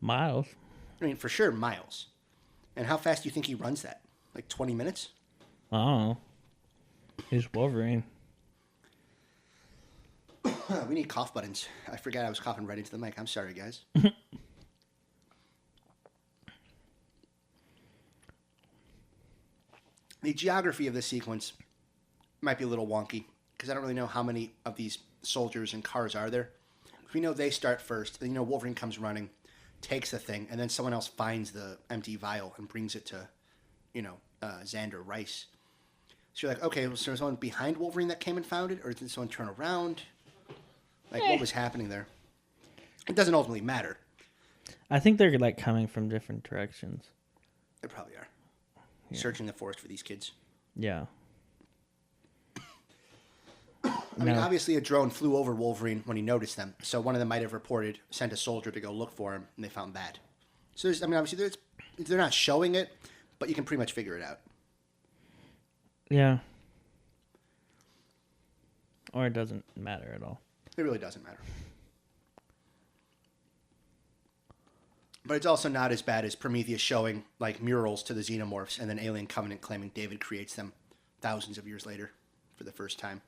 Miles. For sure, miles. And how fast do you think he runs that? Like 20 minutes? Oh. He's Wolverine. We need cough buttons. I forgot I was coughing right into the mic. I'm sorry, guys. The geography of this sequence might be a little wonky because I don't really know how many of these soldiers and cars are there. We know they start first. Then, Wolverine comes running, takes the thing, and then someone else finds the empty vial and brings it to, Xander Rice. So you're like, okay, was there someone behind Wolverine that came and found it, or did someone turn around? Like, what was happening there? It doesn't ultimately matter. I think they're like coming from different directions. They probably are. Yeah. Searching the forest for these kids. Yeah. Obviously a drone flew over Wolverine when he noticed them. So one of them might have sent a soldier to go look for him, and they found that. So obviously they're not showing it, but you can pretty much figure it out. Yeah. Or it doesn't matter at all. It really doesn't matter. But it's also not as bad as Prometheus showing like murals to the xenomorphs and then Alien Covenant claiming David creates them thousands of years later for the first time.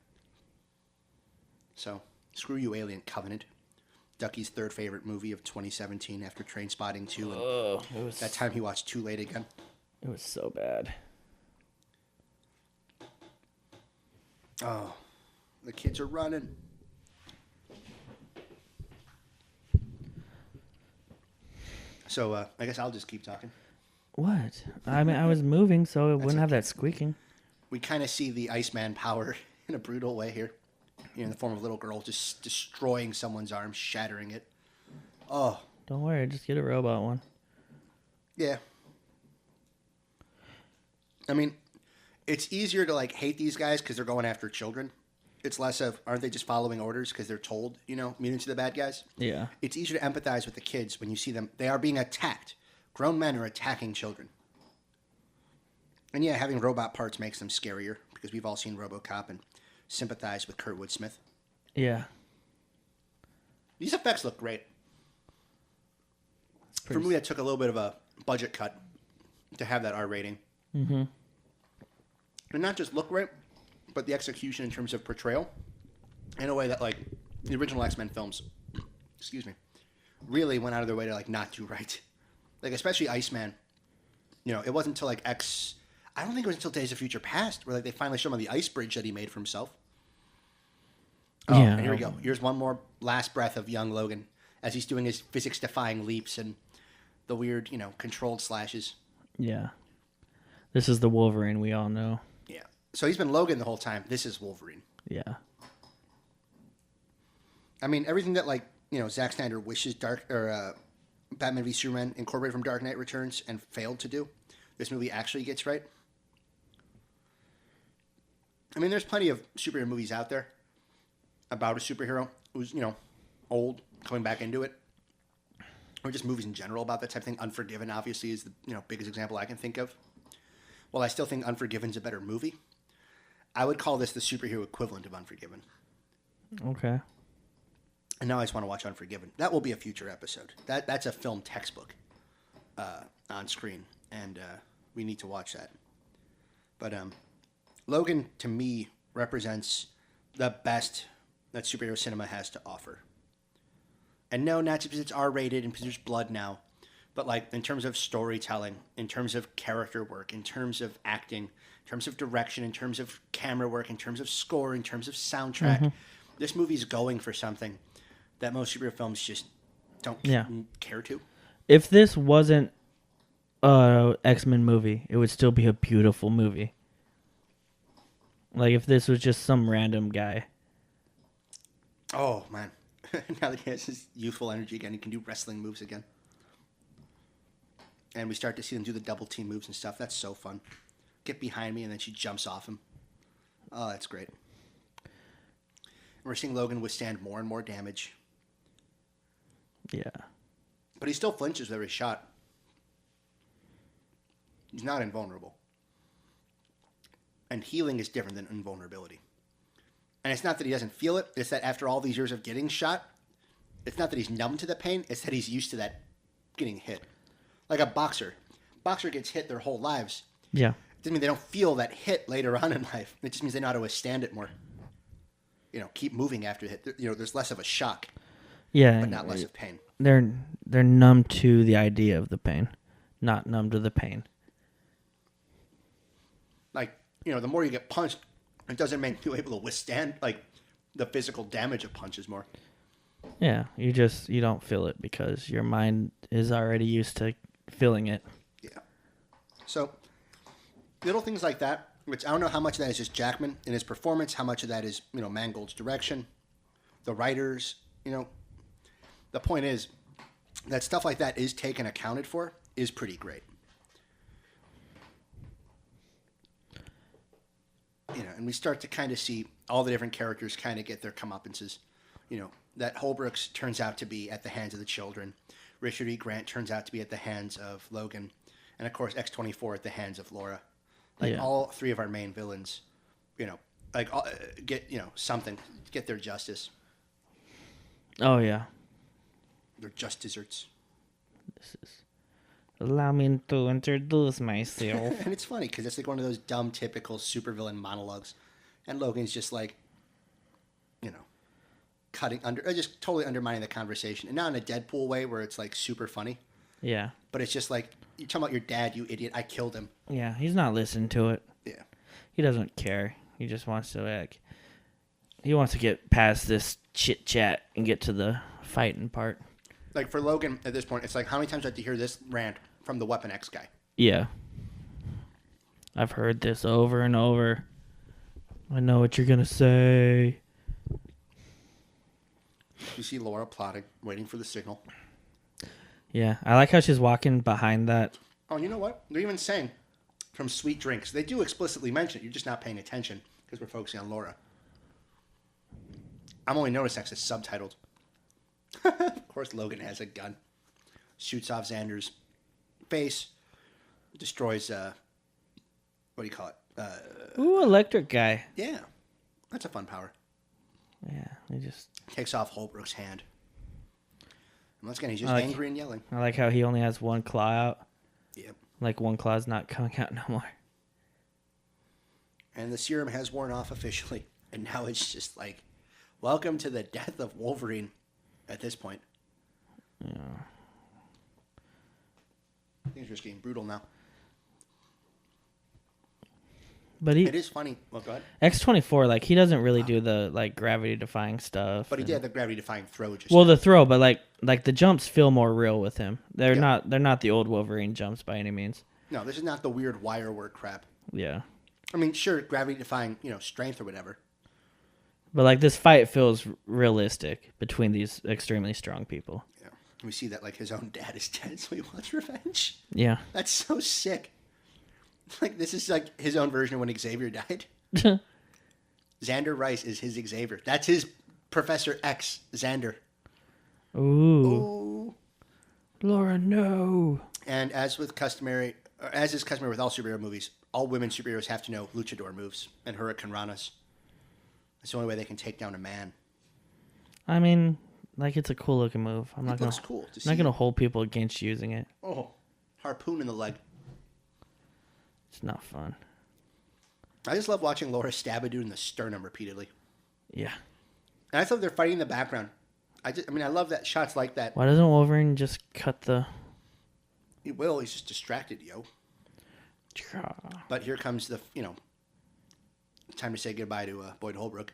So, screw you, Alien Covenant. Ducky's third favorite movie of 2017 after Trainspotting 2. And that time he watched Too Late again. It was so bad. Oh, the kids are running. So, I guess I'll just keep talking. What? I was moving so it wouldn't have that squeaking. We kind of see the Iceman power in a brutal way here. In the form of a little girl just destroying someone's arm, shattering it. Oh. Don't worry, just get a robot one. Yeah. It's easier to like hate these guys because they're going after children. It's less of, aren't they just following orders because they're told, mutants are the bad guys? Yeah. It's easier to empathize with the kids when you see them. They are being attacked. Grown men are attacking children. And yeah, having robot parts makes them scarier because we've all seen RoboCop and sympathize with Kurtwood Smith. Yeah. These effects look great. For a movie that took a little bit of a budget cut to have that R rating. Mm-hmm. And not just look great, but the execution in terms of portrayal in a way that like the original X-Men films, really went out of their way to like not do right. Like especially Iceman, it wasn't until like I don't think it was until Days of Future Past where like they finally show him on the ice bridge that he made for himself. Oh, yeah. And here we go. Here's one more last breath of young Logan as he's doing his physics-defying leaps and the weird, controlled slashes. Yeah. This is the Wolverine we all know. Yeah. So he's been Logan the whole time. This is Wolverine. Yeah. Everything that, like, Zack Snyder wishes Batman v Superman incorporated from Dark Knight Returns and failed to do, this movie actually gets right. I mean, there's plenty of superhero movies out there about a superhero who's, old, coming back into it. Or just movies in general about that type of thing. Unforgiven, obviously, is the biggest example I can think of. While I still think Unforgiven's a better movie, I would call this the superhero equivalent of Unforgiven. Okay. And now I just want to watch Unforgiven. That will be a future episode. That's a film textbook on screen, and we need to watch that. But Logan, to me, represents the best that superhero cinema has to offer. And no, not just because it's R-rated and because there's blood now, but like in terms of storytelling, in terms of character work, in terms of acting, in terms of direction, in terms of camera work, in terms of score, in terms of soundtrack, this movie's going for something that most superhero films just don't care to. If this wasn't a X-Men movie, it would still be a beautiful movie. Like if this was just some random guy. Oh, man. Now that he has his youthful energy again, he can do wrestling moves again. And we start to see them do the double team moves and stuff. That's so fun. Get behind me, and then she jumps off him. Oh, that's great. And we're seeing Logan withstand more and more damage. Yeah. But he still flinches with every shot. He's not invulnerable. And healing is different than invulnerability. And it's not that he doesn't feel it. It's that after all these years of getting shot, it's not that he's numb to the pain. It's that he's used to that getting hit. Like a boxer. Boxer gets hit their whole lives. Yeah. It doesn't mean they don't feel that hit later on in life. It just means they know how to withstand it more. Keep moving after the hit. There's less of a shock. Yeah. But not less of pain. They're numb to the idea of the pain, not numb to the pain. Like, the more you get punched, it doesn't make you able to withstand, like, the physical damage of punches more. Yeah, you don't feel it because your mind is already used to feeling it. Yeah. So, little things like that, which I don't know how much of that is just Jackman in his performance, how much of that is, Mangold's direction, the writers, The point is that stuff like that is taken accounted for is pretty great. And we start to kind of see all the different characters kind of get their comeuppances. That Holbrook's turns out to be at the hands of the children. Richard E. Grant turns out to be at the hands of Logan. And, of course, X-24 at the hands of Laura. All three of our main villains, get, something, get their justice. Oh, yeah. They're just desserts. This is... Allow me to introduce myself. And it's funny because it's like one of those dumb, typical supervillain monologues. And Logan's just like, cutting under, just totally undermining the conversation. And not in a Deadpool way where it's like super funny. Yeah. But it's just like, you're talking about your dad, you idiot. I killed him. Yeah, he's not listening to it. Yeah. He doesn't care. He just wants to, he wants to get past this chit chat and get to the fighting part. Like for Logan at this point, it's like, how many times do I have to hear this rant from the Weapon X guy? Yeah. I've heard this over and over. I know what you're going to say. You see Laura plotting, waiting for the signal. Yeah, I like how she's walking behind that. Oh, you know what? They're even saying from Sweet Drinks. They do explicitly mention it. You're just not paying attention because we're focusing on Laura. I'm only noticing that it's subtitled. Of course, Logan has a gun. Shoots off Xander's face. Destroys, what do you call it? Ooh, electric guy. Yeah. That's a fun power. Yeah, he just... Takes off Holbrook's hand. And once again, he's just angry and yelling. I like how he only has one claw out. Yep. Like one claw's not coming out no more. And the serum has worn off officially. And now it's just like, welcome to the death of Wolverine at this point. Yeah. Things are just getting brutal now. But it is funny. Well, go ahead. X-24, he doesn't really do the gravity-defying stuff. But he did the gravity-defying throw. The throw, but the jumps feel more real with him. They're not the old Wolverine jumps by any means. No, this is not the weird wire work crap. Yeah. I mean, sure, gravity-defying, strength or whatever. But like this fight feels realistic between these extremely strong people. Yeah. We see that like his own dad is dead, so he wants revenge. Yeah. That's so sick. Like this is like his own version of when Xavier died. Xander Rice is his Xavier. That's his Professor X, Xander. Ooh. Laura, no. And as is customary with all superhero movies, all women superheroes have to know luchador moves and hurricane ranas. It's the only way they can take down a man. I mean, like it's a cool looking move. I'm not looks cool to see. I'm not gonna hold people against using it. Oh, harpoon in the leg. It's not fun. I just love watching Laura stab a dude in the sternum repeatedly. Yeah. And I thought they're fighting in the background. I love that shots like that. Why doesn't Wolverine just cut the... He will. He's just distracted, yo. But here comes the, time to say goodbye to Boyd Holbrook,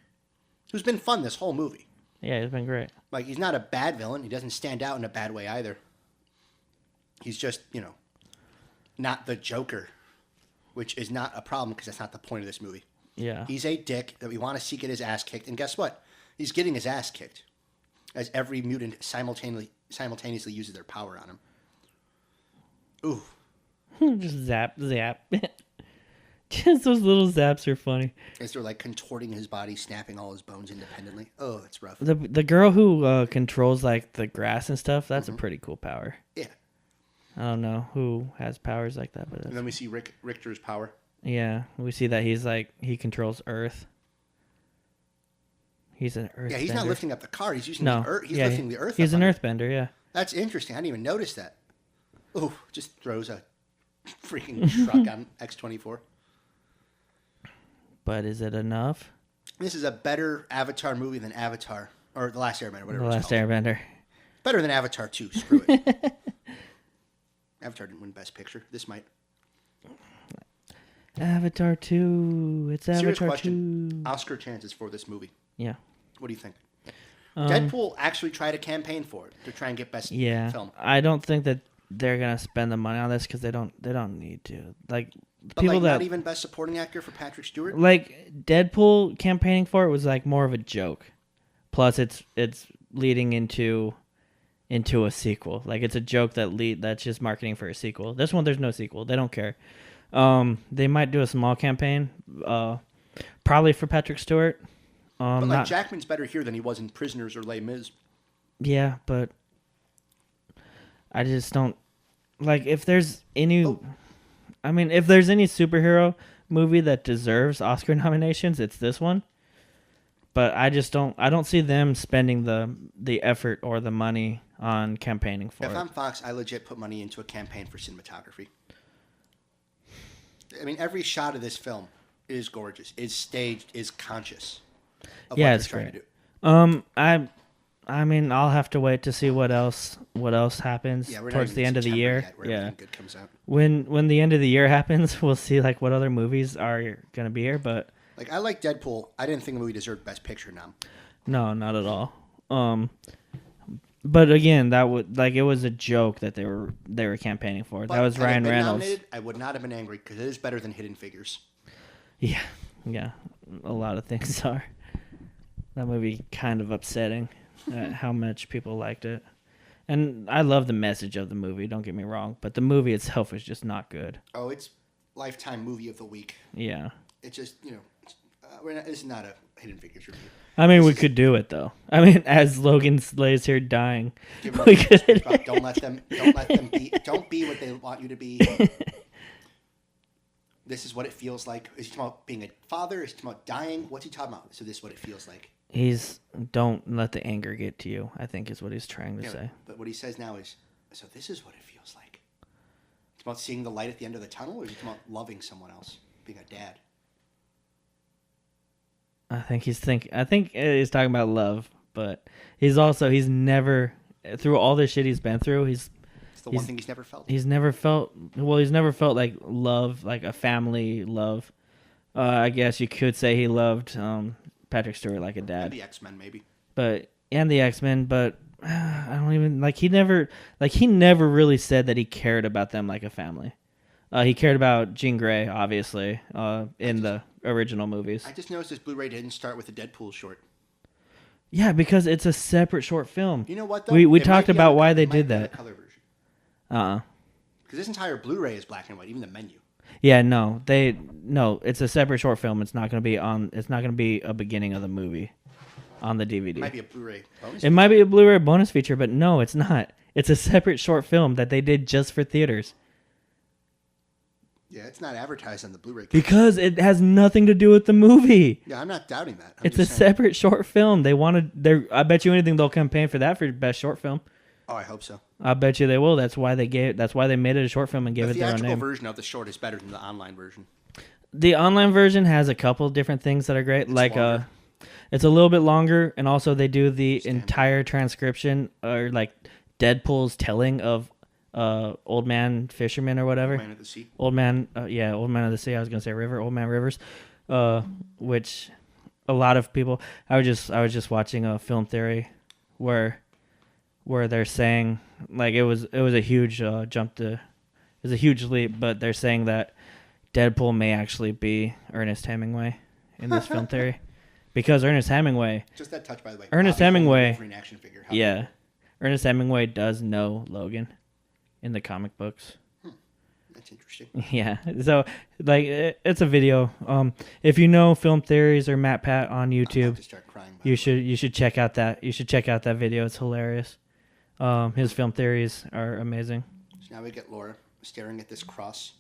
who's been fun this whole movie. Yeah, he's been great. Like, he's not a bad villain. He doesn't stand out in a bad way either. He's just, not the Joker, which is not a problem because that's not the point of this movie. Yeah. He's a dick that we want to see get his ass kicked. And guess what? He's getting his ass kicked as every mutant simultaneously uses their power on him. Ooh. Just zap. Just those little zaps are funny. As they're like contorting his body, snapping all his bones independently. Oh, it's rough. The girl who controls like the grass and stuff, that's a pretty cool power. Yeah. I don't know who has powers like that, but and then we see Richter's power. Yeah, we see that he controls Earth. He's an earthbender. Yeah, he's not lifting up the car. He's using the earth. He's lifting the earth. He's an earthbender, yeah. That's interesting. I didn't even notice that. Oh, just throws a freaking truck on X-24. But is it enough? This is a better Avatar movie than Avatar. Or The Last Airbender, whatever The Last Airbender. Better than Avatar 2. Screw it. Avatar didn't win Best Picture. This might. Avatar 2. It's Avatar Serious question. 2. Oscar chances for this movie. Yeah. What do you think? Deadpool actually tried to campaign for it to try and get best film. I don't think that they're gonna spend the money on this because they don't need to. Like but people that not even best supporting actor for Patrick Stewart. Like Deadpool campaigning for it was like more of a joke. Plus, it's leading into a sequel. Like it's a joke that's just marketing for a sequel. This one, there's no sequel. They don't care. They might do a small campaign, probably for Patrick Stewart. But Jackman's better here than he was in Prisoners or Les Mis. Yeah, but I just don't like if there's any. If there's any superhero movie that deserves Oscar nominations, it's this one. But I don't see them spending the effort or the money on campaigning for it. If I'm Fox, I legit put money into a campaign for cinematography. Every shot of this film is gorgeous, is staged, is conscious. It's great. I'll have to wait to see what else happens towards the end of the year. Good comes out. When the end of the year happens, we'll see like what other movies are gonna be here. But like I like Deadpool. I didn't think the movie deserved Best Picture nom. No, not at all. But again, it was a joke that they were campaigning for. That was Ryan Reynolds. I would not have been angry because it is better than Hidden Figures. Yeah, a lot of things are. That movie kind of upsetting how much people liked it. And I love the message of the movie, don't get me wrong, but the movie itself is just not good. Oh, it's Lifetime Movie of the Week. Yeah. It's just, it's not a Hidden Figures review. We could do it though. As Logan lays here dying, we could. Don't let them don't be what they want you to be. This is what it feels like. Is he talking about being a father? Is he talking about dying? What's he talking about? So this is what it feels like. Don't let the anger get to you, I think is what he's trying to say. But what he says now is, so this is what it feels like. It's about seeing the light at the end of the tunnel, or is he talking about loving someone else, being a dad? I think he's talking about love, but he's never, through all the shit he's been through, it's the one thing he's never felt. He's never felt like love, like a family love. I guess you could say he loved Patrick Stewart like a dad. And the X-Men maybe. And the X-Men, but I don't even he never really said that he cared about them like a family. He cared about Jean Grey, obviously, in the original movies. I just noticed this Blu-ray didn't start with the Deadpool short. Yeah, because it's a separate short film. You know what, though? We talked about why they did that. Color version. Because this entire Blu-ray is black and white, even the menu. Yeah, no, it's a separate short film. It's not going to be on. It's not going to be a beginning of the movie on the DVD. It might be a Blu-ray bonus. It might be a Blu-ray bonus feature, but no, it's not. It's a separate short film that they did just for theaters. Yeah, it's not advertised on the Blu-ray. Because it has nothing to do with the movie. Yeah, I'm not doubting that. It's a separate short film. They wanted. I bet you anything they'll campaign for that for best short film. Oh, I hope so. I bet you they will. That's why they made it a short film and gave it their own name. The theatrical version of the short is better than the online version. The online version has a couple different things that are great. It's a little bit longer, and also they do the entire transcription, or like Deadpool's telling of Old Man Fisherman or whatever. Old Man of the Sea. Old Man of the Sea. I was gonna say River. Old Man Rivers, which a lot of people. I was just watching a film theory where they're saying, like, it was a huge it was a huge leap, but they're saying that Deadpool may actually be Ernest Hemingway in this film theory, because Ernest Hemingway. Just that touch, by the way. Ernest Hemingway. Wolverine action figure. Yeah, Ernest Hemingway does know Logan in the comic books. That's interesting. Yeah, so like it's a video. If you know film theories or Matt Pat on YouTube, start crying, you should check out that video. It's hilarious. His film theories are amazing. So now we get Laura staring at this cross.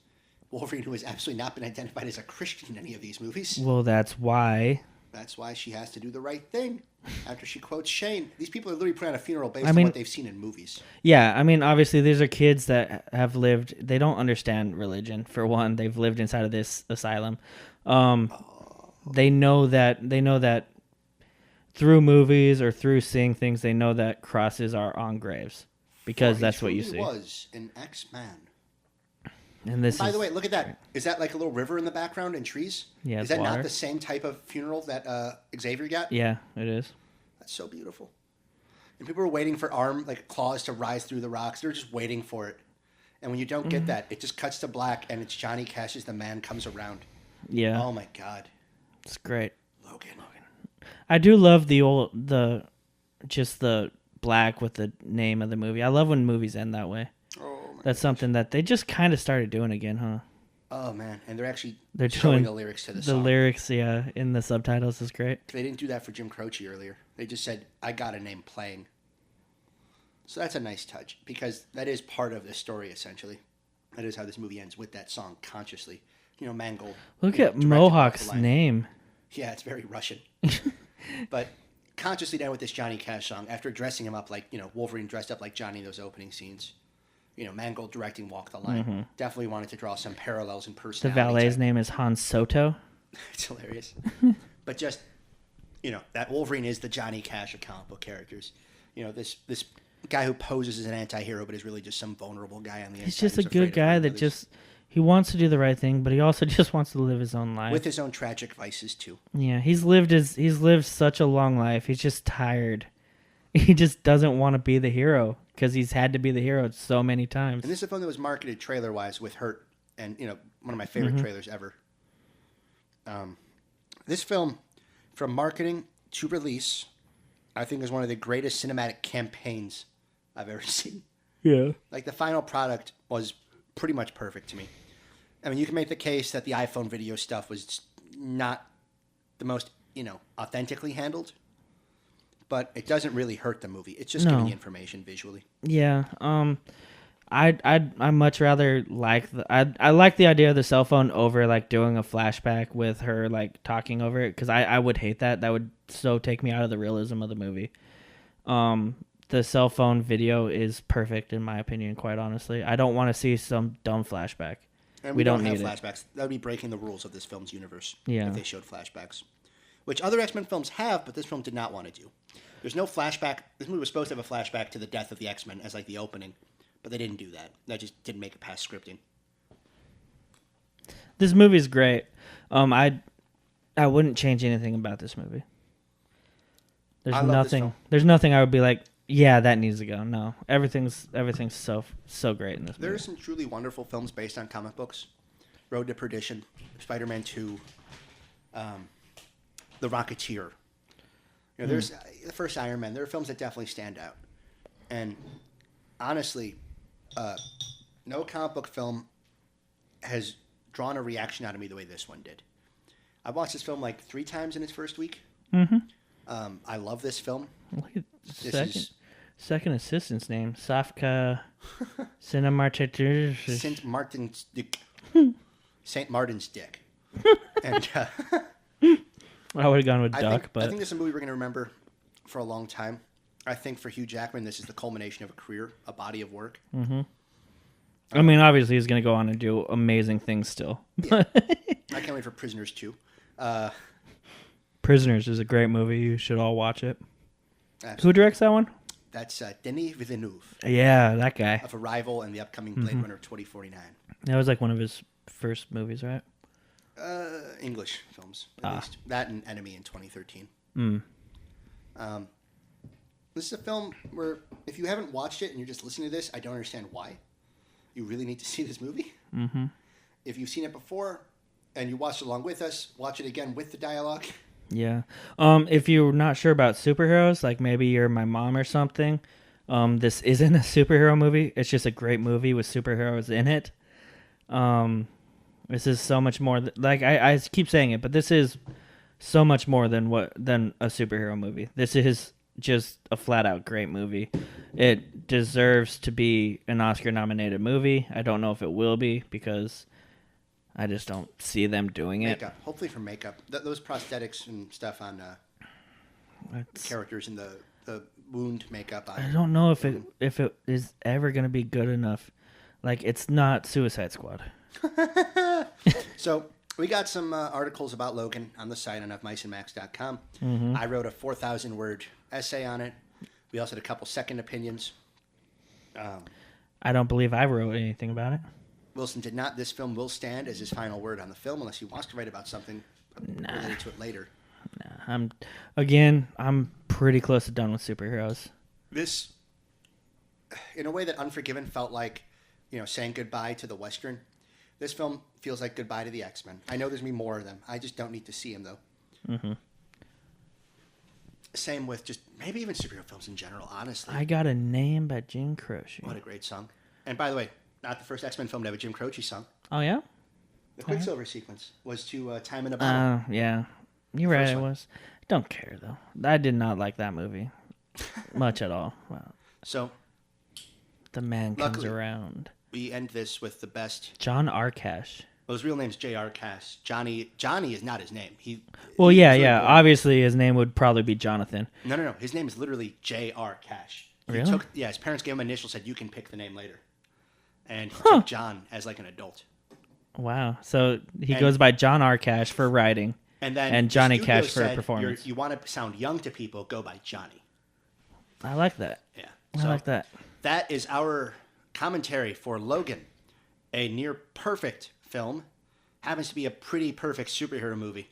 Wolverine, who has absolutely not been identified as a Christian in any of these movies. Well, that's why. That's why she has to do the right thing after she quotes Shane. These people are literally putting on a funeral based on what they've seen in movies. Yeah, I mean, obviously, these are kids that have lived. They don't understand religion. For one, they've lived inside of this asylum. They know that through movies or through seeing things, they know that crosses are on graves because that's what you see. He was an X-Man. And by the way, look at that. Is that like a little river in the background and trees? Yeah, is that water. Not the same type of funeral that Xavier got? Yeah, it is. That's so beautiful. And people are waiting for claws to rise through the rocks. They're just waiting for it. And when you don't get that, it just cuts to black, and it's Johnny Cash as the man comes around. Yeah. Oh my God. It's great. Logan. I do love the black with the name of the movie. I love when movies end that way. That's something that they just kind of started doing again, huh? Oh man, and they're showing the lyrics to the song. The lyrics, yeah, in the subtitles is great. They didn't do that for Jim Croce earlier. They just said, "I got a name playing." So that's a nice touch, because that is part of the story essentially. That is how this movie ends, with that song consciously. Mangold. Look at Mohawk's name. Yeah, it's very Russian. But consciously down with this Johnny Cash song, after dressing him up like Wolverine dressed up like Johnny in those opening scenes. Mangold directing Walk the Line. Mm-hmm. Definitely wanted to draw some parallels in personality. The valet's name is Han Soto. It's hilarious. But just, that Wolverine is the Johnny Cash of comic book characters. This guy who poses as an anti-hero but is really just some vulnerable guy on the inside. He's just a good guy that he wants to do the right thing, but he also just wants to live his own life. With his own tragic vices, too. Yeah, he's lived such a long life. He's just tired. He just doesn't want to be the hero, because he's had to be the hero so many times. And this is a film that was marketed trailer-wise with Hurt, and one of my favorite trailers ever. This film, from marketing to release, I think is one of the greatest cinematic campaigns I've ever seen. Yeah. Like, the final product was pretty much perfect to me. I mean, you can make the case that the iPhone video stuff was not the most, authentically handled. But it doesn't really hurt the movie. It's just giving you information visually. Yeah. I much rather like I like the idea of the cell phone over like doing a flashback with her like talking over it, because I would hate that. That would so take me out of the realism of the movie. The cell phone video is perfect in my opinion. Quite honestly, I don't want to see some dumb flashback. And we don't have flashbacks. That would be breaking the rules of this film's universe. Yeah. If they showed flashbacks. Which other X-Men films have, but this film did not want to do. There's no flashback. This movie was supposed to have a flashback to the death of the X-Men as like the opening, but they didn't do that. That just didn't make it past scripting. This movie's great. I wouldn't change anything about this movie. There's nothing I would be like, Yeah, that needs to go. No, everything's so great in this There are movie. some truly wonderful films based on comic books. Road to Perdition, Spider-Man 2, The Rocketeer. You know, there's the first Iron Man. There are films that definitely stand out. And honestly, no comic book film has drawn a reaction out of me the way this one did. I watched this film like 3 times in its first week. Mm-hmm. I love this film. Look at This second assistant's name, Safka Cinemartet. Saint Martin's Dick. And I would have gone with Duck, I think this is a movie we're going to remember for a long time. I think for Hugh Jackman, this is the culmination of a career, a body of work. Mm-hmm. I mean, obviously, he's going to go on and do amazing things still. Yeah. I can't wait for Prisoners 2. Prisoners is a great movie. You should all watch it. Absolutely. Who directs that one? That's Denis Villeneuve Yeah, that guy. of Arrival and the upcoming Blade Runner 2049. That was like one of his first movies, right? English films, at least. That and Enemy in 2013. This is a film where if you haven't watched it and you're just listening to this, I don't understand why. You really need to see this movie. Mm-hmm. If you've seen it before and you watched it along with us, watch it again with the dialogue. Yeah. If you're not sure about superheroes, like maybe you're my mom or something, this isn't a superhero movie. It's just a great movie with superheroes in it. This is so much more. Like I keep saying it, but this is so much more than a superhero movie. This is just a flat out great movie. It deserves to be an Oscar nominated movie. I don't know if it will be because I just don't see them doing it. Makeup, hopefully for makeup. Those prosthetics and stuff on characters and the wound makeup. I don't know if it is ever going to be good enough. Like, it's not Suicide Squad. So we got some articles about Logan on the site on ofmiceandmax.com. Mm-hmm. I wrote a 4,000-word essay on it. We also had a couple second opinions. I don't believe I wrote anything about it. Wilson did not. This film will stand as his final word on the film unless he wants to write about something related to it later. I'm pretty close to done with superheroes. This, in a way that Unforgiven felt like, saying goodbye to the Western, this film feels like goodbye to the X-Men. I know there's going to be more of them. I just don't need to see them, though. Mm-hmm. Same with just maybe even superhero films in general, honestly. I Got a Name by Jim Croce. What a great song. And by the way, not the first X-Men film to have a Jim Croce song. Oh, yeah? The Quicksilver sequence was to Time in a Bottle. Yeah. You're right, it was. Don't care, though. I did not like that movie much at all. Wow. So, the man comes around. We end this with the best. John Arcash. Well, his real name's J.R. Cash. Johnny is not his name. Obviously his name would probably be Jonathan. No. His name is literally J.R. Cash. Really? His parents gave him an initial, said you can pick the name later. And he took John as like an adult. Wow. So he goes by John Arcash for writing. And Johnny Cash for performance. You want to sound young to people, go by Johnny. I like that. Yeah. I like that. That is our commentary for Logan, a near perfect film. Happens to be a pretty perfect superhero movie.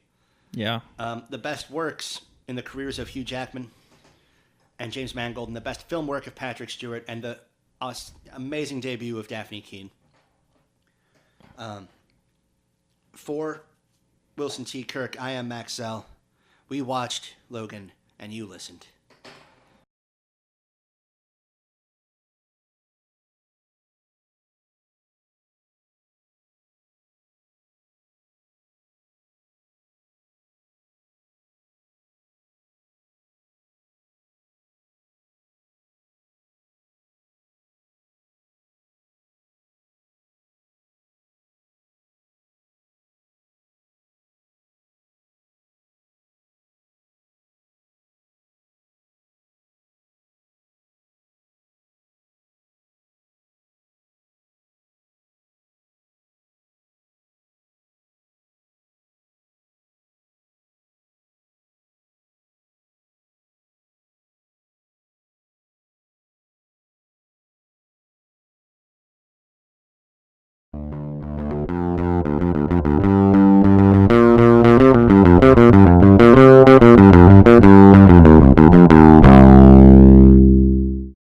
Yeah. The best works in the careers of Hugh Jackman and James Mangold, and the best film work of Patrick Stewart, and the amazing debut of Daphne Keane. For Wilson T. Kirk, I am Max Zell. We watched Logan, and you listened.